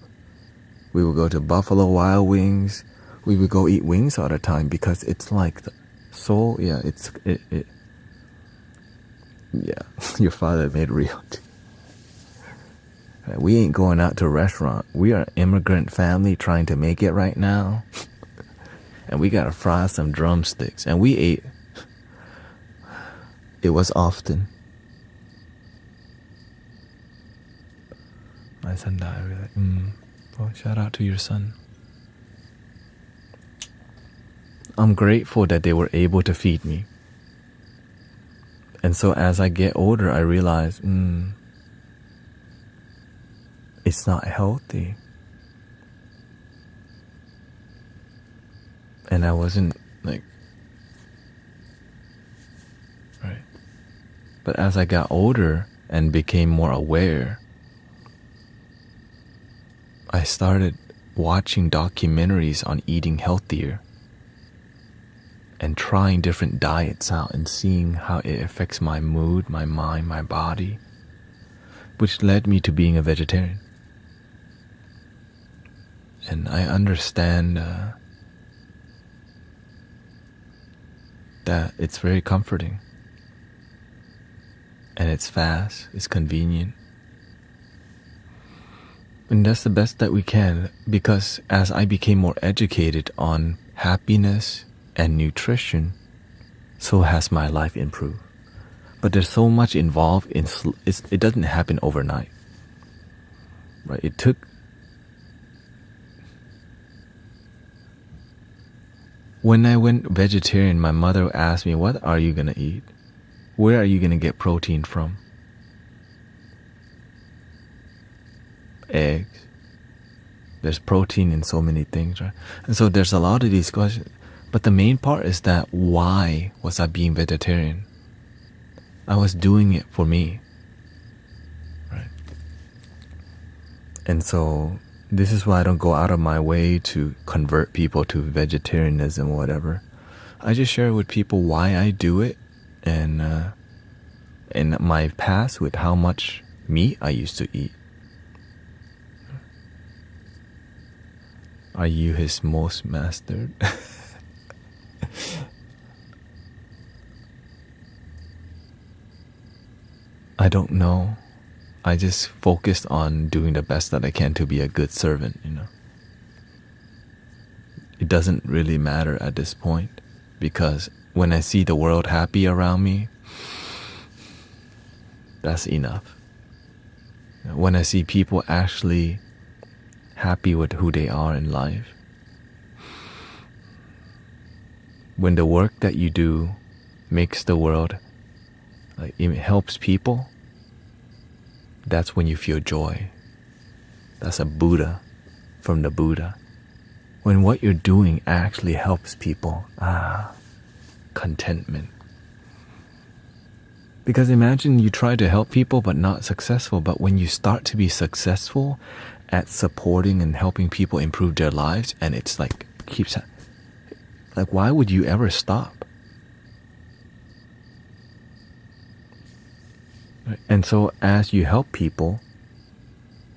we would go to Buffalo Wild Wings, we would go eat wings all the time because it's like yeah, yeah, your father made real. We ain't going out to a restaurant. We are an immigrant family trying to make it right now. And we gotta fry some drumsticks. And we ate. It was often. My son died. We're like, well, shout out to your son. I'm grateful that they were able to feed me. And so as I get older, I realize, it's not healthy. And I wasn't right. But as I got older and became more aware, I started watching documentaries on eating healthier and trying different diets out and seeing how it affects my mood, my mind, my body, which led me to being a vegetarian. And I understand that it's very comforting. And it's fast, it's convenient. And that's the best that we can, because as I became more educated on happiness and nutrition, so has my life improved. But there's so much involved in it doesn't happen overnight. Right? It took When I went vegetarian, my mother asked me, what are you gonna eat? Where are you gonna get protein from? Eggs. There's protein in so many things, right? And so there's a lot of these questions. But the main part is that why was I being vegetarian? I was doing it for me. Right? And so this is why I don't go out of my way to convert people to vegetarianism or whatever. I just share with people why I do it and my past with how much meat I used to eat. Are you his most mastered? I don't know. I just focused on doing the best that I can to be a good servant, It doesn't really matter at this point, because when I see the world happy around me, that's enough. When I see people actually happy with who they are in life, when the work that you do makes the world, it helps people, that's when you feel joy. That's a Buddha from the Buddha. When what you're doing actually helps people, contentment. Because imagine you try to help people but not successful, but when you start to be successful at supporting and helping people improve their lives, and it's why would you ever stop? And so as you help people,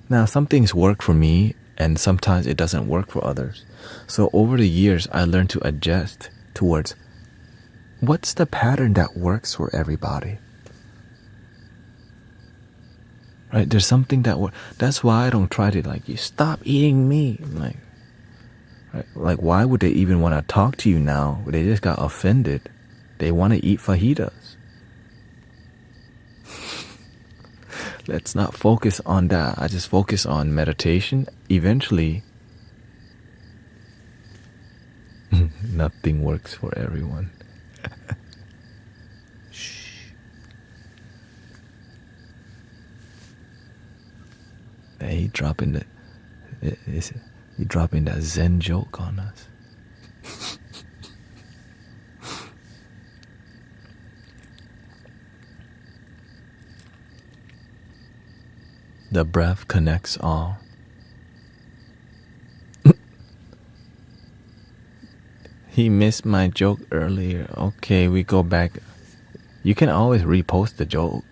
now some things work for me and sometimes it doesn't work for others. So over the years, I learned to adjust towards what's the pattern that works for everybody. Right? There's something that works. That's why I don't try to you stop eating meat. Why would they even want to talk to you now? They just got offended. They want to eat fajitas. Let's not focus on that. I just focus on meditation. Eventually, nothing works for everyone. Shh. Hey, he dropping that Zen joke on us. The breath connects all. He missed my joke earlier. Okay, we go back. You can always repost the joke.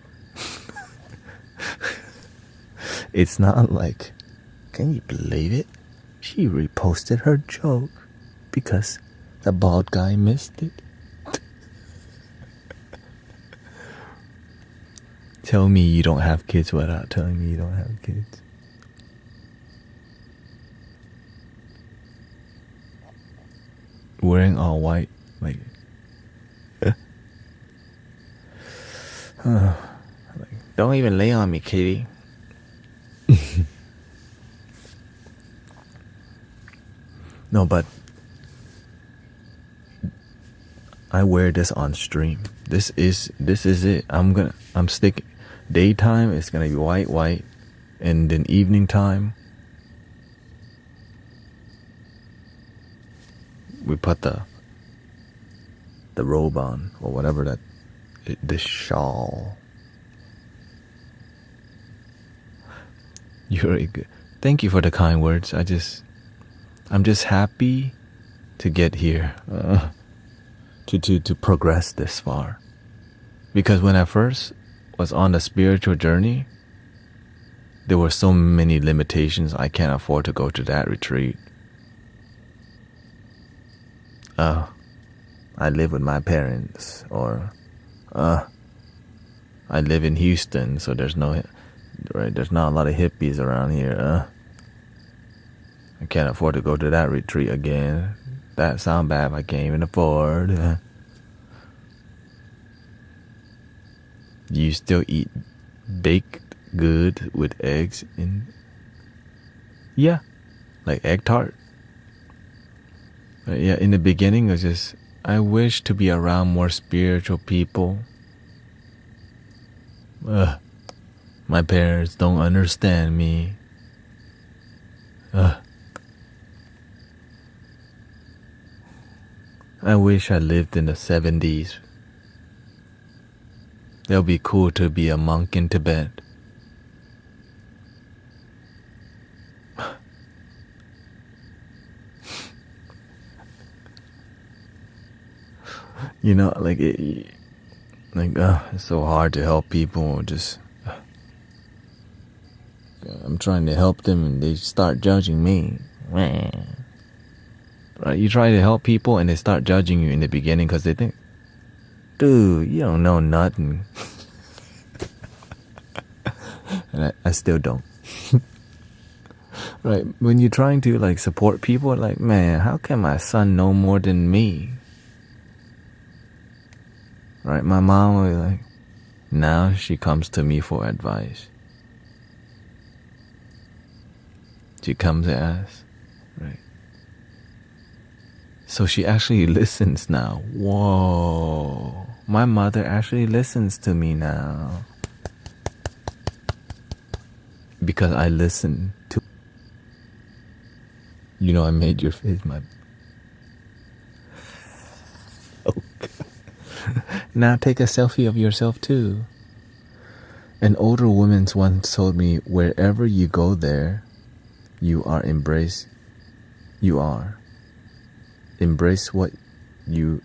It's not like, can you believe it? She reposted her joke because the bald guy missed it. Tell me you don't have kids without telling me you don't have kids. Wearing all white, like, don't even lay on me, Katie. No, but I wear this on stream. This is it. I'm sticking. Daytime is gonna be white, and then evening time we put the robe on or whatever this shawl. You're good. Thank you for the kind words. I'm just happy to get here, to progress this far. Because when I first was on the spiritual journey, there were so many limitations. I can't afford to go to that retreat. I live with my parents, or I live in Houston, so there's not a lot of hippies around here. I can't afford to go to that retreat again. That sound bad. I can't even afford. You still eat baked good with eggs in? Yeah, like egg tart. Yeah, in the beginning, it was just, I wish to be around more spiritual people. My parents don't understand me. I wish I lived in the 70s. It would be cool to be a monk in Tibet. You know, it's so hard to help people. I'm trying to help them and they start judging me. Right? You try to help people and they start judging you in the beginning because they think, dude, you don't know nothing. And I still don't. Right? When you're trying to support people, man, how can my son know more than me? Right? My mom was now she comes to me for advice. She comes to us, right? So she actually listens now. Whoa. My mother actually listens to me now. Because I listen to... You know, I made your face Oh, God. Now take a selfie of yourself too. An older woman once told me, wherever you go there, you are embraced. You are. Embrace what you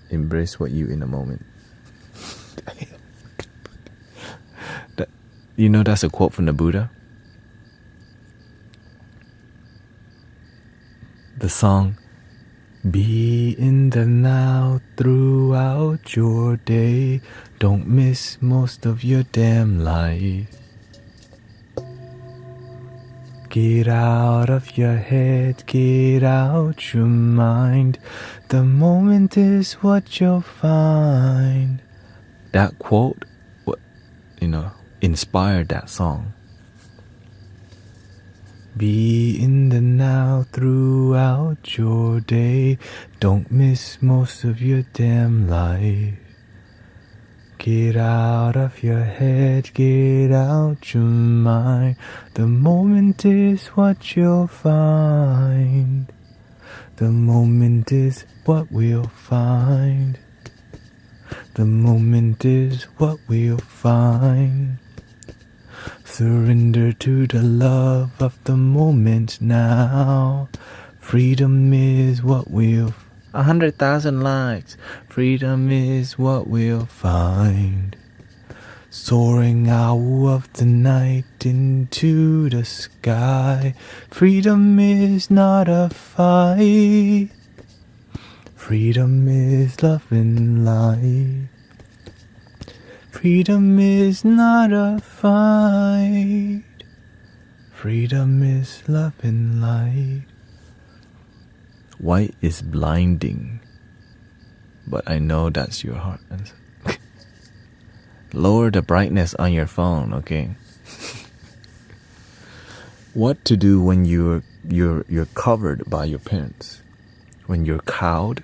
in a moment. You know that's a quote from the Buddha? The song, be in the now throughout your day. Don't miss most of your damn life. Get out of your head, get out your mind. The moment is what you'll find. That quote, inspired that song. Be in the now throughout your day. Don't miss most of your damn life. Get out of your head, get out your mind. The moment is what you'll find. The moment is what we'll find. The moment is what we'll find. Surrender to the love of the moment now. Freedom is what we'll 100,000 likes. Freedom is what we'll find. Soaring out of the night into the sky. Freedom is not a fight. Freedom is love and life. Freedom is not a fight. Freedom is love and light. White is blinding, but I know that's your heart. Lower the brightness on your phone, okay? What to do when you're covered by your parents? When you're cowed?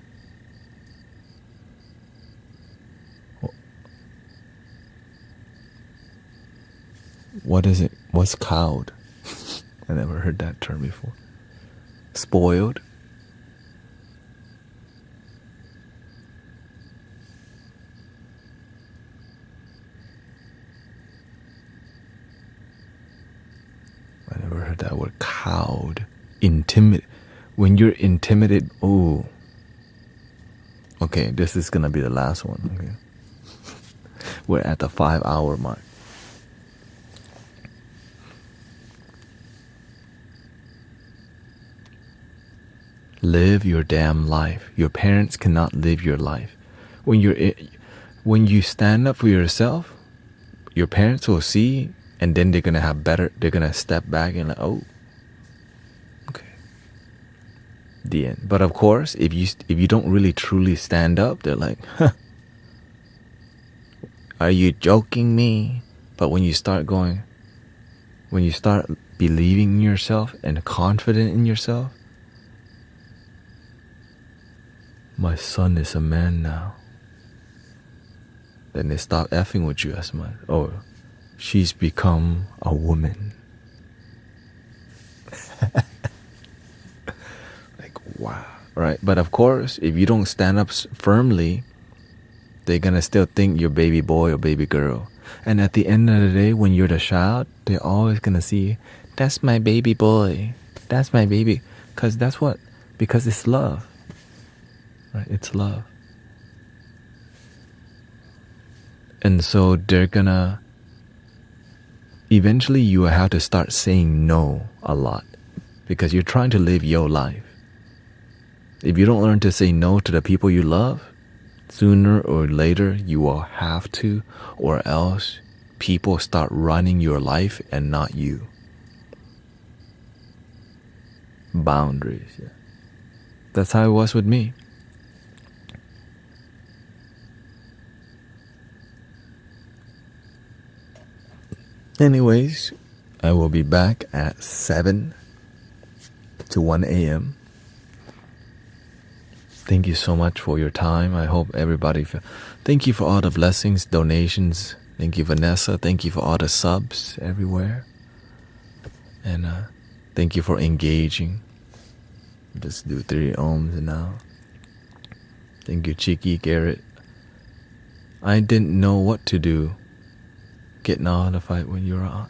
What is it? What's cowed? I never heard that term before. Spoiled? I never heard that word. Cowed. Intimate. When you're intimidated. Oh. Okay, this is gonna be the last one. Okay. We're at the 5-hour mark. Live your damn life. Your parents cannot live your life. When you stand up for yourself, your parents will see, and then they're gonna step back and like, oh, okay, the end. But of course, if you don't really truly stand up, they're like, huh, are you joking me? But when you start believing in yourself and confident in yourself, my son is a man now. Then they stop effing with you as much. Oh, she's become a woman. Like, wow. Right? But of course, if you don't stand up firmly, they're gonna still think you're baby boy or baby girl. And at the end of the day, when you're the child, they're always gonna see, that's my baby boy. That's my baby. Because it's love. Right? It's love. And so they're gonna, eventually you will have to start saying no a lot, because you're trying to live your life. If you don't learn to say no to the people you love, sooner or later you will have to, or else people start running your life and not you. Boundaries, yeah. That's how it was with me. Anyways, I will be back at 7 to 1 a.m. Thank you so much for your time. I hope everybody... Thank you for all the blessings, donations. Thank you, Vanessa. Thank you for all the subs everywhere. And thank you for engaging. Just do 3 ohms now. Thank you, Cheeky, Garrett. I didn't know what to do. Get notified when you're on.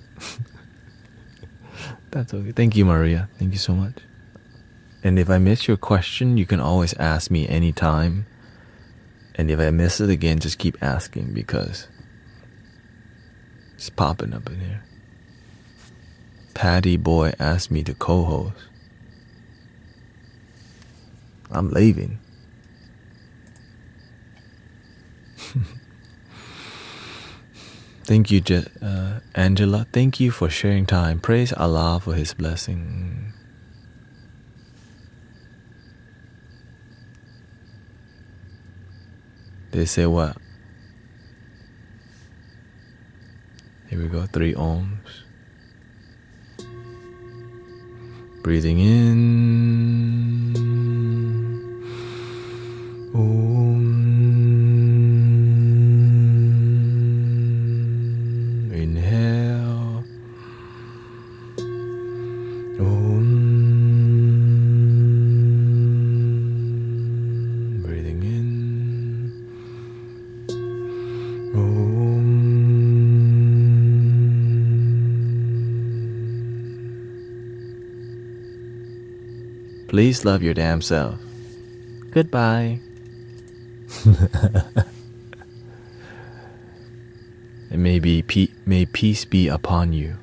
That's okay. Thank you, Maria. Thank you so much. And if I miss your question, you can always ask me anytime. And if I miss it again, just keep asking, because it's popping up in here. Patty Boy asked me to co-host. I'm leaving. Thank you, Angela. Thank you for sharing time. Praise Allah for His blessing. They say what? Here we go, 3 ohms. Breathing in. Inhale. Breathing in. Please love your damn self. Goodbye. And may peace be upon you.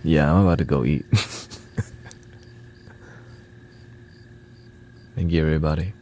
Yeah, I'm about to go eat. Thank you, everybody.